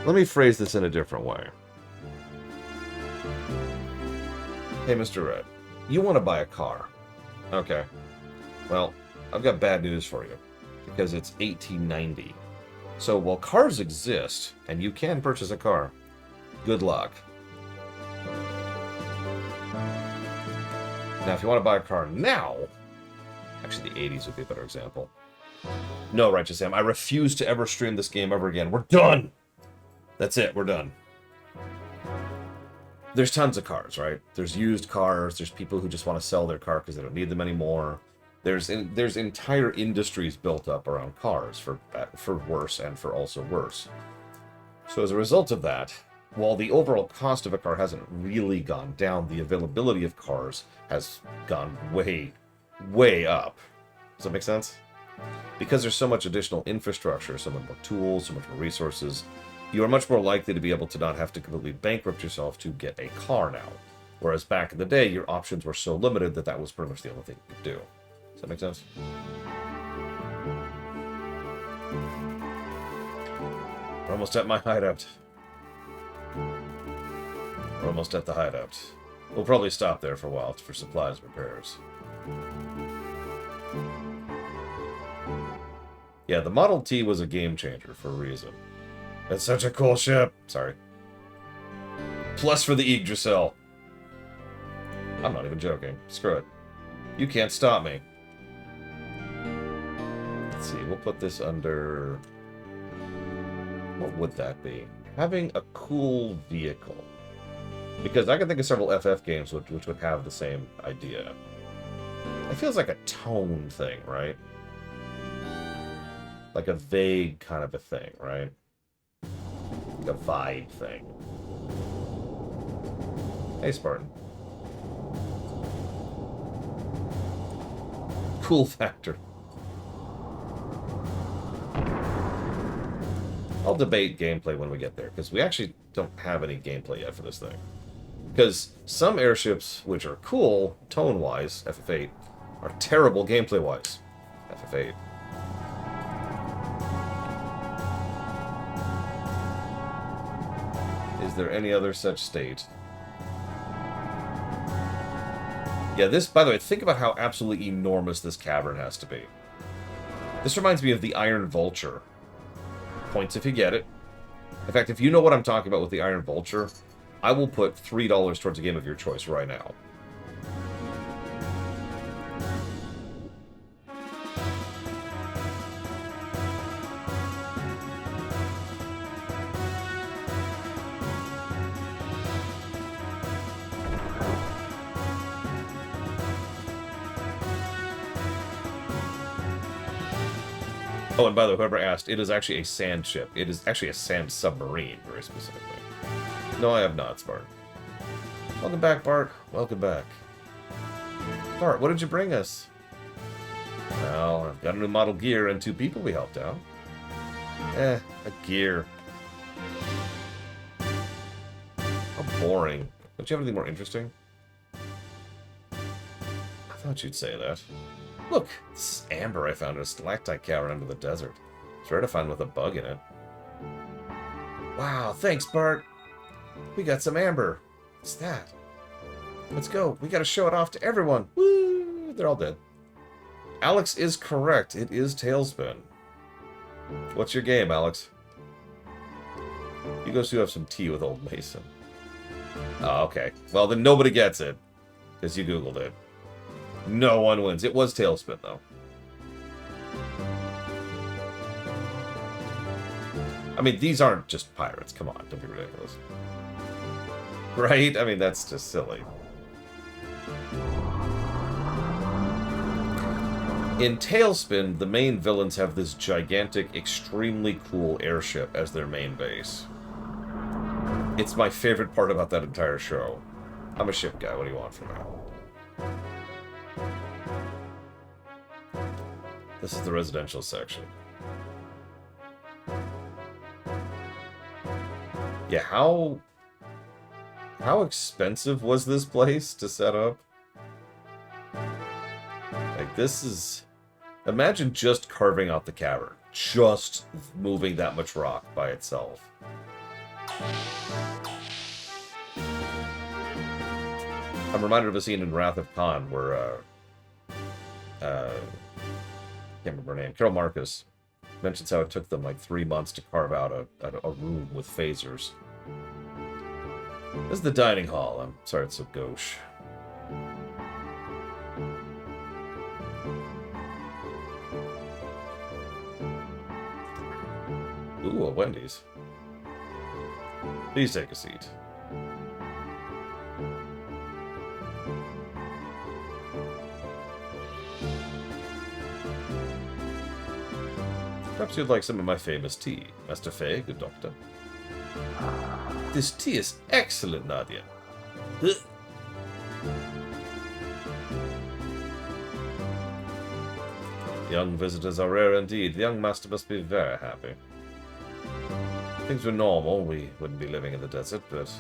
Let me phrase this in a different way. Hey, Mr. Red, you want to buy a car. Okay. Well, I've got bad news for you, because it's 1890. So while cars exist, and you can purchase a car, good luck. Now, if you want to buy a car now, actually the 80s would be a better example. No, Righteous Sam, I refuse to ever stream this game ever again. We're done! That's it, we're done. There's tons of cars, right? There's used cars, there's people who just want to sell their car because they don't need them anymore. There's entire industries built up around cars, for worse and for also worse. So as a result of that, while the overall cost of a car hasn't really gone down, the availability of cars has gone way, way up. Does that make sense? Because there's so much additional infrastructure, so much more tools, so much more resources, you are much more likely to be able to not have to completely bankrupt yourself to get a car now. Whereas back in the day, your options were so limited that that was pretty much the only thing you could do. Does that make sense? We're almost at my hideout. We're almost at the hideout. We'll probably stop there for a while for supplies and repairs. Yeah, the Model T was a game changer for a reason. It's such a cool ship. Sorry. Plus for the Yggdrasil. I'm not even joking. Screw it. You can't stop me. Let's see, we'll put this under... What would that be? Having a cool vehicle. Because I can think of several FF games which would have the same idea. It feels like a tone thing, right? Like a vague kind of a thing, right? Like a vibe thing. Hey, Spartan. Cool factor. I'll debate gameplay when we get there, because we actually don't have any gameplay yet for this thing. Because some airships, which are cool, tone-wise, FF8, are terrible gameplay-wise, FF8. Is there any other such state? Yeah, this, by the way, think about how absolutely enormous this cavern has to be. This reminds me of the Iron Vulture. Points if you get it. In fact, if you know what I'm talking about with the Iron Vulture, I will put $3 towards a game of your choice right now. Oh, and by the way, whoever asked, it is actually a sand ship. It is actually a sand submarine, very specifically. No, I have not, Bart. Welcome back, Bart. Welcome back. Bart, what did you bring us? Well, I've got a new model gear and 2 people we helped out. A gear. How boring. Don't you have anything more interesting? I thought you'd say that. Look, this amber I found in a stalactite cavern under the desert. It's rare to find with a bug in it. Wow, thanks, Bart. We got some amber. What's that? Let's go. We gotta show it off to everyone. Woo! They're all dead. Alex is correct. It is Tailspin. What's your game, Alex? You go have some tea with old Mason. Oh, okay. Well, then nobody gets it. Because you Googled it. No one wins. It was Tailspin, though. I mean, these aren't just pirates. Come on, don't be ridiculous. Right? I mean, that's just silly. In Tailspin, the main villains have this gigantic, extremely cool airship as their main base. It's my favorite part about that entire show. I'm a ship guy. What do you want from me? This is the residential section. Yeah, how expensive was this place to set up? Like, this is... Imagine just carving out the cavern. Just moving that much rock by itself. I'm reminded of a scene in Wrath of Khan where, can't remember her name. Carol Marcus mentions how it took them like 3 months to carve out a room with phasers. This is the dining hall. I'm sorry it's so gauche. Ooh, a Wendy's. Please take a seat. Perhaps you'd like some of my famous tea. Master Fay, good doctor. This tea is excellent, Nadia. Young visitors are rare indeed. The young master must be very happy. If things were normal, we wouldn't be living in the desert, but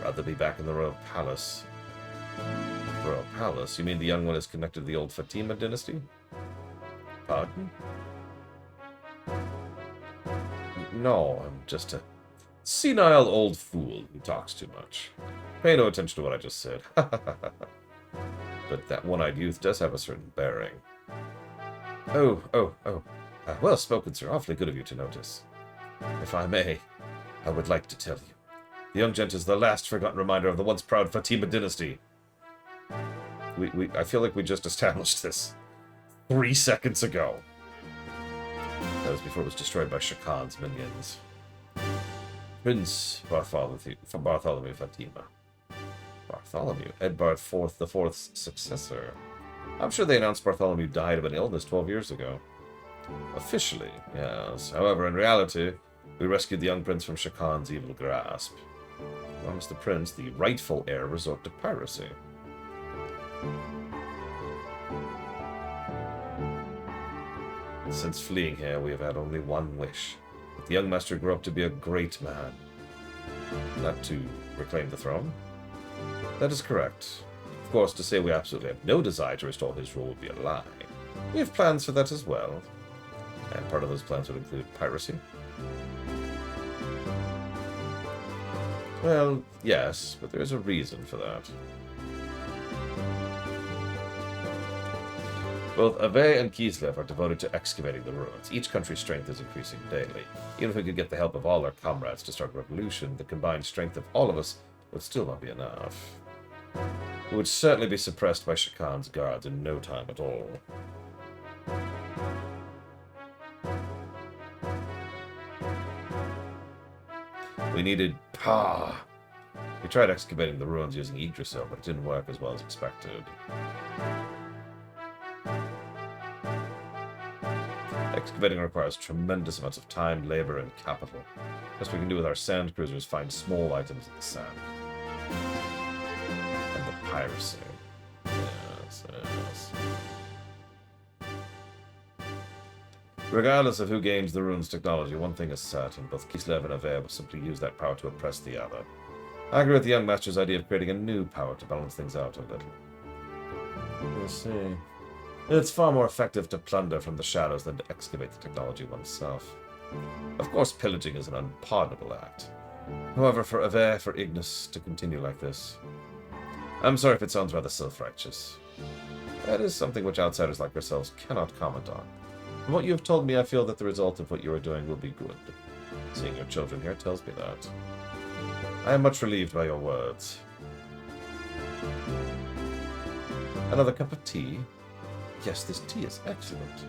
rather be back in the royal palace. Royal palace? You mean the young one is connected to the old Fatima dynasty? Pardon? No, I'm just a senile old fool who talks too much. Pay no attention to what I just said. But that one-eyed youth does have a certain bearing. Oh. Well spoken, sir. Awfully good of you to notice. If I may, I would like to tell you. The young gent is the last forgotten reminder of the once proud Fatima dynasty. I feel like we just established this 3 seconds ago. That was before it was destroyed by Shakan's minions. Prince Bartholomew Fatima. Bartholomew, Edbard IV the Fourth's successor. I'm sure they announced Bartholomew died of an illness 12 years ago. Officially, yes. However, in reality, we rescued the young prince from Shakan's evil grasp. Why must the prince, the rightful heir, resort to piracy? Since fleeing here, we have had only one wish. That the young master grew up to be a great man. Not to reclaim the throne? That is correct. Of course, to say we absolutely have no desire to restore his rule would be a lie. We have plans for that as well. And part of those plans would include piracy. Well, yes, but there is a reason for that. Both Ave and Kislev are devoted to excavating the ruins. Each country's strength is increasing daily. Even if we could get the help of all our comrades to start a revolution, the combined strength of all of us would still not be enough. We would certainly be suppressed by Shakan's guards in no time at all. We needed We tried excavating the ruins using Yggdrasil, but it didn't work as well as expected. Excavating requires tremendous amounts of time, labor, and capital. Best we can do with our sand cruisers find small items in the sand. And the piracy. Yes, yes. Regardless of who gains the rune's technology, one thing is certain. Both Kislev and Ave will simply use that power to oppress the other. I agree with the young master's idea of creating a new power to balance things out a little. We'll see. It's far more effective to plunder from the shadows than to excavate the technology oneself. Of course, pillaging is an unpardonable act. However, for Ave, for Ignis to continue like this... I'm sorry if it sounds rather self-righteous. That is something which outsiders like ourselves cannot comment on. From what you have told me, I feel that the result of what you are doing will be good. Seeing your children here tells me that. I am much relieved by your words. Another cup of tea? Yes, this tea is excellent.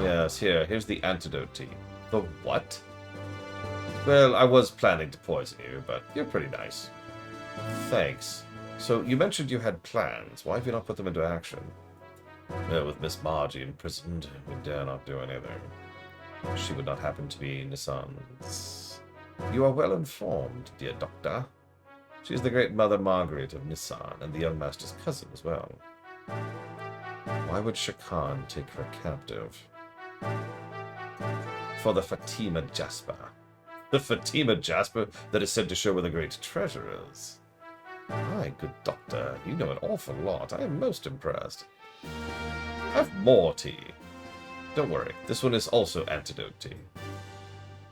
Yes, here's the antidote tea. The what? Well, I was planning to poison you, but you're pretty nice. Thanks. So, you mentioned you had plans. Why have you not put them into action? Well, with Miss Margie imprisoned, we dare not do anything. She would not happen to be Nissan's. You are well informed, dear doctor. She is the great Mother Margaret of Nissan, and the young master's cousin as well. Why would Shakan take her captive? For the Fatima Jasper. The Fatima Jasper that is said to show where the great treasure is. My good doctor, you know an awful lot. I am most impressed. Have more tea. Don't worry, this one is also antidote tea.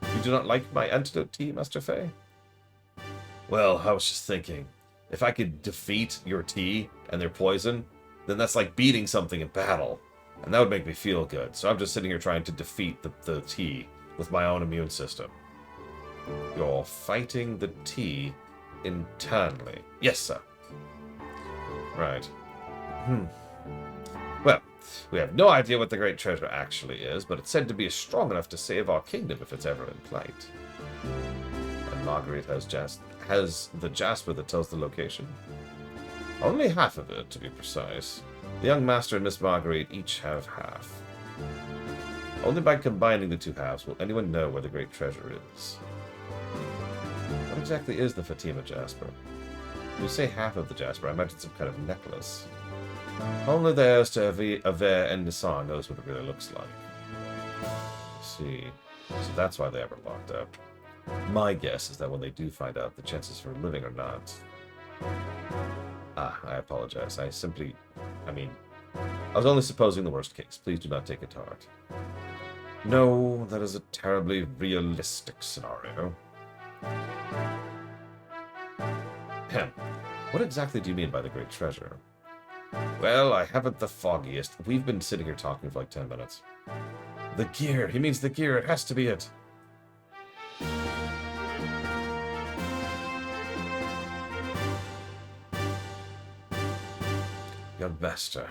You do not like my antidote tea, Master Fei? Well, I was just thinking, if I could defeat your tea and their poison, then that's like beating something in battle. And that would make me feel good. So I'm just sitting here trying to defeat the tea with my own immune system. You're fighting the tea internally. Yes, sir. Right. Well, we have no idea what the great treasure actually is, but it's said to be strong enough to save our kingdom if it's ever in plight. And Marguerite has the Jasper that tells the location. Only half of it, to be precise. The young master and Miss Marguerite each have half. Only by combining the two halves will anyone know where the great treasure is. What exactly is the Fatima Jasper? When you say half of the Jasper, I imagine some kind of necklace. Only the heirs to Ave and Nissan knows what it really looks like. I see. So that's why they ever locked up. My guess is that when they do find out, the chances for living are not... I apologize. I was only supposing the worst case. Please do not take it to heart. No, that is a terribly realistic scenario. Ahem. What exactly do you mean by the great treasure? Well, I haven't the foggiest. We've been sitting here talking for like 10 minutes. The gear. He means the gear. It has to be it. Young master.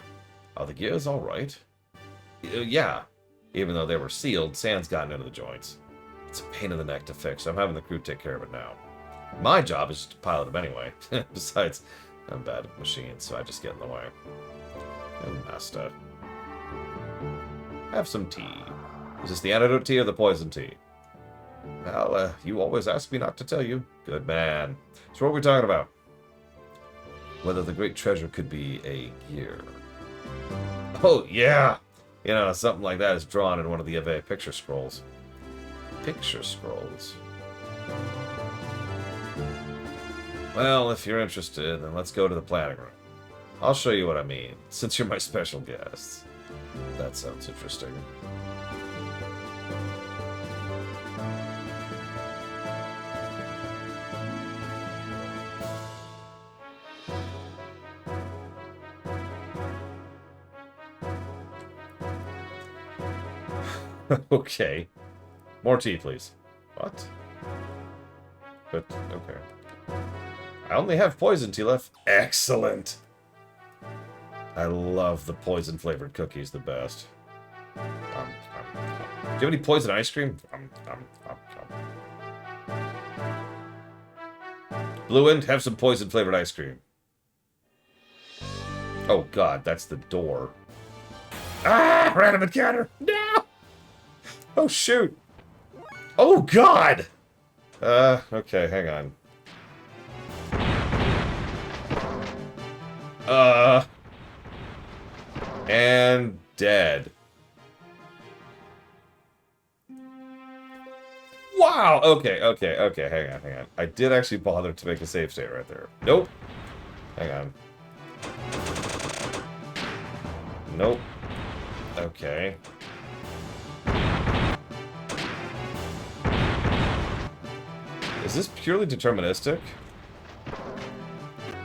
Are the gears all right? Yeah. Even though they were sealed, sand's gotten into the joints. It's a pain in the neck to fix, so I'm having the crew take care of it now. My job is just to pilot them anyway. Besides, I'm bad at machines, so I just get in the way. And master. Have some tea. Is this the antidote tea or the poison tea? Well, you always ask me not to tell you. Good man. So what are we talking about? Whether the great treasure could be a gear. Oh, yeah! You know, something like that is drawn in one of the Eve picture scrolls. Picture scrolls. Well, if you're interested, then let's go to the planning room. I'll show you what I mean, since you're my special guest. That sounds interesting. Okay. More tea, please. What? But, okay. I only have poison tea left. Excellent! I love the poison-flavored cookies the best. Do you have any poison ice cream? Blue Wind, have some poison-flavored ice cream. Oh god, that's the door. Ah! Random encounter! No! Oh shoot! Oh god! Okay, hang on. And dead. Wow! Okay, hang on. I did actually bother to make a save state right there. Nope. Hang on. Nope. Okay. Is this purely deterministic?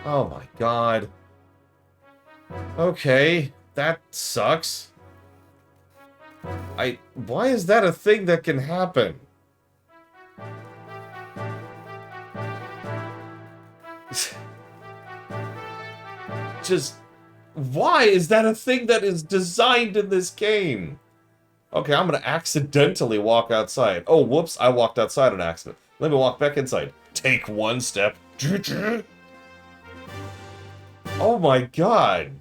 Oh my god. Okay, that sucks. Why is that a thing that can happen? Just, why is that a thing that is designed in this game? Okay, I'm gonna accidentally walk outside. Oh, whoops, I walked outside on accident. Let me walk back inside. Take one step. Oh my god.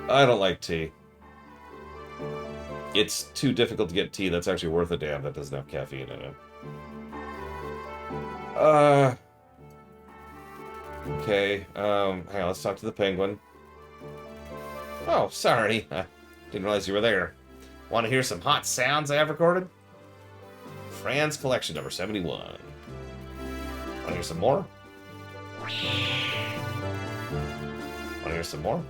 I don't like tea. It's too difficult to get tea that's actually worth a damn that doesn't have caffeine in it. Okay, hang on, let's talk to the penguin. Oh, sorry. I didn't realize you were there. Want to hear some hot sounds I have recorded? Fran's collection number 71. Want to hear some more? Want to hear some more?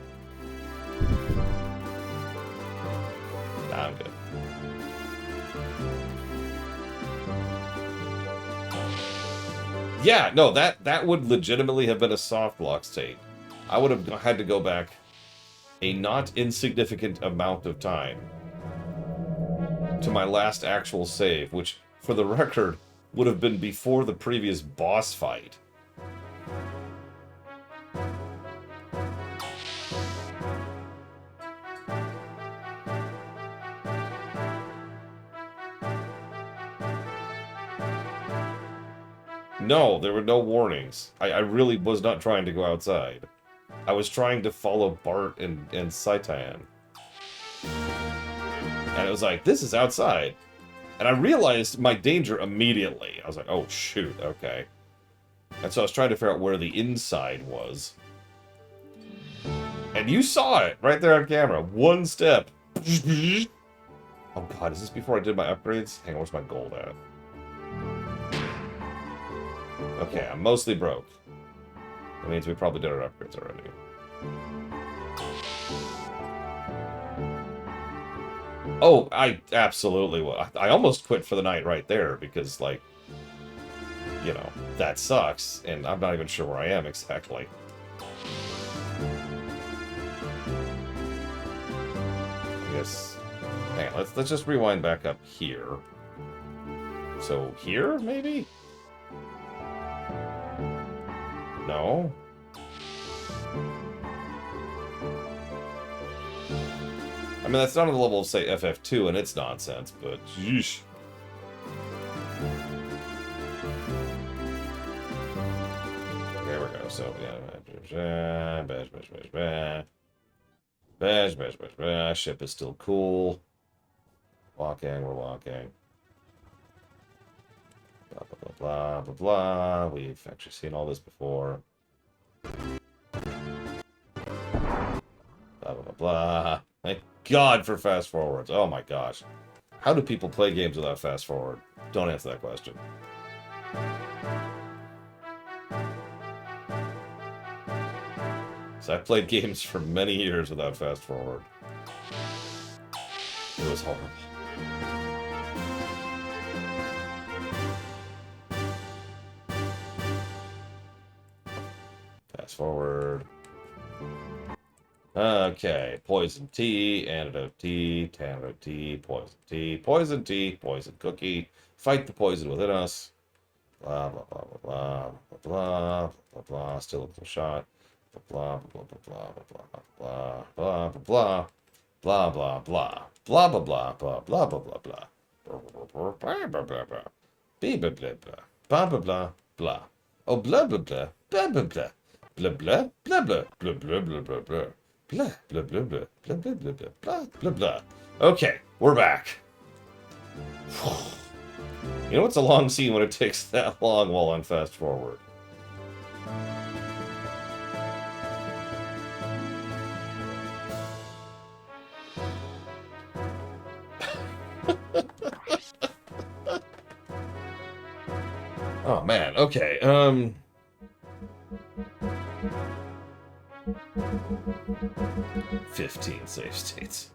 Nah, I'm good. Yeah, no, that would legitimately have been a soft lock state. I would have had to go back a not insignificant amount of time to my last actual save, which, for the record, would have been before the previous boss fight. No, there were no warnings. I really was not trying to go outside. I was trying to follow Bart and Saitan. And it was like, this is outside. And I realized my danger immediately. I was like, oh shoot, okay. And so I was trying to figure out where the inside was. And you saw it right there on camera. One step. Oh god, is this before I did my upgrades? Hang on, where's my gold at? Okay, I'm mostly broke. That means we probably did our upgrades already. Oh, I absolutely will. I almost quit for the night right there because, like, you know, that sucks, and I'm not even sure where I am exactly. I guess... Hang on, let's just rewind back up here. So, here, maybe? No? I mean, that's not on the level of, say, FF2 and its nonsense, but yeesh. There we go. So, yeah. Bash. Ship is still cool. We're walking. Blah, blah, blah, blah, blah, blah. We've actually seen all this before. Blah, blah, blah, blah. Thank God for fast forwards. Oh my gosh. How do people play games without fast forward? Don't answer that question. So I played games for many years without fast forward. It was horrible. Fast forward. Okay. Poison tea, antidote tea, tantidote tea, poison tea, poison cookie. Fight the poison within us. Blah, blah, blah, blah, blah, blah, blah, blah, still a little shot. Blah, blah, blah, blah, blah, blah, blah, blah, blah, blah, blah, blah, blah, blah, blah, blah, blah, blah, blah, blah. Blah, blah, blah, blah, blah. Blah, blah, blah, blah. Blah, blah, blah, blah. Oh, blah, blah, blah, blah, blah, blah. Blah, blah, blah, blah, blah, blah, blah, blah, blah. Blah, blah, blah, blah, blah, blah, blah, blah, blah, blah, blah. Okay, we're back. You know, it's a long scene when it takes that long while on fast forward. Oh man, okay. 15 save states.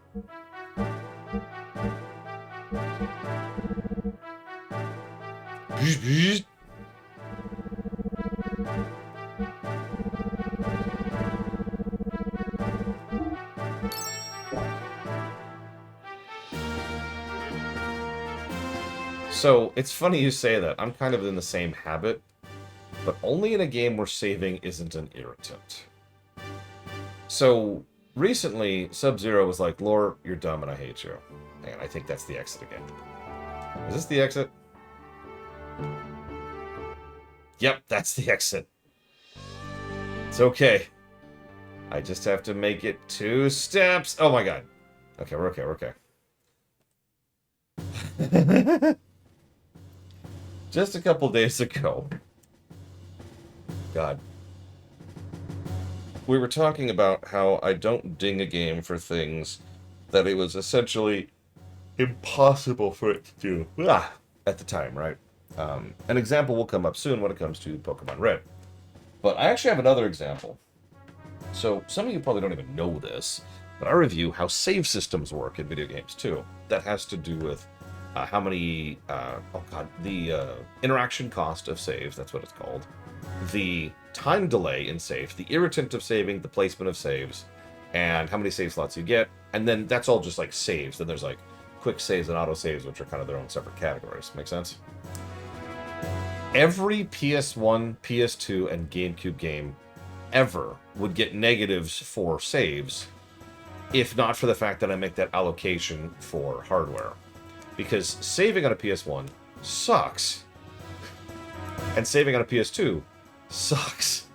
So, it's funny you say that. I'm kind of in the same habit, but only in a game where saving isn't an irritant. So, recently, Sub-Zero was like, Lore, you're dumb and I hate you. And I think that's the exit again. Is this the exit? Yep, that's the exit. It's okay. I just have to make it 2 steps. Oh my god. Okay, we're okay. Just a couple days ago. God. We were talking about how I don't ding a game for things that it was essentially impossible for it to do at the time, right? An example will come up soon when it comes to Pokemon Red. But I actually have another example. So, some of you probably don't even know this, but I review how save systems work in video games too. That has to do with how many, the interaction cost of saves, that's what it's called. The time delay in saves, the irritant of saving, the placement of saves, and how many save slots you get. And then that's all just like saves. Then there's like quick saves and auto saves, which are kind of their own separate categories. Make sense? Every PS1, PS2, and GameCube game ever would get negatives for saves, if not for the fact that I make that allocation for hardware. Because saving on a PS1 sucks. And saving on a PS2 sucks.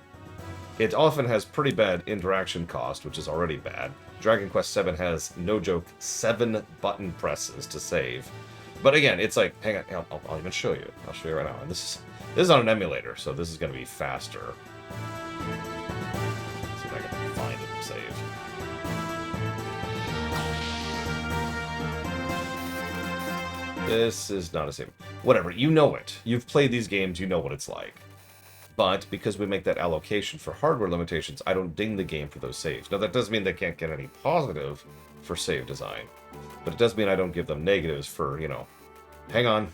It often has pretty bad interaction cost, which is already bad. Dragon Quest VII has, no joke, 7 button presses to save. But again, it's like, hang on, I'll even show you. I'll show you right now. And this is on an emulator, so this is going to be faster. Let's see if I can find it and save. This is not a save. Whatever, you know it. You've played these games, you know what it's like. But because we make that allocation for hardware limitations, I don't ding the game for those saves. Now, that doesn't mean they can't get any positive for save design. But it does mean I don't give them negatives for, you know... Hang on.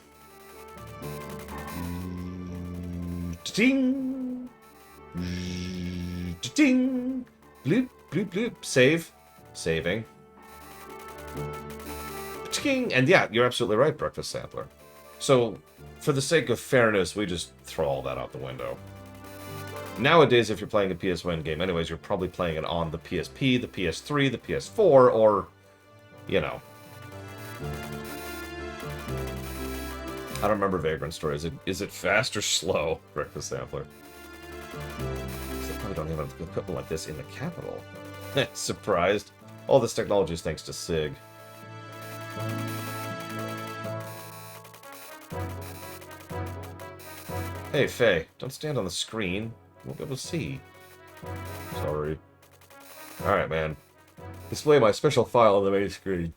Ting! Ting! Bloop, bloop, bloop. Save. Saving. Ting! And yeah, you're absolutely right, Breakfast Sampler. So, for the sake of fairness, we just throw all that out the window. Nowadays, if you're playing a PS1 game anyways, you're probably playing it on the PSP, the PS3, the PS4, or, you know. I don't remember Vagrant Story. Is it fast or slow? Breakfast Sampler. They probably don't have equipment like this in the capital. Surprised. All this technology is thanks to SIG. Hey, Faye, don't stand on the screen. We'll be able to see. Sorry. Alright, man. Display my special file on the main screen.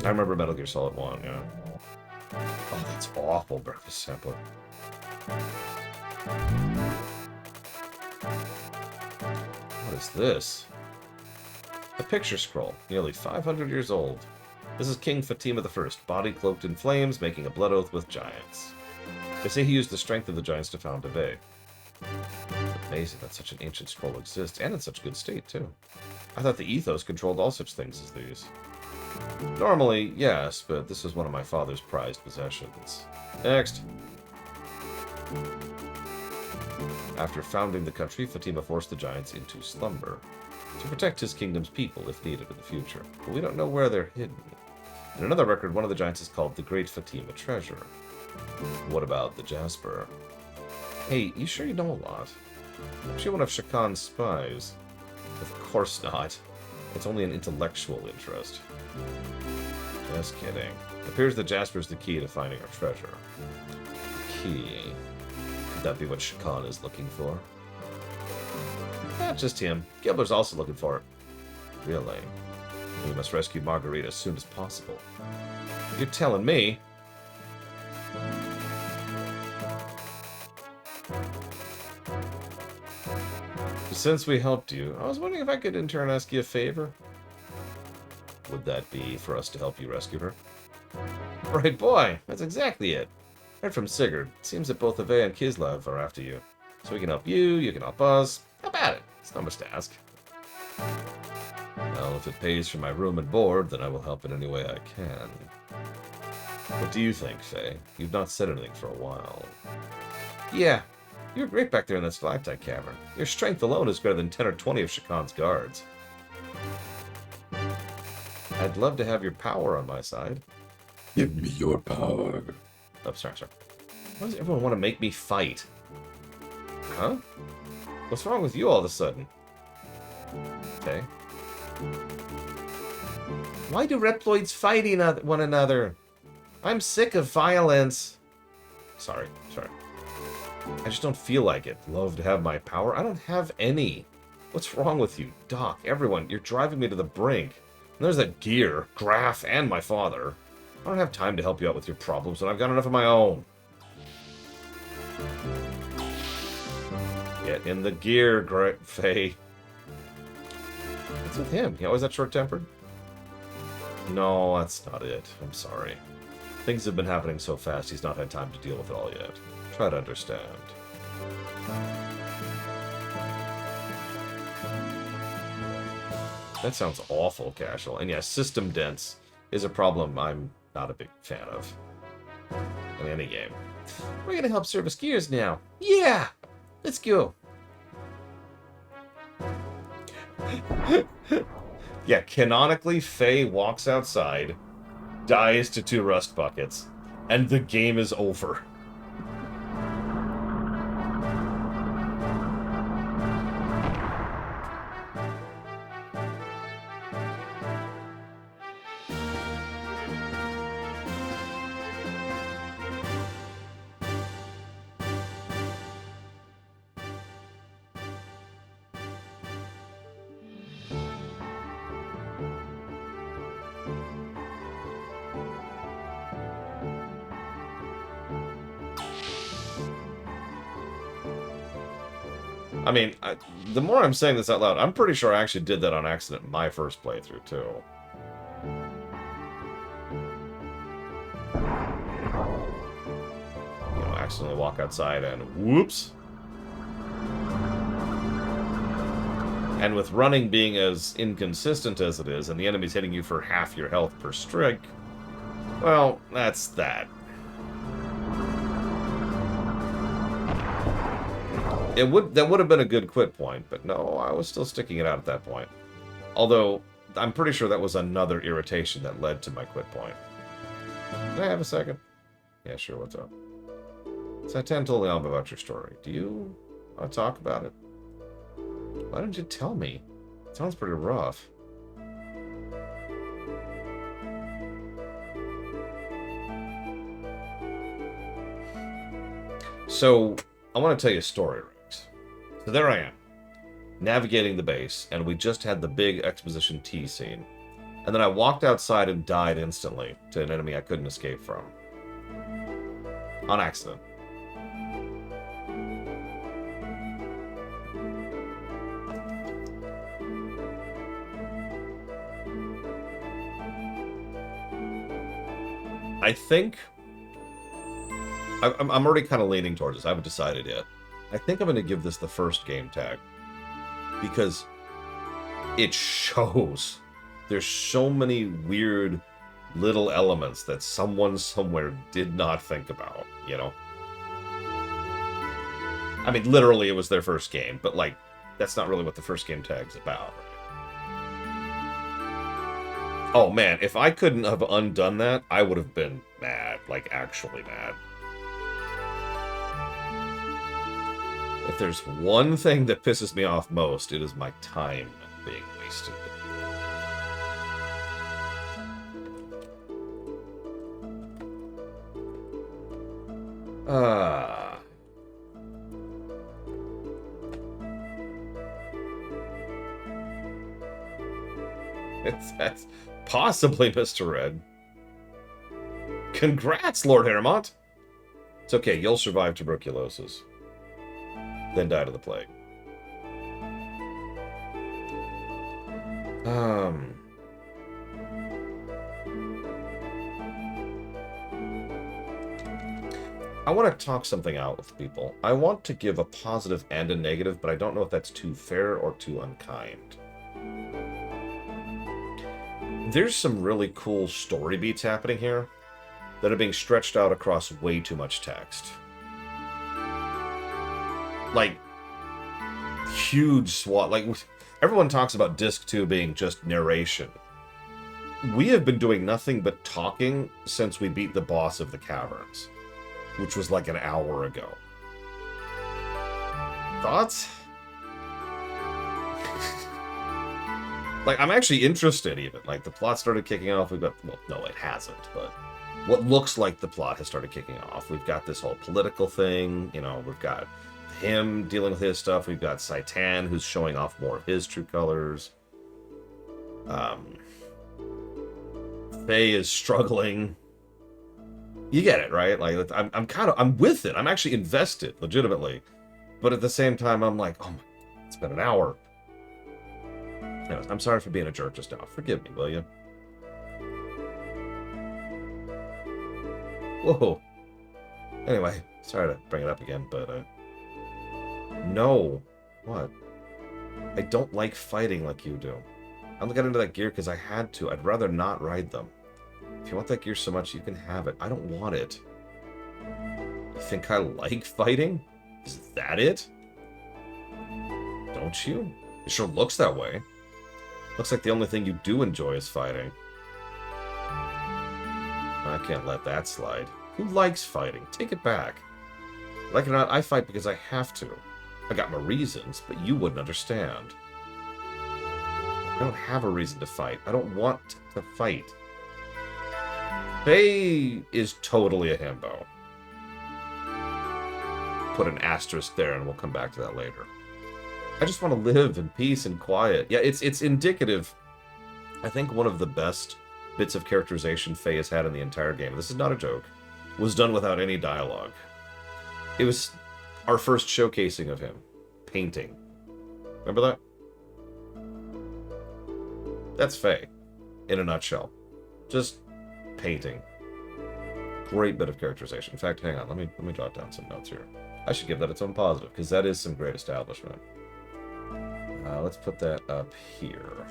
I remember Metal Gear Solid 1, yeah. Oh, that's awful, Breakfast Sampler. What is this? A picture scroll, nearly 500 years old. This is King Fatima I, body cloaked in flames, making a blood oath with giants. They say he used the strength of the giants to found Ave. Amazing that such an ancient scroll exists, and in such good state, too. I thought the ethos controlled all such things as these. Normally, yes, but this is one of my father's prized possessions. Next. After founding the country, Fatima forced the giants into slumber to protect his kingdom's people if needed in the future, but we don't know where they're hidden. In another record, one of the giants is called the Great Fatima Treasure. What about the Jasper? Hey, you sure you know a lot? Aren't you one of Shakan's spies? Of course not. It's only an intellectual interest. Just kidding. It appears the Jasper is the key to finding our treasure. Key. Could that be what Shakan is looking for? Not just him. Gilbert's also looking for it. Really? We must rescue Margarita as soon as possible. You're telling me? Since we helped you, I was wondering if I could in turn ask you a favor. Would that be for us to help you rescue her? Right, boy. That's exactly it. Heard from Sigurd. Seems that both Ave and Kislev are after you. So we can help you, you can help us. How about it? It's not much to ask. Well, if it pays for my room and board, then I will help in any way I can. What do you think, Faye? You've not said anything for a while. Yeah, you were great back there in that stalactite cavern. Your strength alone is greater than 10 or 20 of Shakan's guards. I'd love to have your power on my side. Give me your power. Oh, sorry. Why does everyone want to make me fight? Huh? What's wrong with you all of a sudden? Okay. Why do Reploids fight one another? I'm sick of violence. Sorry. I just don't feel like it. Love to have my power. I don't have any. What's wrong with you? Doc, everyone, you're driving me to the brink. And there's that gear, Graf, and my father. I don't have time to help you out with your problems, and I've got enough of my own. Get in the gear, Faye. What's with him? He always that short-tempered? No, that's not it. I'm sorry. Things have been happening so fast, he's not had time to deal with it all yet. Try to understand. That sounds awful, Casual. And yes, system dense is a problem I'm not a big fan of. In any game. We're gonna help service gears now. Yeah! Let's go. Yeah, canonically, Faye walks outside, dies to 2 rust buckets, and the game is over. I mean, the more I'm saying this out loud, I'm pretty sure I actually did that on accident in my first playthrough, too. You know, accidentally walk outside and whoops. And with running being as inconsistent as it is, and the enemy's hitting you for half your health per strike, well, that's that. That would have been a good quit point, but no, I was still sticking it out at that point. Although, I'm pretty sure that was another irritation that led to my quit point. Can I have a second? Yeah, sure, what's up? Satan told me all about your story. Do you want to talk about it? Why didn't you tell me? It sounds pretty rough. So, I want to tell you a story, Rex. So there I am, navigating the base, and we just had the big exposition T scene. And then I walked outside and died instantly to an enemy I couldn't escape from. On accident. I think... I'm already kind of leaning towards this. I haven't decided yet. I think I'm going to give this the first game tag. Because it shows. There's so many weird little elements that someone somewhere did not think about, you know? I mean, literally it was their first game, but like, that's not really what the first game tag's about, right? Oh man, if I couldn't have undone that, I would have been mad, like actually mad. If there's one thing that pisses me off most, it is my time being wasted. That's possibly Mr. Red. Congrats, Lord Haramont! It's okay, you'll survive tuberculosis. Then die to the plague. I want to talk something out with people. I want to give a positive and a negative, but I don't know if that's too fair or too unkind. There's some really cool story beats happening here that are being stretched out across way too much text. Like, huge swath. Like, everyone talks about Disc 2 being just narration. We have been doing nothing but talking since we beat the boss of the caverns, which was like an hour ago. Thoughts? Like, I'm actually interested, even. Like, the plot started kicking off. We've got... Well, no, it hasn't, but... What looks like the plot has started kicking off. We've got this whole political thing. You know, we've got him dealing with his stuff. We've got Saitan, who's showing off more of his true colors. Faye is struggling. You get it, right? Like, I'm with it. I'm actually invested, legitimately. But at the same time, I'm like, oh my, it's been an hour. Anyways, I'm sorry for being a jerk just now. Forgive me, will you? Whoa. Anyway, sorry to bring it up again, but, no. What? I don't like fighting like you do. I only got into that gear because I had to. I'd rather not ride them. If you want that gear so much, you can have it. I don't want it. You think I like fighting? Is that it? Don't you? It sure looks that way. Looks like the only thing you do enjoy is fighting. I can't let that slide. Who likes fighting? Take it back. Like it or not, I fight because I have to. I got my reasons, but you wouldn't understand. I don't have a reason to fight. I don't want to fight. Faye is totally a himbo. Put an asterisk there and we'll come back to that later. I just want to live in peace and quiet. Yeah, it's indicative. I think one of the best bits of characterization Faye has had in the entire game, this is not a joke, was done without any dialogue. It was our first showcasing of him. Painting. Remember that? That's Faye, in a nutshell. Just painting. Great bit of characterization. In fact, hang on, let me jot down some notes here. I should give that its own positive, because that is some great establishment. Let's put that up here.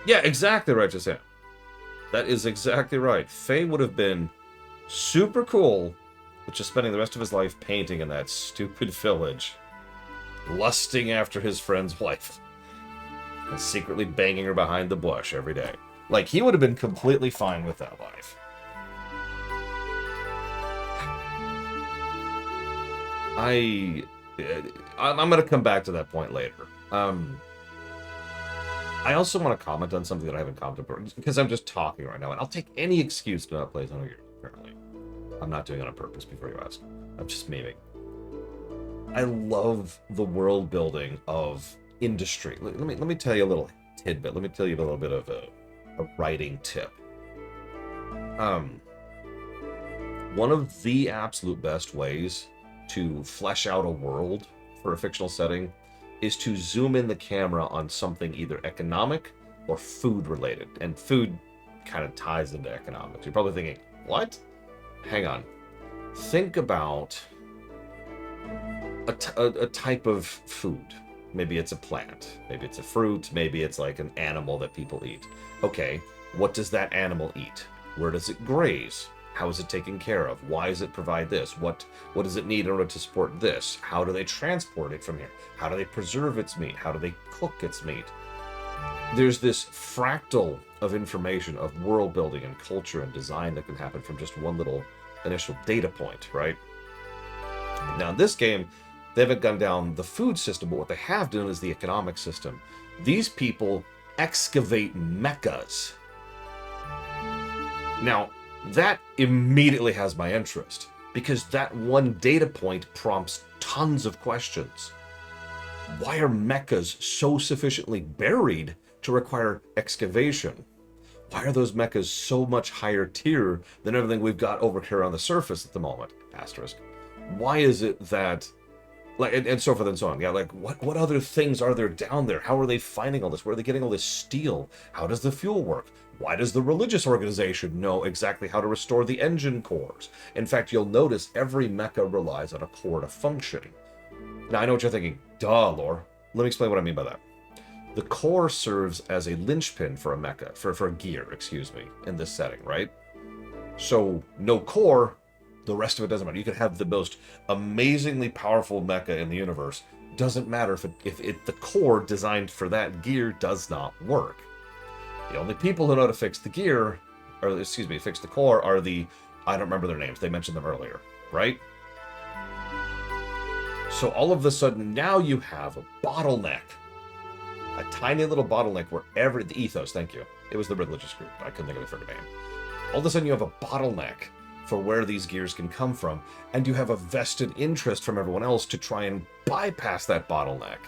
Yeah, exactly right, Sam. That is exactly right. Faye would have been super cool with just spending the rest of his life painting in that stupid village, lusting after his friend's wife, and secretly banging her behind the bush every day. Like, he would have been completely fine with that life. I'm going to come back to that point later. I also want to comment on something that I haven't commented before, because I'm just talking right now, and I'll take any excuse to not play Xenogears, apparently. I'm not doing it on purpose, before you ask. I'm just memeing. I love the world building of industry. Let me tell you a little tidbit. Let me tell you a little bit of a writing tip. One of the absolute best ways to flesh out a world for a fictional setting is to zoom in the camera on something either economic or food related. And food kind of ties into economics. You're probably thinking, what? Hang on. Think about a type of food. Maybe it's a plant. Maybe it's a fruit. Maybe it's like an animal that people eat. Okay, what does that animal eat? Where does it graze? How is it taken care of? Why does it provide this? What does it need in order to support this? How do they transport it from here? How do they preserve its meat? How do they cook its meat? There's this fractal of information, of world building and culture and design that can happen from just one little initial data point, right? Now in this game, they haven't gone down the food system, but what they have done is the economic system. These people excavate mechas. Now, that immediately has my interest, because that one data point prompts tons of questions. Why are mechas so sufficiently buried to require excavation? Why are those mechas so much higher tier than everything we've got over here on the surface at the moment? Asterisk. Why is it that, like, and so forth and so on. Yeah, like, what other things are there down there? How are they finding all this? Where are they getting all this steel? How does the fuel work? Why does the religious organization know exactly how to restore the engine cores? In fact, you'll notice every mecha relies on a core to function. Now, I know what you're thinking. Duh, lore. Let me explain what I mean by that. The core serves as a linchpin for a mecha, for a gear, excuse me, in this setting, right? So, no core, the rest of it doesn't matter. You could have the most amazingly powerful mecha in the universe. Doesn't matter if the core designed for that gear does not work. The only people who know how to fix the gear, or excuse me, fix the core, are the, I don't remember their names, they mentioned them earlier, right? So all of a sudden, now you have a bottleneck. A tiny little bottleneck where the ethos, thank you. It was the religious group, I couldn't think of the freaking name. All of a sudden you have a bottleneck for where these gears can come from, and you have a vested interest from everyone else to try and bypass that bottleneck.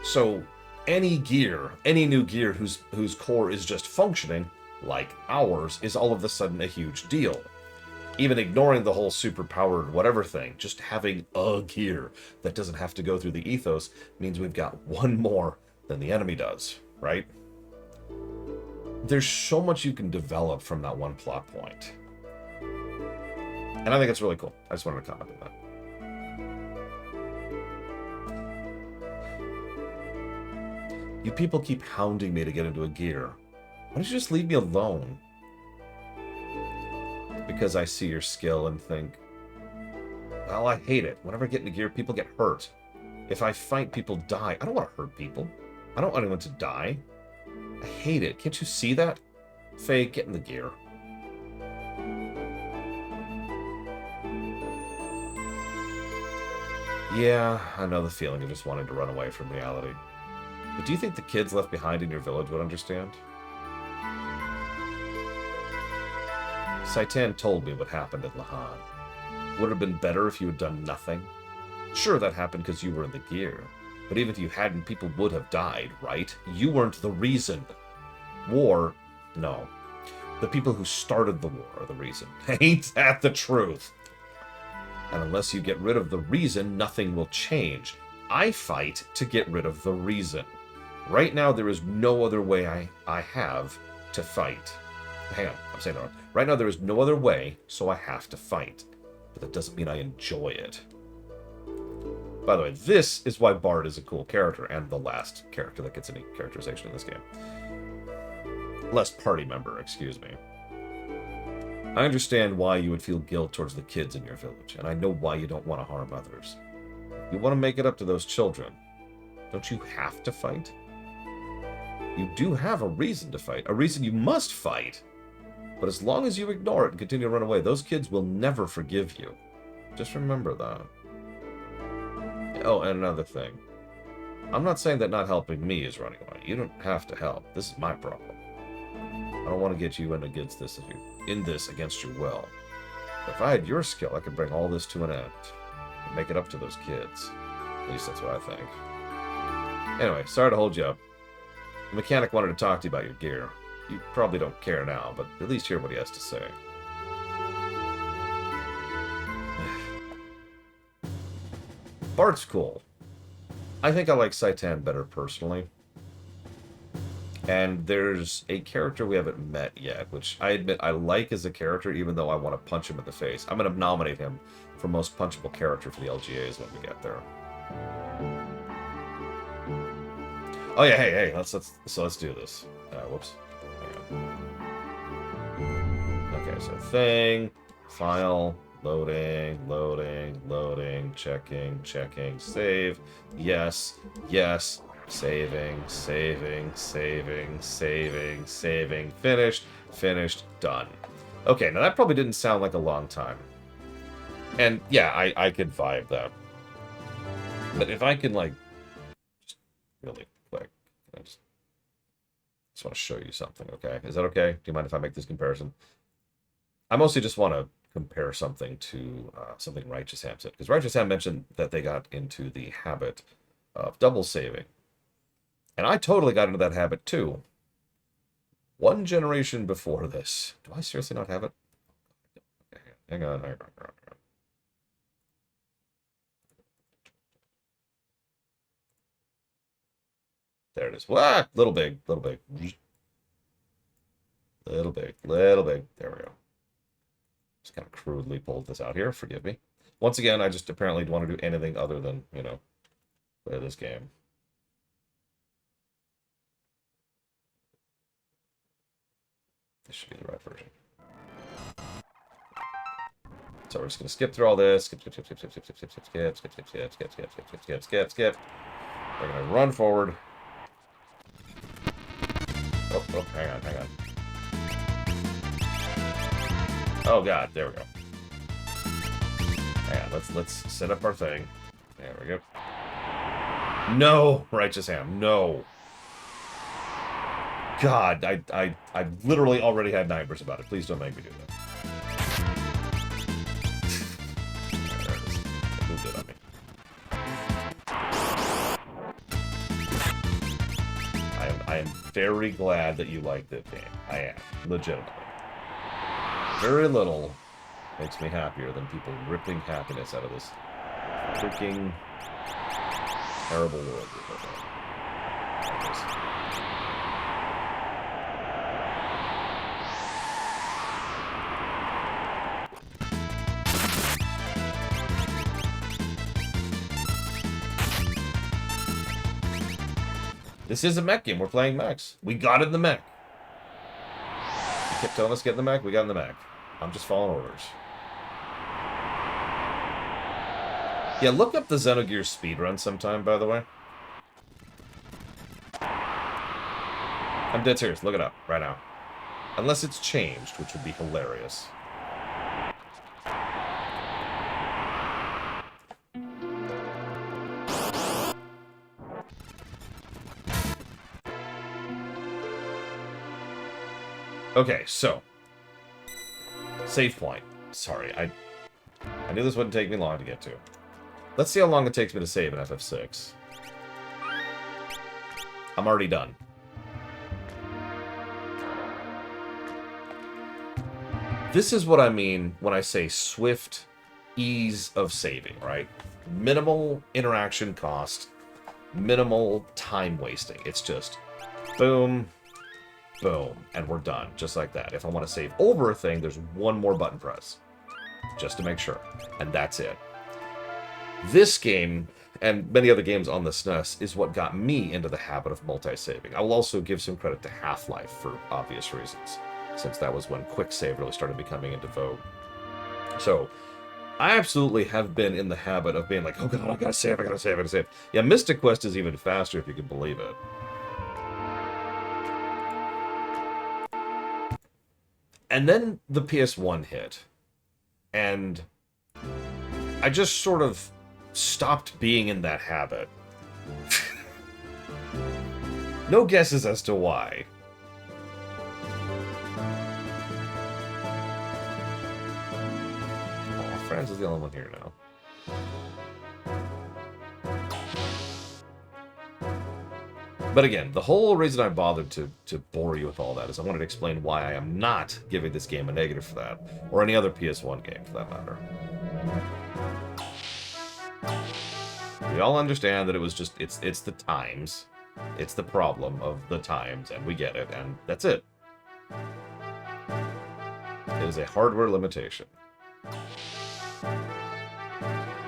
So any gear, any new gear whose core is just functioning, like ours, is all of a sudden a huge deal. Even ignoring the whole superpowered whatever thing, just having a gear that doesn't have to go through the ethos means we've got one more than the enemy does, right? There's so much you can develop from that one plot point. And I think it's really cool. I just wanted to comment on that. You people keep hounding me to get into a gear. Why don't you just leave me alone? Because I see your skill and think, well, I hate it. Whenever I get into gear, people get hurt. If I fight, people die. I don't want to hurt people. I don't want anyone to die. I hate it. Can't you see that? Faye, get in the gear. Yeah, I know the feeling of just wanting to run away from reality. But do you think the kids left behind in your village would understand? Saitan told me what happened at Lahan. Would it have been better if you had done nothing? Sure, that happened because you were in the gear. But even if you hadn't, people would have died, right? You weren't the reason. War? No. The people who started the war are the reason. Ain't that the truth? And unless you get rid of the reason, nothing will change. I fight to get rid of the reason. Right now, there is no other way I have to fight. Hang on, I'm saying that wrong. Right now, there is no other way, so I have to fight. But that doesn't mean I enjoy it. By the way, this is why Bard is a cool character, and the last character that gets any characterization in this game. Last party member, excuse me. I understand why you would feel guilt towards the kids in your village, and I know why you don't want to harm others. You want to make it up to those children. Don't you have to fight? You do have a reason to fight, a reason you must fight. But as long as you ignore it and continue to run away, those kids will never forgive you. Just remember that. Oh, and another thing. I'm not saying that not helping me is running away. You don't have to help. This is my problem. I don't want to get you in against this against your will. If I had your skill, I could bring all this to an end and make it up to those kids. At least that's what I think. Anyway, sorry to hold you up. The mechanic wanted to talk to you about your gear. You probably don't care now, but at least hear what he has to say. Bard's cool. I think I like Saitan better personally. And there's a character we haven't met yet, which I admit I like as a character, even though I want to punch him in the face. I'm going to nominate him for most punchable character for the LGAs when we get there. Oh yeah, hey, let's do this. Whoops. Okay, so thing, file, loading, checking, save, yes, saving, finished, done. Okay, now that probably didn't sound like a long time. And yeah, I could vibe that. But if I can, like, just really quick, I just want to show you something, okay? Is that okay? Do you mind if I make this comparison? I mostly just want to compare something to something Righteous Ham said. Because Righteous Ham mentioned that they got into the habit of double saving. And I totally got into that habit too. One generation before this. Do I seriously not have it? Okay, hang on. There it is. Wah! Little big. Little big. There we go. Just kind of crudely pulled this out here. Forgive me. Once again, I just apparently want to do anything other than, you know, play this game. This should be the right version. So we're just going to skip through all this. Skip. We're going to run forward. Oh, hang on. Oh god, there we go. Hang on, let's set up our thing. There we go. No, Righteous Ham, no. God, I literally already had nightmares about it. Please don't make me do that. There it is. It moved it on me. I am very glad that you like this game. I am, legitimately. Very little makes me happier than people ripping happiness out of this freaking terrible world. This is a mech game. We're playing mechs. We got in the mech. You kept telling us to get in the mech. We got in the mech. I'm just following orders. Yeah, look up the Xenogears speedrun sometime, by the way. I'm dead serious. Look it up right now. Unless it's changed, which would be hilarious. Okay, so save point. Sorry, I knew this wouldn't take me long to get to. Let's see how long it takes me to save in FF6. I'm already done. This is what I mean when I say swift ease of saving, right? Minimal interaction cost, minimal time wasting. It's just boom, boom, and we're done, just like that. If I want to save over a thing, there's one more button press, just to make sure, and that's it. This game and many other games on the SNES is what got me into the habit of multi-saving. I will also give some credit to Half-Life for obvious reasons, since that was when quick save really started becoming into vogue. So, I absolutely have been in the habit of being like, oh god, I gotta save, I gotta save, I gotta save. Yeah, Mystic Quest is even faster if you can believe it. And then the PS1 hit, and I just sort of stopped being in that habit. No guesses as to why. Oh, Franz is the only one here now. But again, the whole reason I bothered to bore you with all that is I wanted to explain why I am not giving this game a negative for that, or any other PS1 game for that matter. We all understand that it was just, it's the times. It's the problem of the times, and we get it, and that's it. It is a hardware limitation.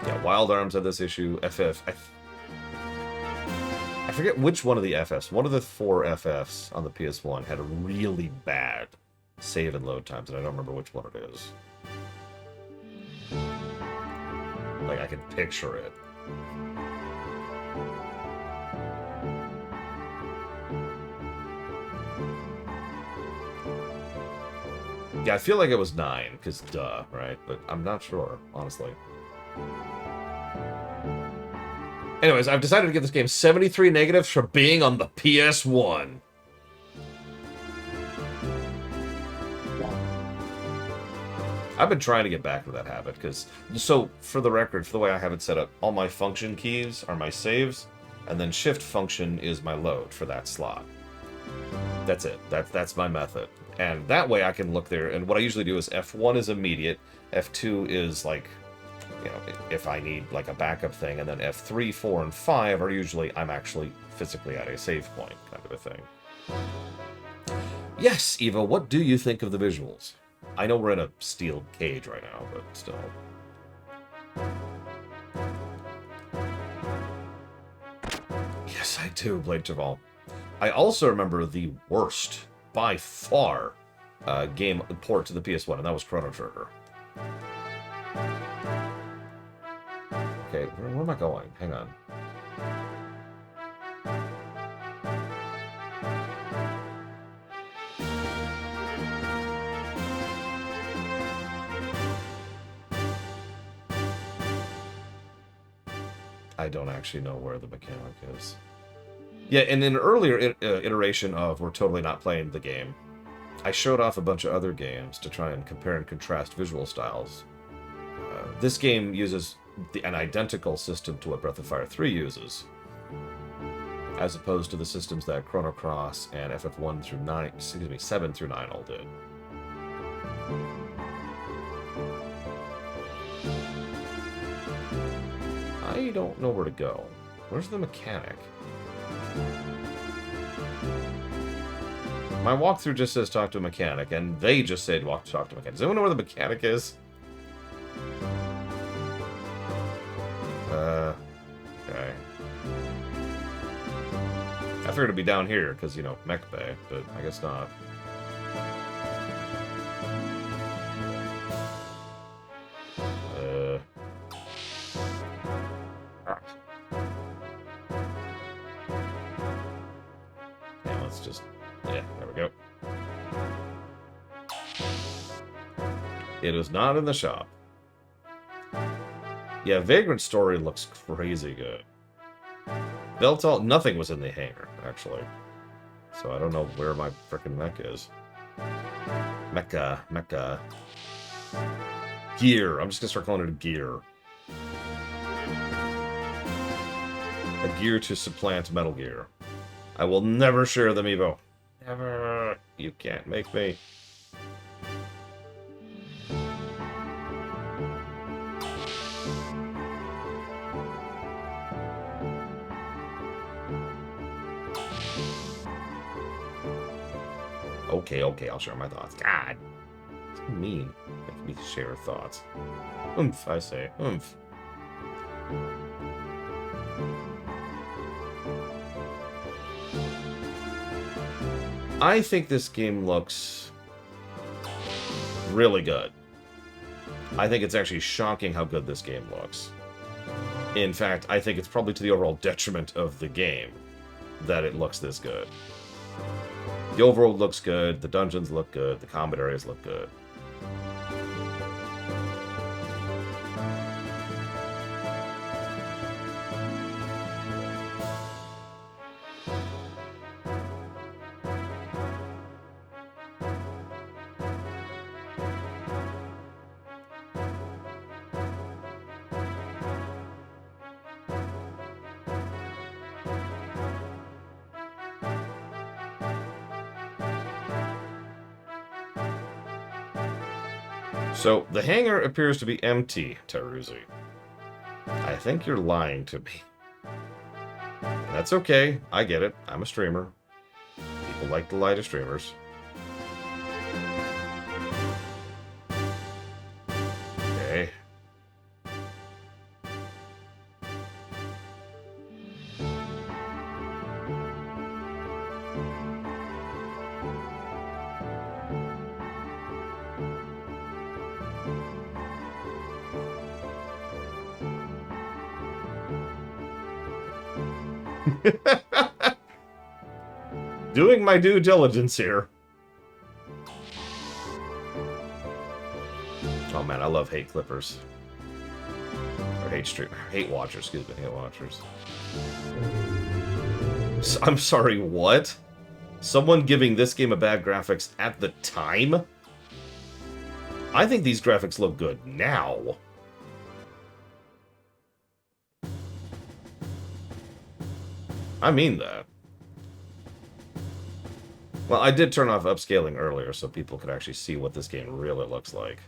Yeah, Wild Arms had this issue. I forget which one of the FFs. One of the 4 FFs on the PS1 had a really bad save and load times, and I don't remember which one it is. Like, I can picture it. Yeah, I feel like it was 9, because duh, right? But I'm not sure, honestly. Anyways, I've decided to give this game 73 negatives for being on the PS1. I've been trying to get back to that habit, because... So, for the record, for the way I have it set up, all my function keys are my saves, and then shift function is my load for that slot. That's it. That's my method. And that way I can look there, and what I usually do is F1 is immediate, F2 is like, you know, if I need like a backup thing, and then F3, 4, and 5 are usually I'm actually physically at a save point kind of a thing. Yes, Eva, what do you think of the visuals? I know we're in a steel cage right now, but still. Yes, I do, Blade Chaval. I also remember the worst, by far, game port to the PS1, and that was Chrono Trigger. Okay, where am I going? Hang on. I don't actually know where the mechanic is. Yeah, in an earlier iteration of We're Totally Not Playing the Game, I showed off a bunch of other games to try and compare and contrast visual styles. This game uses an identical system to what Breath of Fire 3 uses, as opposed to the systems that Chrono Cross and FF1 through 9, excuse me, 7 through 9 all did. I don't know where to go. Where's the mechanic? My walkthrough just says talk to a mechanic, and they just said talk to a mechanic. Does anyone know where the mechanic is? Okay. I figured it'd be down here, because, you know, Mech Bay, but I guess not. Yeah, let's just... Yeah, there we go. It is not in the shop. Yeah, Vagrant Story looks crazy good. Beltal, nothing was in the hangar, actually. So I don't know where my frickin' mech is. Mecha. Gear. I'm just gonna start calling it a gear. A gear to supplant Metal Gear. I will never share them, Evo. Never. You can't make me. Okay, I'll share my thoughts. God. It's mean. Make me share thoughts. Oomph, I say. Oomph. I think this game looks really good. I think it's actually shocking how good this game looks. In fact, I think it's probably to the overall detriment of the game that it looks this good. The overworld looks good, the dungeons look good, the combat areas look good. So, the hangar appears to be empty, Taruzi. I think you're lying to me. That's okay. I get it. I'm a streamer. People like to lie to streamers. Okay. Doing my due diligence here. Oh man, I love hate clippers. Or hate watchers, excuse me, hate watchers. I'm sorry, what? Someone giving this game a bad graphics at the time? I think these graphics look good now. I mean that. Well, I did turn off upscaling earlier so people could actually see what this game really looks like.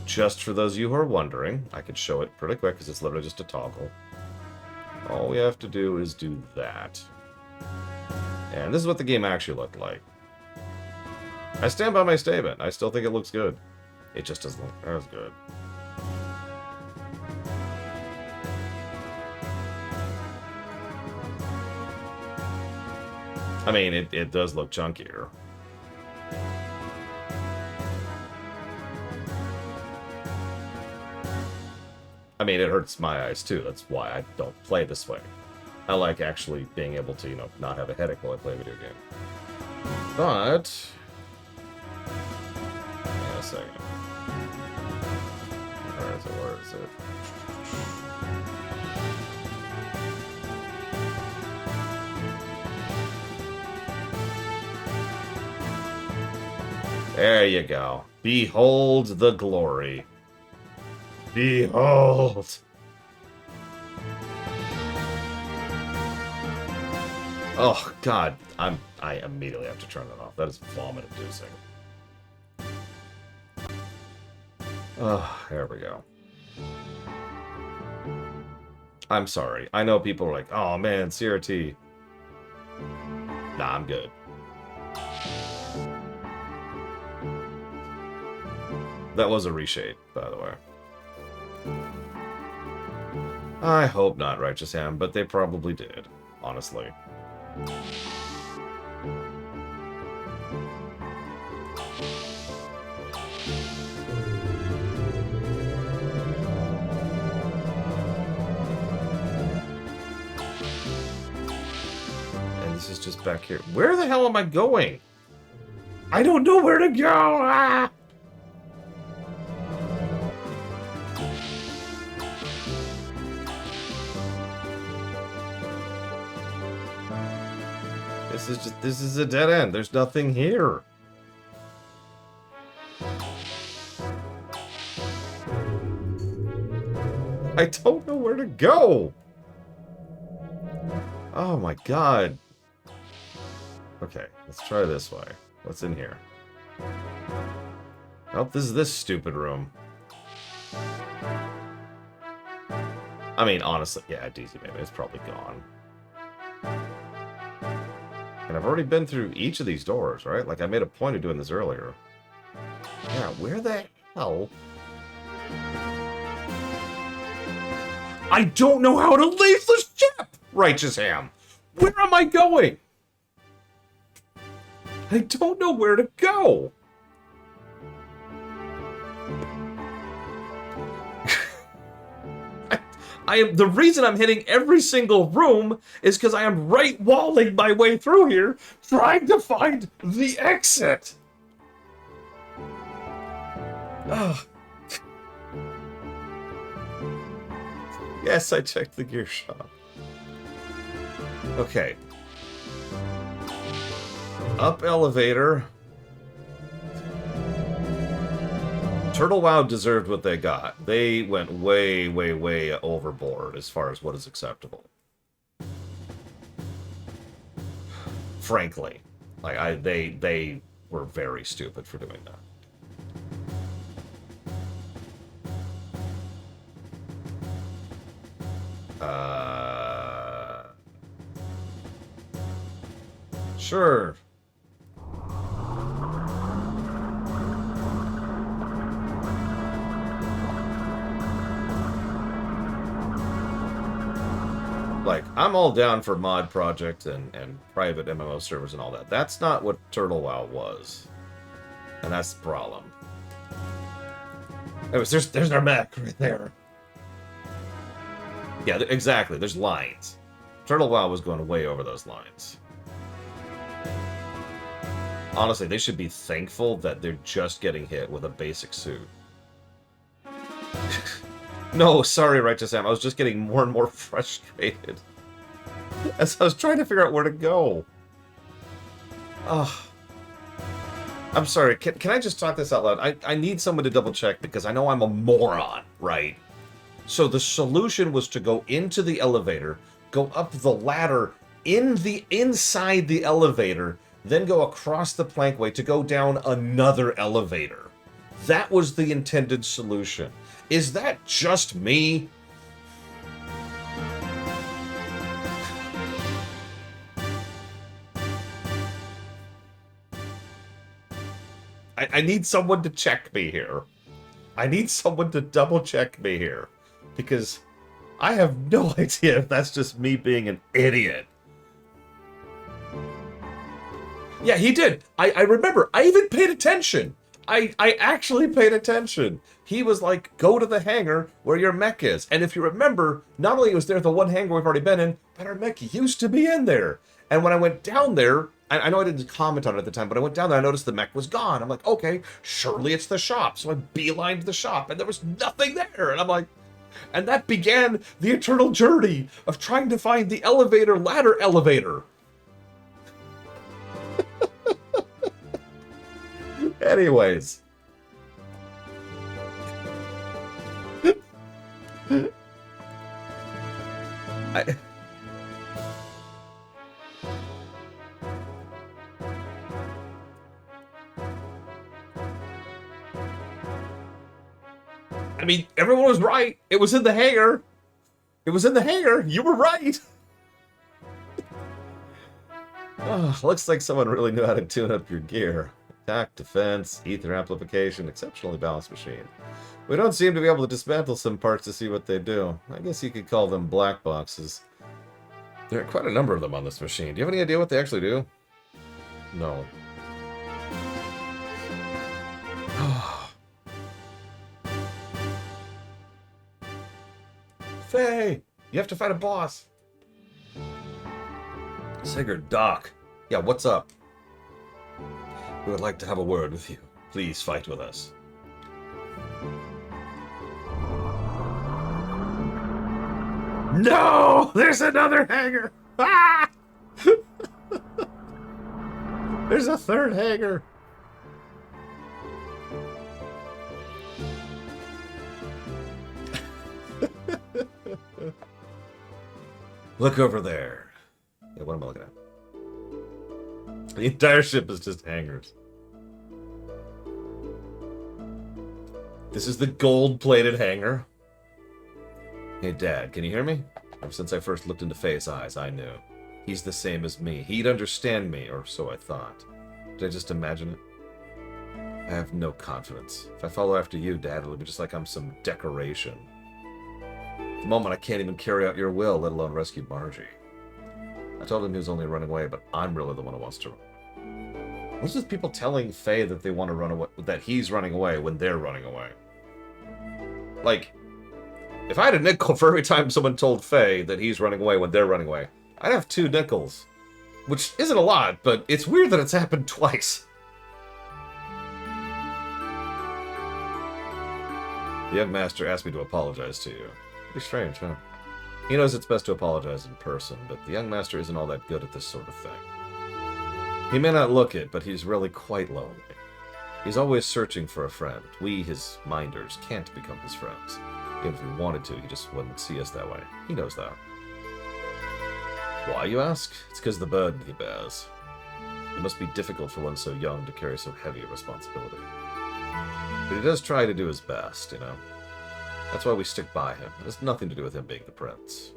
Just for those of you who are wondering, I could show it pretty quick because it's literally just a toggle. All we have to do is do that. And this is what the game actually looked like. I stand by my statement. I still think it looks good. It just doesn't look as good. I mean, it does look chunkier. I mean, it hurts my eyes too. That's why I don't play this way. I like actually being able to, you know, not have a headache while I play a video game. But... wait a second. Where is it? Where is it? There you go. Behold the glory. Behold. Oh God, I immediately have to turn that off. That is vomit-inducing. Oh, there we go. I'm sorry. I know people are like, oh man, CRT. Nah, I'm good. That was a reshade, by the way. I hope not, Righteous Ham, but they probably did, honestly. And this is just back here. Where the hell am I going? I don't know where to go! Ah! This is a dead end. There's nothing here. I don't know where to go. Oh my God. Okay, let's try this way. What's in here? Oh, this is this stupid room. I mean, honestly, yeah, DZ maybe it's probably gone. And I've already been through each of these doors, right? Like, I made a point of doing this earlier. Yeah, where the hell? I don't know how to leave the ship, Righteous Ham. Where am I going? I don't know where to go. I am the reason I'm hitting every single room is because I am right walling my way through here, trying to find the exit. Ugh. Yes, I checked the gear shop. Okay. Up elevator. Turtle WoW deserved what they got. They went way, way, way overboard as far as what is acceptable. Frankly. Like, they were very stupid for doing that. Sure. Like, I'm all down for mod project and private MMO servers and all that. That's not what Turtle WoW was. And that's the problem. Anyways, there's our mech right there. Yeah, exactly. There's lines. Turtle WoW was going way over those lines. Honestly, they should be thankful that they're just getting hit with a basic suit. No, sorry, Righteous Sam. I was just getting more and more frustrated as I was trying to figure out where to go. Ugh. I'm sorry. Can I just talk this out loud? I need someone to double check because I know I'm a moron, right? So the solution was to go into the elevator, go up the ladder inside the elevator, then go across the plankway to go down another elevator. That was the intended solution. Is that just me? I need someone to check me here. I need someone to double check me here. Because I have no idea if that's just me being an idiot. Yeah, he did. I remember. I even paid attention. I actually paid attention. He was like, go to the hangar where your mech is. And if you remember, not only was there the one hangar we've already been in, but our mech used to be in there. And when I went down there, I know I didn't comment on it at the time, but I went down there, I noticed the mech was gone. I'm like, okay, surely it's the shop. So I beelined the shop, and there was nothing there. And I'm like, and that began the eternal journey of trying to find the ladder elevator. Anyways. I mean, everyone was right. It was in the hangar. It was in the hangar. You were right. Oh, looks like someone really knew how to tune up your gear. Attack, defense, ether amplification, exceptionally balanced machine. We don't seem to be able to dismantle some parts to see what they do. I guess you could call them black boxes. There are quite a number of them on this machine. Do you have any idea what they actually do? No. Faye! You have to fight a boss. Sigurd, Doc. Yeah, what's up? We would like to have a word with you. Please fight with us. No! There's another hangar! Ah! There's a third hangar! Look over there. Yeah, what am I looking at? The entire ship is just hangars. This is the gold-plated hangar. Hey, Dad, can you hear me? Ever since I first looked into Faye's eyes, I knew. He's the same as me. He'd understand me, or so I thought. Did I just imagine it? I have no confidence. If I follow after you, Dad, it'll be just like I'm some decoration. At the moment, I can't even carry out your will, let alone rescue Margie. I told him he was only running away, but I'm really the one who wants to run. What's with people telling Faye that they want to run away, that he's running away when they're running away? Like, if I had a nickel for every time someone told Faye that he's running away when they're running away, I'd have 2 nickels. Which isn't a lot, but it's weird that it's happened twice. The young master asked me to apologize to you. Pretty strange, huh? He knows it's best to apologize in person, but the young master isn't all that good at this sort of thing. He may not look it, but he's really quite lonely. He's always searching for a friend. We, his minders, can't become his friends. Even if we wanted to, he just wouldn't see us that way. He knows that. Why, you ask? It's because the burden he bears. It must be difficult for one so young to carry so heavy a responsibility. But he does try to do his best, you know? That's why we stick by him. It has nothing to do with him being the prince.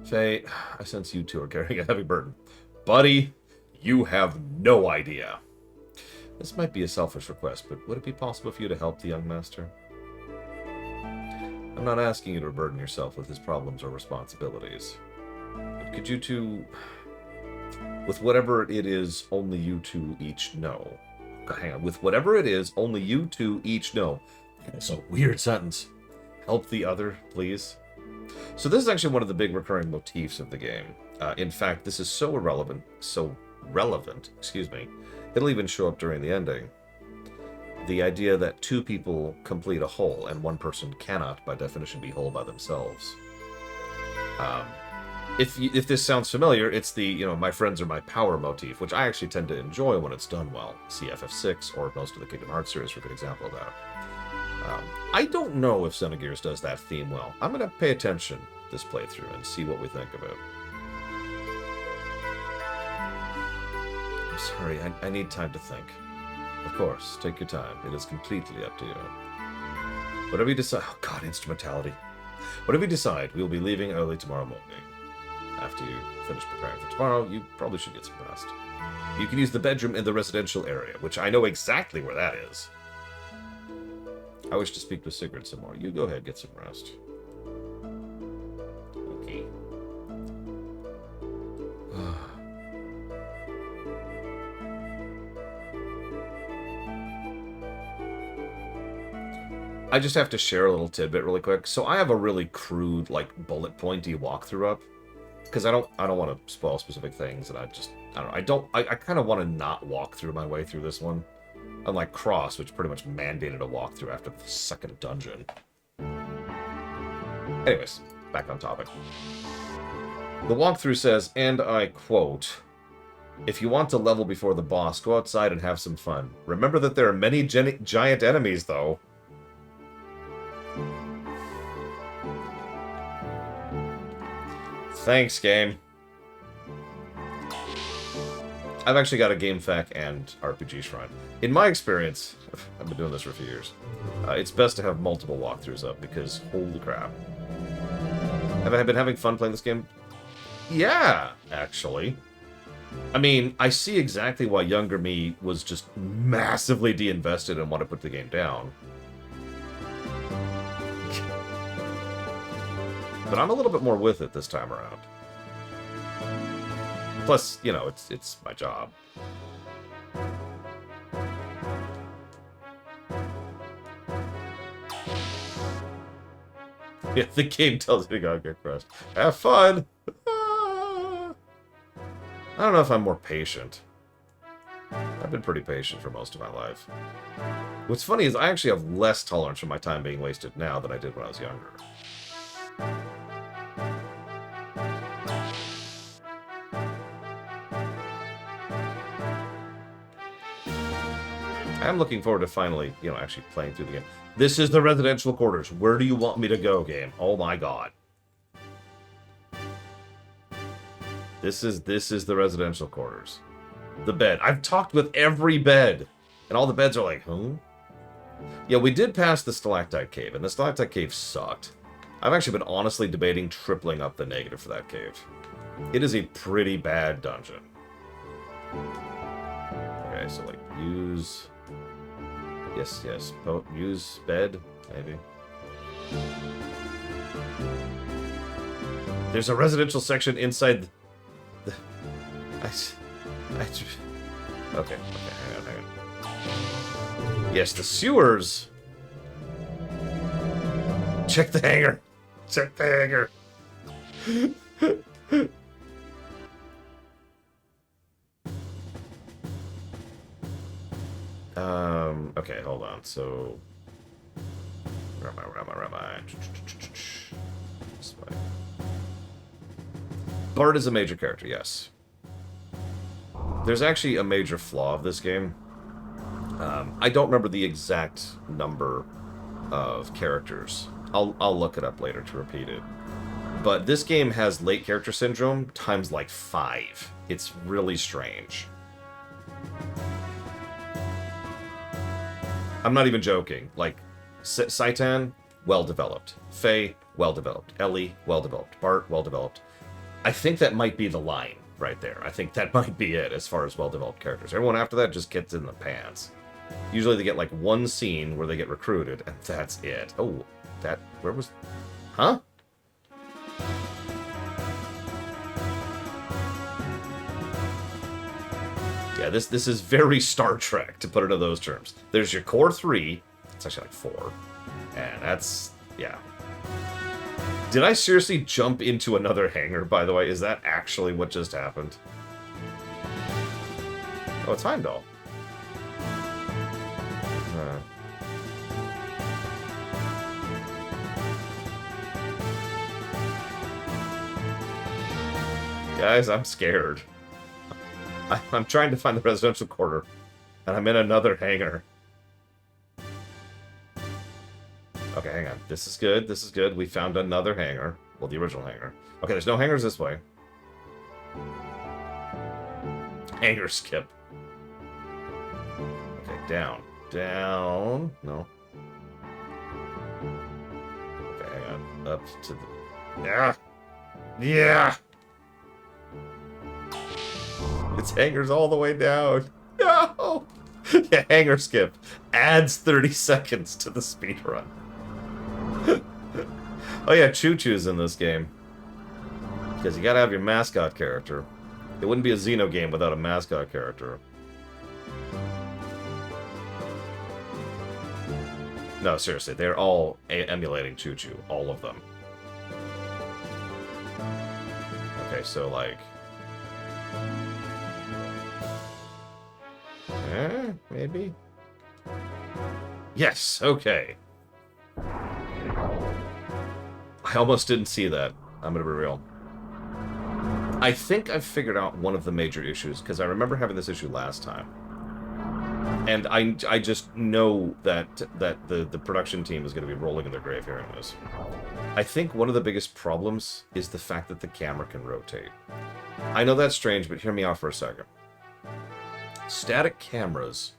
Faye, I sense you two are carrying a heavy burden. Buddy, you have no idea. This might be a selfish request, but would it be possible for you to help the young master? I'm not asking you to burden yourself with his problems or responsibilities. But could you two, with whatever it is only you two each know, hang on, with whatever it is only you two each know, it's a weird sentence, help the other, please? So this is actually one of the big recurring motifs of the game. In fact, this is so relevant, it'll even show up during the ending. The idea that 2 people complete a whole, and 1 person cannot, by definition, be whole by themselves. If this sounds familiar, it's the, you know, my friends are my power motif, which I actually tend to enjoy when it's done well. See FF6, or most of the Kingdom Hearts series are a good example of that. I don't know if Xenogears does that theme well. I'm going to pay attention this playthrough and see what we think of it. I'm sorry, I need time to think. Of course, take your time. It is completely up to you. Whatever you decide... Oh, God, instrumentality. Whatever you decide, we will be leaving early tomorrow morning. After you finish preparing for tomorrow, you probably should get some rest. You can use the bedroom in the residential area, which I know exactly where that is. I wish to speak with Sigurd some more. You go ahead, get some rest. Okay. I just have to share a little tidbit really quick. So I have a really crude, like, bullet pointy walkthrough up. Because I don't want to spoil specific things, and I kind of want to not walk through my way through this one. Unlike Cross, which pretty much mandated a walkthrough after the 2nd dungeon. Anyways, back on topic. The walkthrough says, and I quote, "If you want to level before the boss, go outside and have some fun. Remember that there are many giant enemies, though." Thanks, game. I've actually got a Game FAQ and RPG Shrine. In my experience, I've been doing this for a few years, it's best to have multiple walkthroughs up, because holy crap. Have I been having fun playing this game? Yeah, actually. I mean, I see exactly why younger me was just massively de-invested and wanted to put the game down. But I'm a little bit more with it this time around. Plus, you know, it's my job. Yeah, the game tells you to go get crushed. Have fun! I don't know if I'm more patient. I've been pretty patient for most of my life. What's funny is I actually have less tolerance for my time being wasted now than I did when I was younger. I'm looking forward to finally, you know, actually playing through the game. This is the residential quarters. Where do you want me to go, game? Oh my god. This is the residential quarters. The bed. I've talked with every bed. And all the beds are like, huh? Yeah, we did pass the stalactite cave, and the stalactite cave sucked. I've actually been honestly debating tripling up the negative for that cave. It is a pretty bad dungeon. Okay, so like use Yes, yes. Use bed, maybe. There's a residential section inside the... Okay, hang on. Yes, the sewers. Check the hangar. Check the hangar. Okay, hold on. So, where am I? This way. Bart is a major character, yes. There's actually a major flaw of this game. I don't remember the exact number of characters. I'll look it up later to repeat it. But this game has late character syndrome times like 5. It's really strange. I'm not even joking. Like, Saitan, well-developed. Faye, well-developed. Ellie, well-developed. Bart, well-developed. I think that might be the line right there. I think that might be it as far as well-developed characters. Everyone after that just gets in the pants. Usually they get like one scene where they get recruited, and that's it. Oh, where was... Huh? Yeah, this is very Star Trek, to put it in those terms. There's your core 3. It's actually like 4. And that's... yeah. Did I seriously jump into another hangar, by the way? Is that actually what just happened? Oh, it's Heimdall. Guys, I'm scared. I'm trying to find the residential quarter, and I'm in another hangar. Okay, hang on. This is good. This is good. We found another hangar. Well, the original hangar. Okay, there's no hangars this way. Hangar skip. Okay, down. Down. No. Okay, hang on. Up to the... Yeah! Yeah! It's hangars all the way down. No! Yeah, hangar skip. Adds 30 seconds to the speed run. Oh yeah, Choo Choo's in this game. Because you gotta have your mascot character. It wouldn't be a Xeno game without a mascot character. No, seriously, they're all emulating Choo Choo. All of them. Okay, so like... maybe? Yes, okay. I almost didn't see that. I'm gonna be real. I think I've figured out one of the major issues, because I remember having this issue last time. And I just know that the production team is going to be rolling in their grave hearing this. I think one of the biggest problems is the fact that the camera can rotate. I know that's strange, but hear me out for a second. Static cameras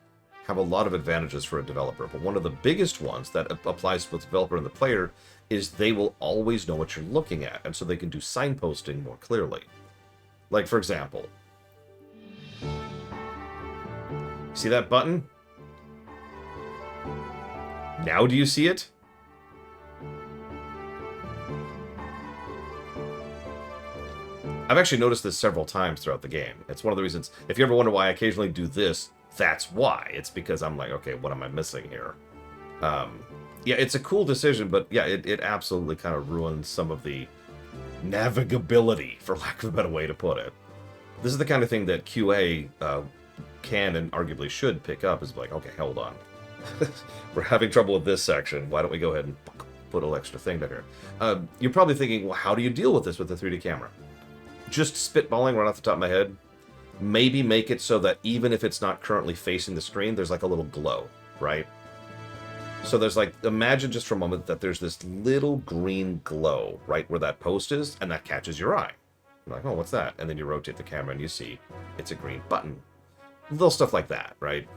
have a lot of advantages for a developer, but one of the biggest ones that applies to both the developer and the player is they will always know what you're looking at, and so they can do signposting more clearly. Like, for example, see that button? Now do you see it? I've actually noticed this several times throughout the game. It's one of the reasons, if you ever wonder why I occasionally do this, that's why. It's because I'm like, okay, what am I missing here? Yeah, it's a cool decision, but yeah, it absolutely kind of ruins some of the navigability, for lack of a better way to put it. This is the kind of thing that QA can and arguably should pick up, is like, okay, hold on. We're having trouble with this section. Why don't we go ahead and put a little extra thing down here? You're probably thinking, well, how do you deal with this with the 3D camera? Just spitballing right off the top of my head. Maybe make it so that even if it's not currently facing the screen, there's like a little glow, right? So there's like, imagine just for a moment that there's this little green glow right where that post is, and that catches your eye. You're like, oh, what's that? And then you rotate the camera and you see it's a green button. Little stuff like that, right?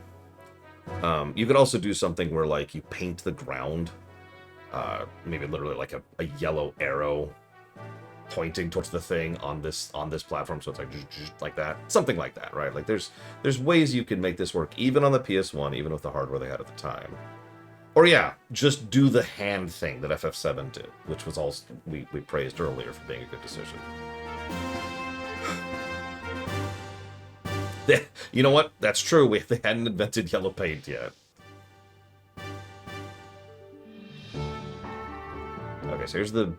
You could also do something where like you paint the ground, maybe literally like a yellow arrow, pointing towards the thing on this platform, so it's like that, something like that, right? Like there's ways you can make this work even on the PS1, even with the hardware they had at the time. Or yeah, just do the hand thing that FF7 did, which was all we praised earlier for being a good decision. You know what? That's true. They hadn't invented yellow paint yet. Okay, so here's the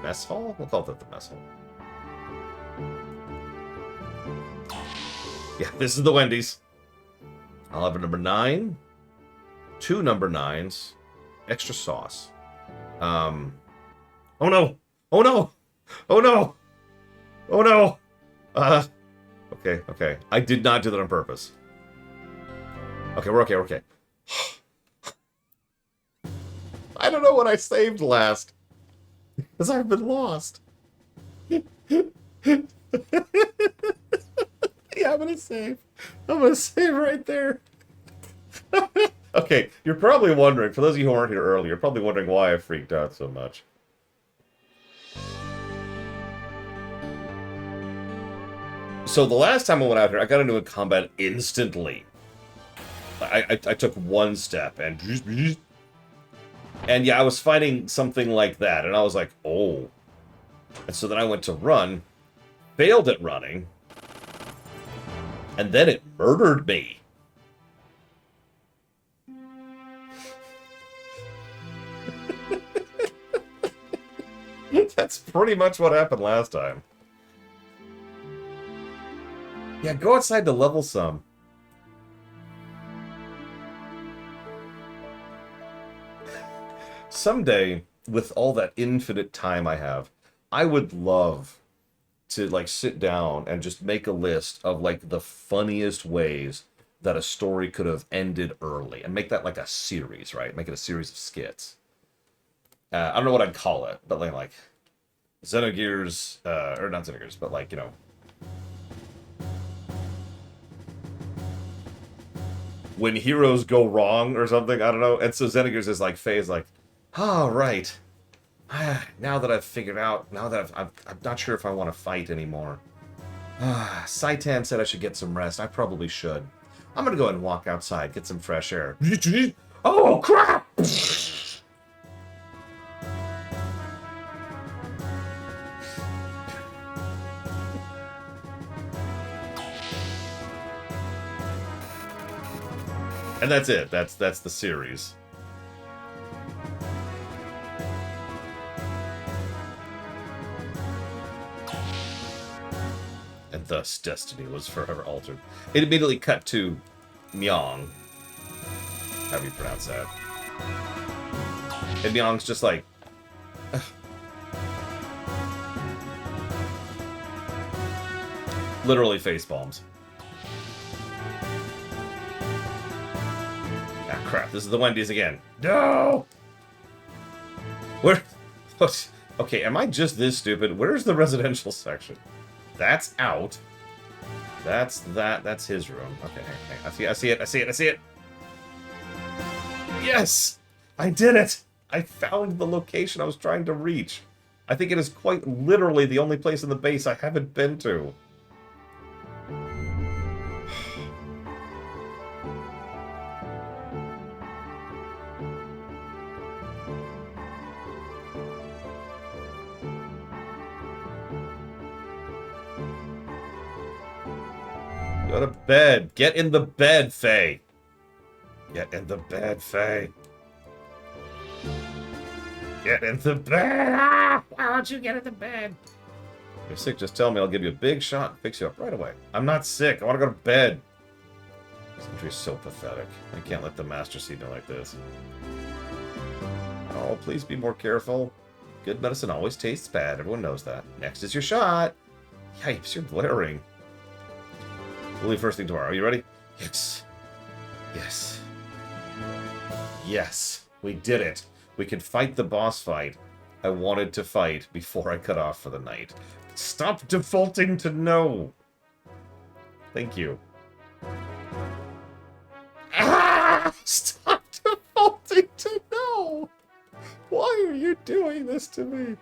mess hall? We'll call that the mess hall. Yeah, this is the Wendy's. I'll have a number 9. 2 number 9s. Extra sauce. Oh no! Oh no! Oh no! Oh no! Okay. I did not do that on purpose. Okay, we're okay. I don't know what I saved last. Because I've been lost. Yeah, I'm gonna save. I'm gonna save right there. Okay, you're probably wondering, for those of you who weren't here earlier, you're probably wondering why I freaked out so much. So the last time I went out here, I got into a combat instantly. I took one step and yeah, I was fighting something like that, and I was like, oh. And so then I went to run, failed at running, and then it murdered me. That's pretty much what happened last time. Yeah, go outside to level some. Someday, with all that infinite time I have, I would love to, like, sit down and just make a list of, like, the funniest ways that a story could have ended early. And make that, like, a series, right? Make it a series of skits. I don't know what I'd call it, but, like Xenogears, or not Xenogears, but, like, you know... when heroes go wrong or something, I don't know. And so Xenogears is like, Faye's like, oh, right. Now that I've figured out, now that I'm not sure if I want to fight anymore. Saitan said I should get some rest. I probably should. I'm going to go ahead and walk outside, get some fresh air. Oh, crap! And that's it. That's the series. And thus destiny was forever altered. It immediately cut to Myong. How do you pronounce that? And Myong's just like... ugh. Literally face palms. Ah, crap. This is the Wendy's again. No! Where... okay, am I just this stupid? Where's the residential section? That's out. That's his room. Okay, I see it. Yes! I did it! I found the location I was trying to reach. I think it is quite literally the only place in the base I haven't been to. Go to bed. Get in the bed, Faye. Get in the bed, Faye. Get in the bed. Ah! Why don't you get in the bed? If you're sick, just tell me. I'll give you a big shot and fix you up right away. I'm not sick. I want to go to bed. This country is so pathetic. I can't let the master see me like this. Oh, please be more careful. Good medicine always tastes bad. Everyone knows that. Next is your shot. Yipes, you're blaring. We'll leave first thing tomorrow. Are you ready? Yes. Yes. Yes. We did it. We can fight the boss fight I wanted to fight before I cut off for the night. Stop defaulting to no. Thank you. Ah! Stop defaulting to no. Why are you doing this to me?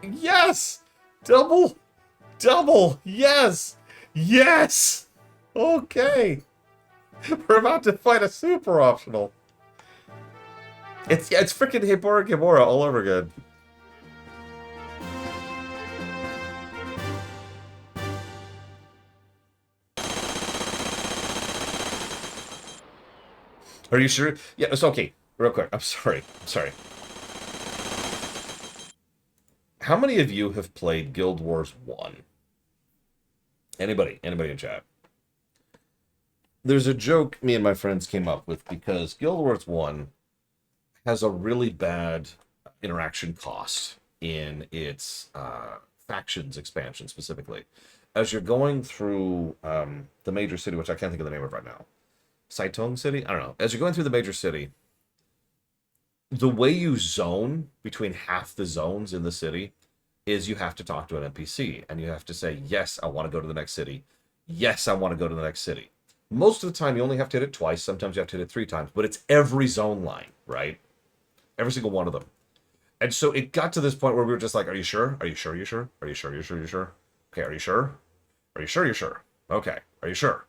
Yes! Double! Double! Yes! Yes! Okay. We're about to fight a super optional. It's freaking Hibora Kimura all over again. Are you sure? Yeah, it's okay. Real quick. I'm sorry. How many of you have played Guild Wars 1? Anybody in chat? There's a joke me and my friends came up with because Guild Wars 1 has a really bad interaction cost in its factions expansion specifically. As you're going through the major city, which I can't think of the name of right now, Saitong City? I don't know. As you're going through the major city, the way you zone between half the zones in the city is you have to talk to an NPC, and you have to say, yes, I want to go to the next city. Yes, I want to go to the next city. Most of the time, you only have to hit it twice. Sometimes you have to hit it 3 times, but it's every zone line, right? Every single one of them. And so it got to this point where we were just like, are you sure? Are you sure you're sure? Are you sure you're sure you're sure? Okay, are you sure? Are you sure you're sure? Okay, are you sure?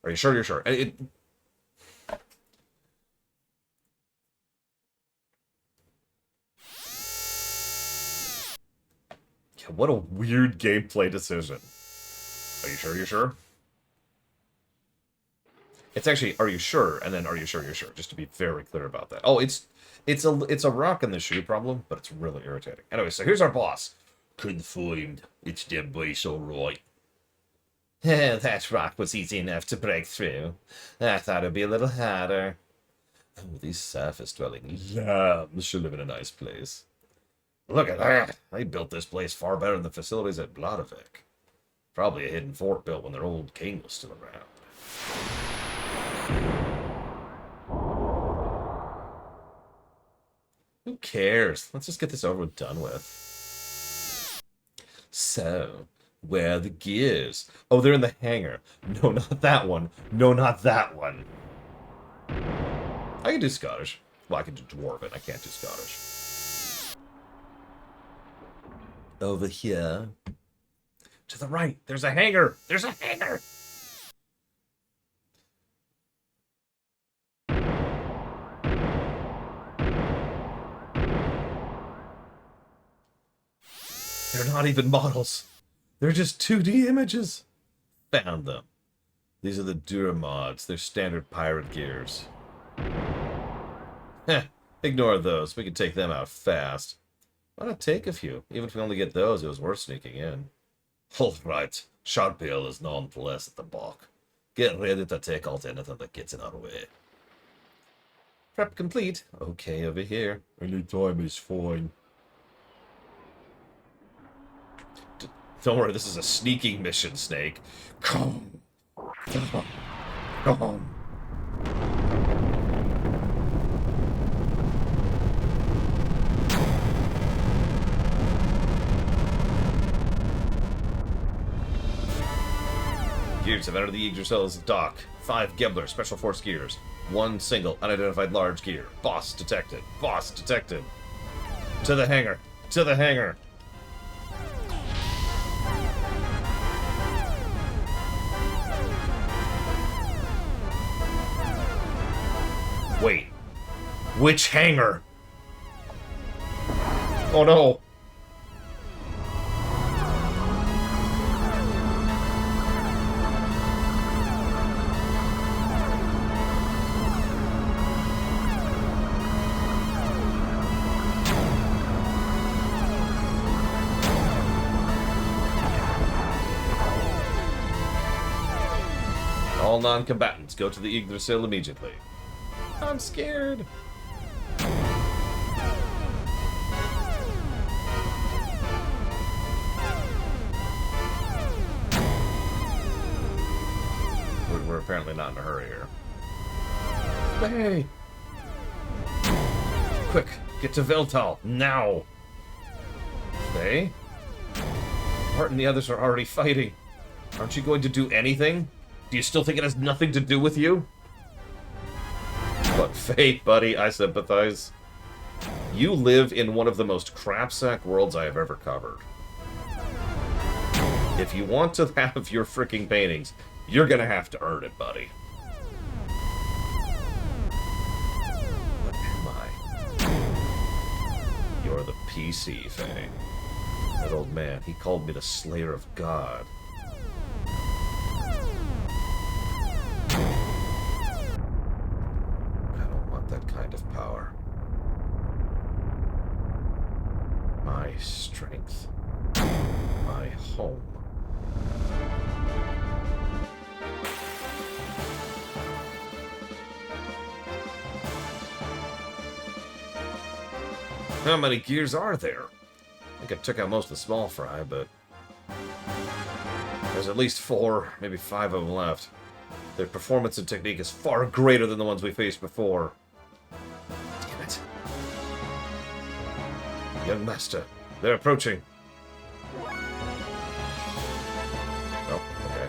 Are you sure you're sure? And it... Yeah, what a weird gameplay decision. Are you sure you're sure? It's actually, are you sure? And then, are you sure you're sure? Just to be very clear about that. Oh, it's a rock in the shoe problem, but it's really irritating. Anyway, so here's our boss. Confirmed. It's them boys all right. That rock was easy enough to break through. I thought it'd be a little harder. Oh, these surface-dwelling lambs should live in a nice place. Look at that. They built this place far better than the facilities at Bladovik. Probably a hidden fort built when their old king was still around. Who cares? Let's just get this over and done with. So, where are the gears? Oh, they're in the hangar. No, not that one. No, not that one. I can do Scottish. Well, I can do Dwarven. I can't do Scottish. Over here. To the right. There's a hangar. There's a hangar. They're not even models. They're just 2D images. Found them. These are the Dura mods. They're standard pirate gears. Heh. Ignore those. We can take them out fast. Why not take a few? Even if we only get those, it was worth sneaking in. All right. Sharpale is nonetheless at the balk. Get ready to take out anything that gets in our way. Prep complete. Okay, over here. Any time is fine. Don't worry, this is a sneaking mission, Snake. Come. Come. Gears have entered the Yggdrasil's dock. 5 Gembler Special Force gears. 1 single unidentified large gear. Boss detected. Boss detected. To the hangar. To the hangar. Wait. Which hangar? Oh no. All non-combatants go to the Yggdrasil immediately. I'm scared. We're apparently not in a hurry here. Hey! Quick, get to Veltal, now! Hey? Bart and the others are already fighting. Aren't you going to do anything? Do you still think it has nothing to do with you? Look, Faye, buddy, I sympathize. You live in one of the most crapsack worlds I have ever covered. If you want to have your freaking paintings, you're gonna have to earn it, buddy. What am I? You're the PC thing. That old man, he called me the Slayer of God. I don't want that kind of power. My strength. My home. How many gears are there? I think I took out most of the small fry, but there's at least 4, maybe 5 of them left. Their performance and technique is far greater than the ones we faced before. Damn it. Young master, they're approaching. Oh, okay.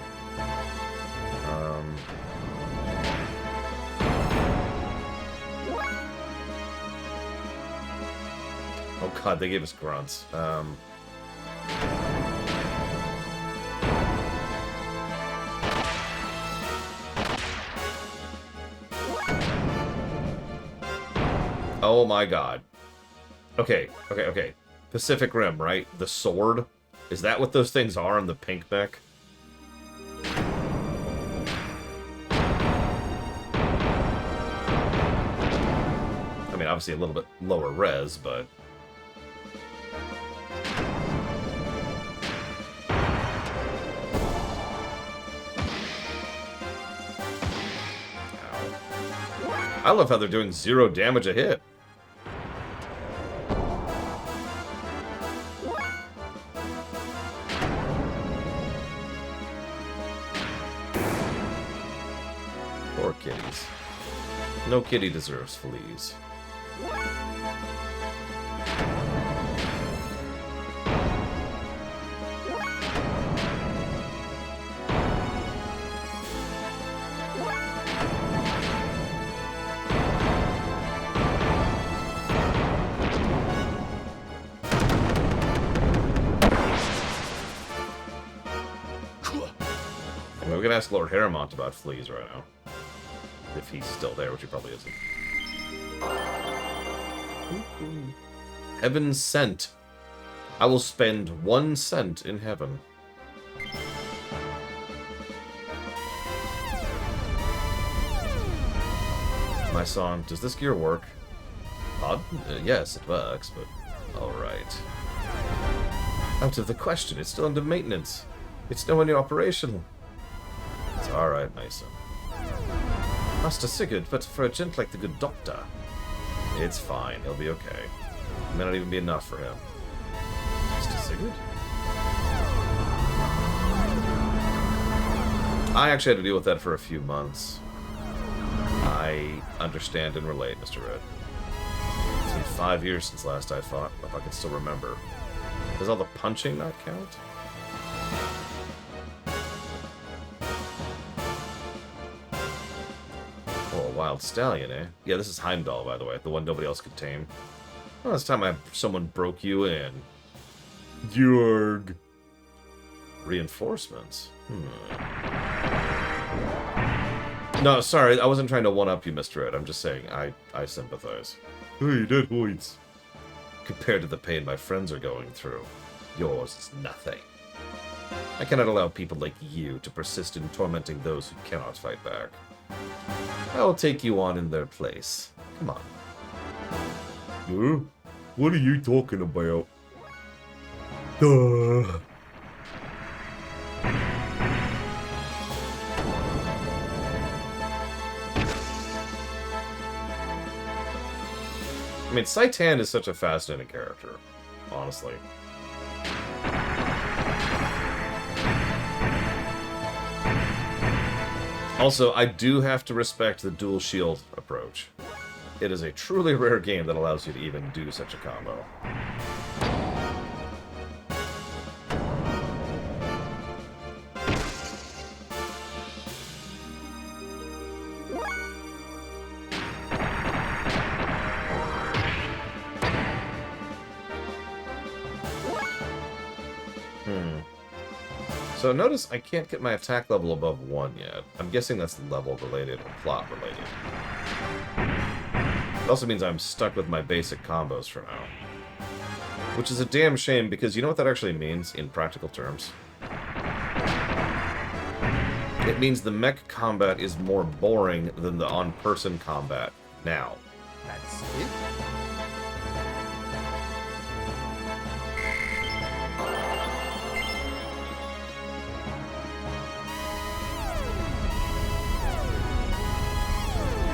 Oh god, they gave us grunts. Oh my god. Okay. Pacific Rim, right? The sword? Is that what those things are on the pink mech? I mean, obviously a little bit lower res, but... Ow. I love how they're doing 0 damage a hit. Poor kitties. No kitty deserves fleas. I mean, we can ask Lord Harrimont about fleas right now. If he's still there, which he probably isn't. Heaven sent. I will spend 1 cent in heaven. My song, does this gear work? Odd? Yes, it works, but alright. Out of the question, it's still under maintenance. It's nowhere near operational. It's alright, Mason. Master Sigurd, but for a gent like the good doctor. It's fine, he'll be okay. It may not even be enough for him. Master Sigurd? I actually had to deal with that for a few months. I understand and relate, Mr. Red. It's been 5 years since last I fought, if I can still remember. Does all the punching not count? Oh, a wild stallion, eh? Yeah, this is Heimdall, by the way, the one nobody else could tame. Well, this time someone broke you in. Jorg. Reinforcements. No, sorry, I wasn't trying to one-up you, Mr. Ed. I'm just saying, I sympathize. Hey, dead hoids. Compared to the pain my friends are going through, yours is nothing. I cannot allow people like you to persist in tormenting those who cannot fight back. I will take you on in their place. Come on. Huh? What are you talking about? Duh. I mean, Saitan is such a fascinating character, honestly. Also, I do have to respect the dual shield approach. It is a truly rare game that allows you to even do such a combo. So notice I can't get my attack level above 1 yet. I'm guessing that's level related or plot related. It also means I'm stuck with my basic combos for now. Which is a damn shame, because you know what that actually means in practical terms? It means the mech combat is more boring than the on-person combat now. That's it?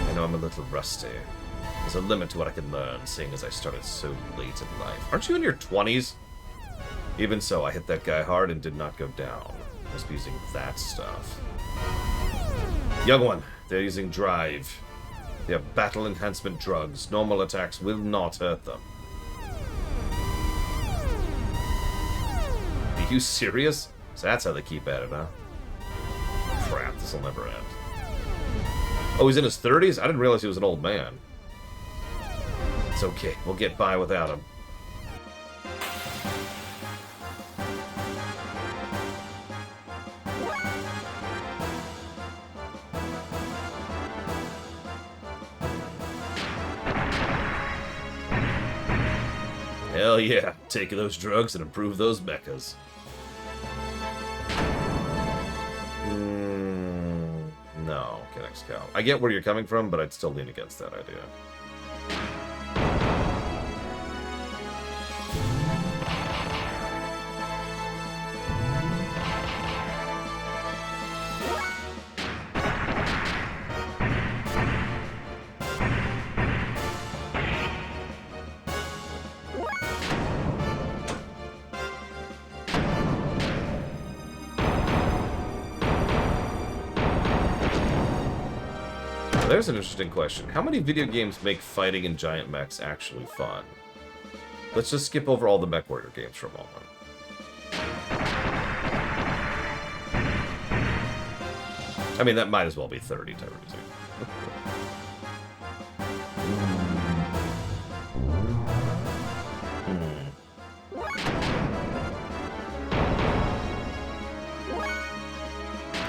I know I'm a little rusty. There's a limit to what I can learn, seeing as I started so late in life. Aren't you in your 20s? Even so, I hit that guy hard and did not go down. Must be using that stuff. Young one, they're using drive. They have battle enhancement drugs. Normal attacks will not hurt them. Are you serious? So that's how they keep at it, huh? Crap, this'll never end. Oh, he's in his 30s? I didn't realize he was an old man. It's okay, we'll get by without him. Hell yeah, take those drugs and improve those mechas. No, Kinex Cow. I get where you're coming from, but I'd still lean against that idea. There's an interesting question. How many video games make fighting in giant mechs actually fun? Let's just skip over all the Mech Warrior games for a moment. I mean, that might as well be 30 to everything.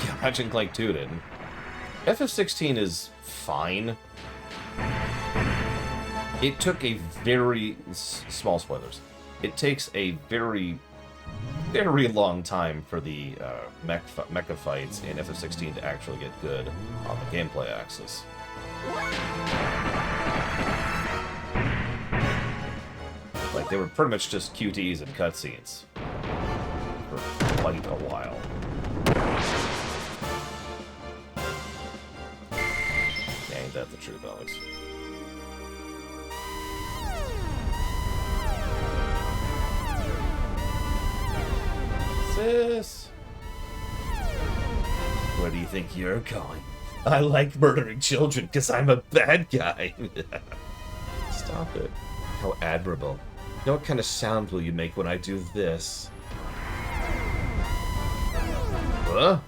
Yeah, Ratchet and Clank 2 didn't. FF16 is fine. It took a very... small spoilers. It takes a very, very long time for the mecha fights in FF16 to actually get good on the gameplay axis. Like, they were pretty much just QTEs and cutscenes for quite a while. Ain't that the truth, Alex? Sis! Where do you think you're going? I like murdering children because I'm a bad guy. Stop it. How admirable. Now what kind of sound will you make when I do this? Huh?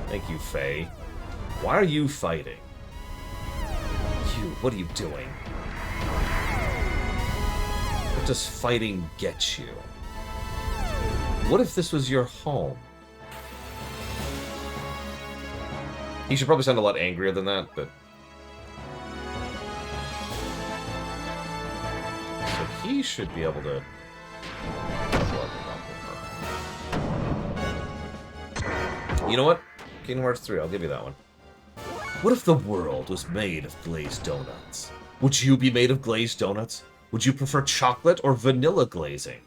Thank you, Faye. Why are you fighting? What are you doing? What does fighting get you? What if this was your home? He should probably sound a lot angrier than that, but... So he should be able to... You know what? Kingdom Hearts 3, I'll give you that one. What if the world was made of glazed donuts? Would you be made of glazed donuts? Would you prefer chocolate or vanilla glazing?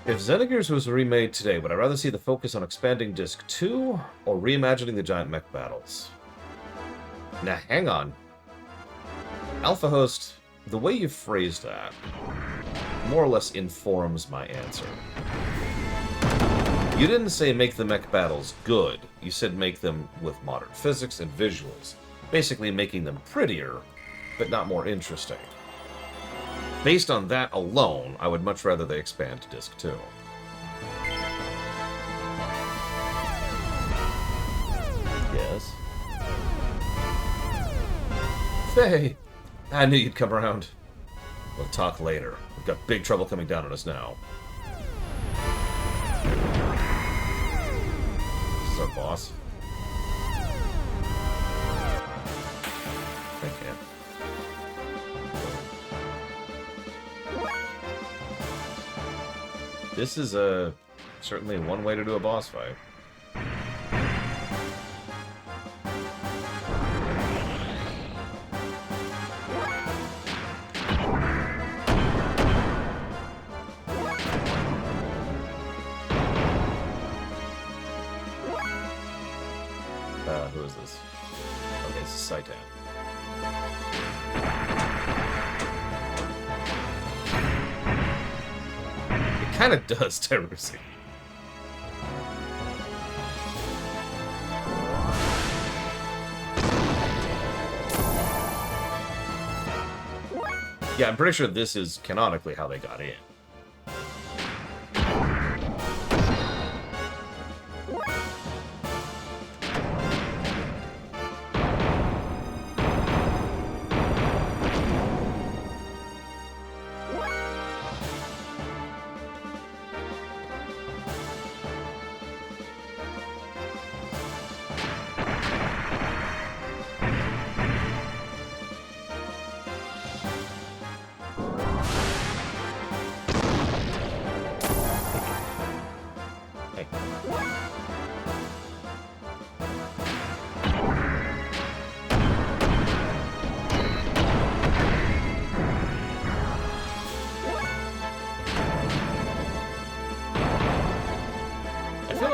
If Xenogears was remade today, would I rather see the focus on expanding Disc 2 or reimagining the giant mech battles? Now, hang on. Alpha Host, the way you phrased that more or less informs my answer. You didn't say make the mech battles good. You said make them with modern physics and visuals. Basically making them prettier, but not more interesting. based on that alone, I would much rather they expand to Disc 2. Yes. Faye! I knew you'd come around. We'll talk later. We've got big trouble coming down on us now. This is our boss. I can't. This is certainly one way to do a boss fight. Who is this? Okay, this is Saitan. It kind of does, Terusi. Yeah, I'm pretty sure this is canonically how they got in.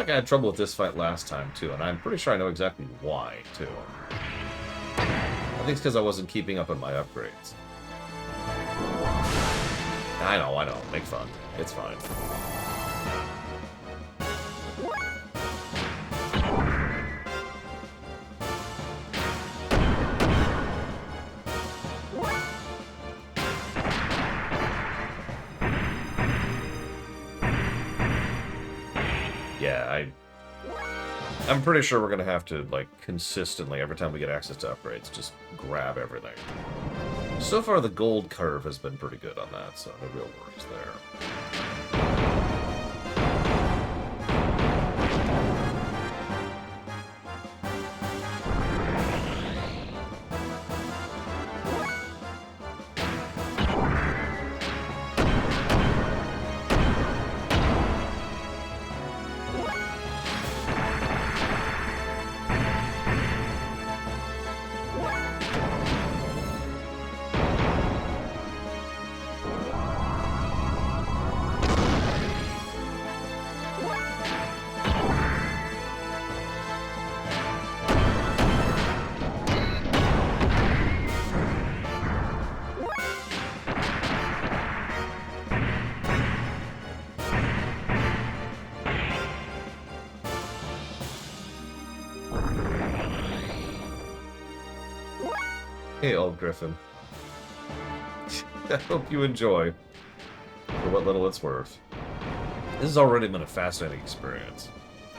I had trouble with this fight last time, too, and I'm pretty sure I know exactly why, too. I think it's because I wasn't keeping up on my upgrades. I know. Make fun. It's fine. Yeah, I'm pretty sure we're going to have to, like, consistently, every time we get access to upgrades, just grab everything. So far, the gold curve has been pretty good on that, so the real work is there. Hey, old Griffin. I hope you enjoy, for what little it's worth. This has already been a fascinating experience.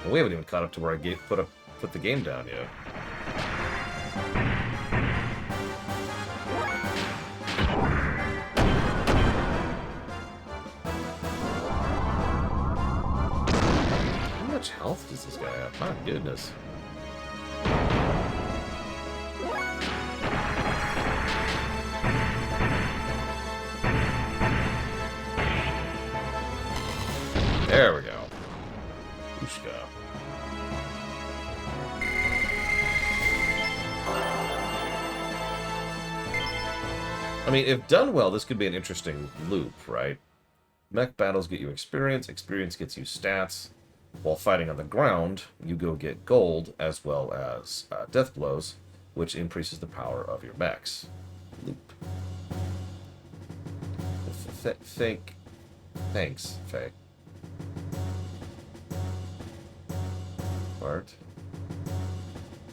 And we haven't even caught up to where I put the game down yet. How much health does this guy have? My goodness. There we go. Ushka. I mean, if done well, this could be an interesting loop, right? Mech battles get you experience, experience gets you stats. While fighting on the ground, you go get gold, as well as death blows, which increases the power of your mechs. Loop. Thanks, Faye. Bart.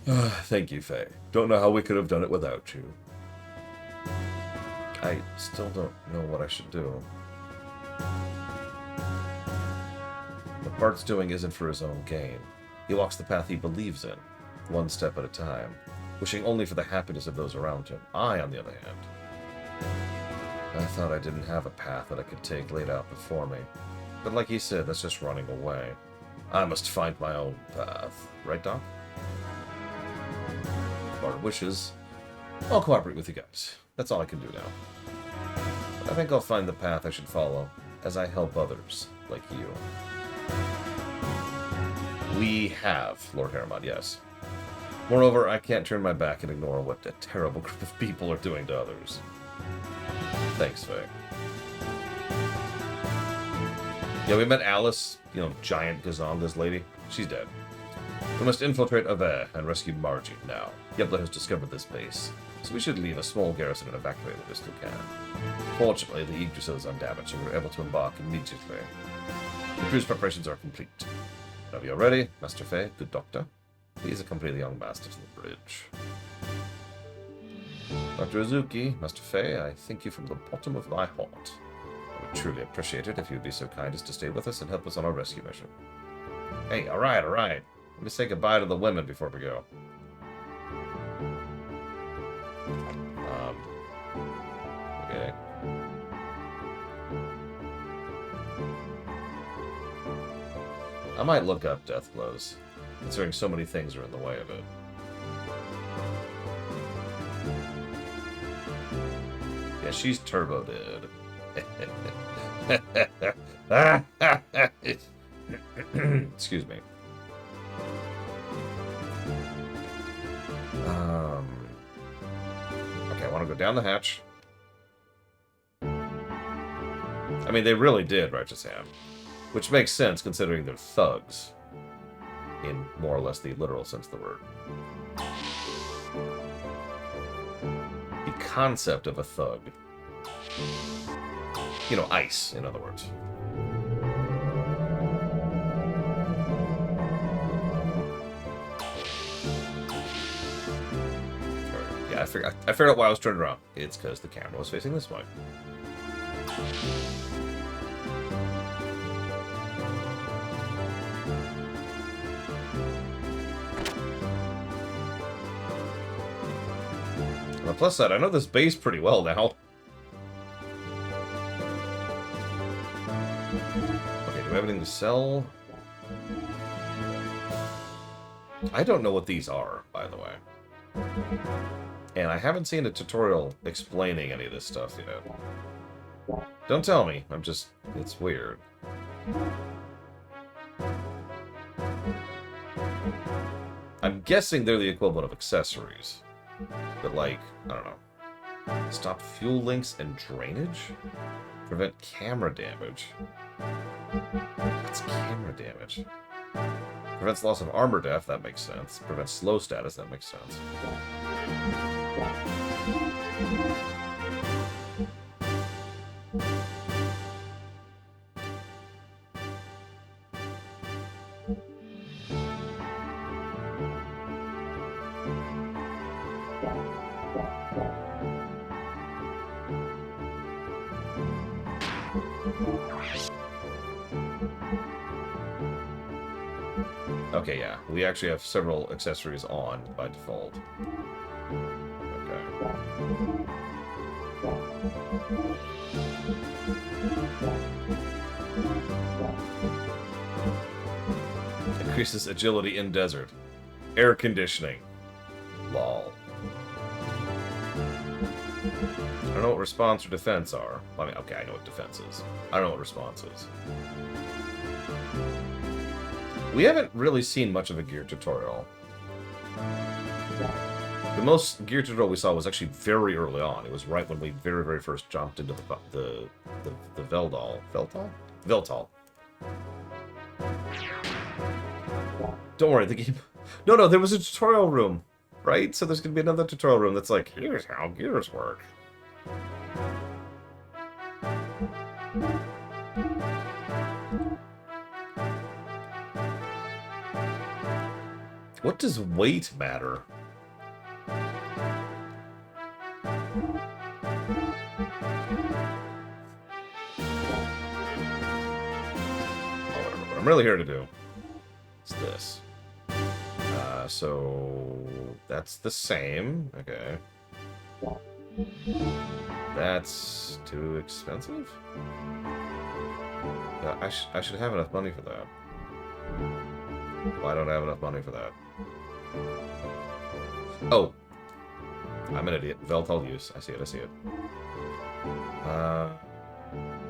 Thank you, Faye. Don't know how we could have done it without you. I still don't know what I should do. What Bart's doing isn't for his own gain. He walks the path he believes in, one step at a time, wishing only for the happiness of those around him. I, on the other hand, I thought I didn't have a path that I could take laid out before me. But like he said, that's just running away. I must find my own path. Right, Doc? Bart wishes. I'll cooperate with you guys. That's all I can do now. I think I'll find the path I should follow as I help others like you. We have, Lord Harriman, yes. Moreover, I can't turn my back and ignore what a terrible group of people are doing to others. Thanks, Faye. Yeah, we met Alice, you know, giant Gazonga's lady. She's dead. We must infiltrate Ave and rescue Margie now. Yebla has discovered this base, so we should leave a small garrison and evacuate the best we can. Fortunately, the Yggdrasil is undamaged, and we're able to embark immediately. The crew's preparations are complete. Whenever you're ready, Master Faye, good doctor, please accompany the young master to the bridge. Dr. Uzuki, Master Faye, I thank you from the bottom of my heart. I would truly appreciate it if you would be so kind as to stay with us and help us on our rescue mission. Hey, alright. Let me say goodbye to the women before we go. Okay. I might look up death blows, considering so many things are in the way of it. Yeah, she's turbo dead. Excuse me. Okay, I want to go down the hatch. I mean, they really did, Righteous Ham. Which makes sense, considering they're thugs. In more or less the literal sense of the word. The concept of a thug. You know, ice, in other words. Yeah, I figured out why I was turning around. It's because the camera was facing this way. On the plus side, I know this base pretty well now. Okay, do we have anything to sell? I don't know what these are, by the way. And I haven't seen a tutorial explaining any of this stuff yet. Don't tell me. It's weird. I'm guessing they're the equivalent of accessories. But like, I don't know. Stop fuel links and drainage? Prevent camera damage. What's camera damage? Prevents loss of armor depth, that makes sense. Prevents slow status, that makes sense. Okay, yeah. We actually have several accessories on by default. Okay. Increases agility in desert. Air conditioning. Lol. I don't know what response or defense are. I mean, okay, I know what defense is. I don't know what response is. We haven't really seen much of a gear tutorial. The most gear tutorial we saw was actually very early on. It was right when we very, very first jumped into the Veldal. Veltal. Don't worry, the game... No, there was a tutorial room, right? So there's going to be another tutorial room that's like, here's how gears work. What does weight matter? I'm really here to do is this. So that's the same. Okay. That's too expensive? I should have enough money for that. Why don't I have enough money for that? Oh. I'm an idiot. Veltal use. I see it, I see it.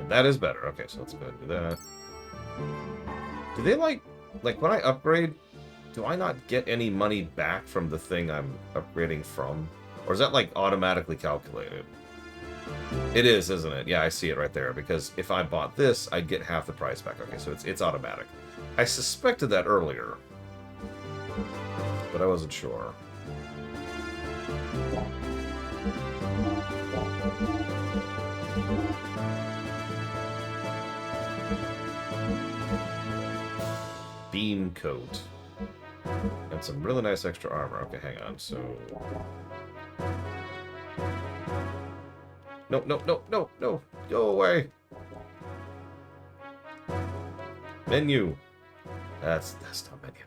That is better. Okay, so let's go ahead and do that. Do they like when I upgrade, do I not get any money back from the thing I'm upgrading from? Or is that like automatically calculated? It is, isn't it? Yeah, I see it right there. Because if I bought this, I'd get half the price back. Okay, so it's automatic. I suspected that earlier, but I wasn't sure. Beam coat. And some really nice extra armor. Okay, hang on. So... No, no, no, no, no. Go away. Menu. That's not menu.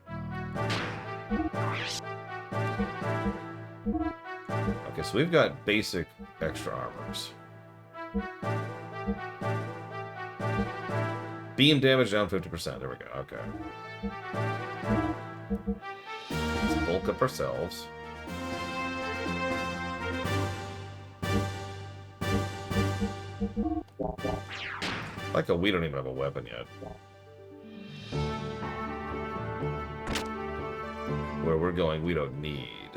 Okay, so we've got basic extra armors. Beam damage down 50%. There we go. Okay. Let's bulk up ourselves. Like we don't even have a weapon yet. Where we're going, we don't need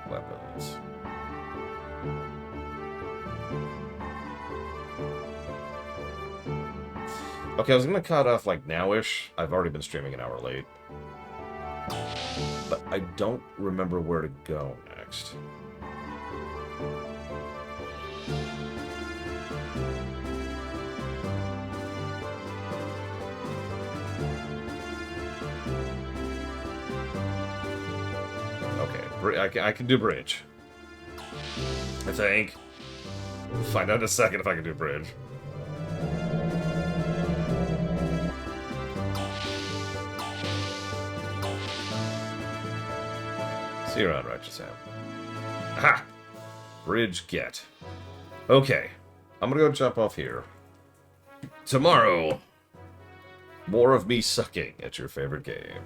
weapons. Okay, I was gonna cut off like now-ish. I've already been streaming an hour late. But I don't remember where to go next. Okay, I can do bridge. I think. We'll find out in a second if I can do bridge. See you around, Righteous Ham. Aha! Bridge get. Okay. I'm gonna go jump off here. Tomorrow, more of me sucking at your favorite game.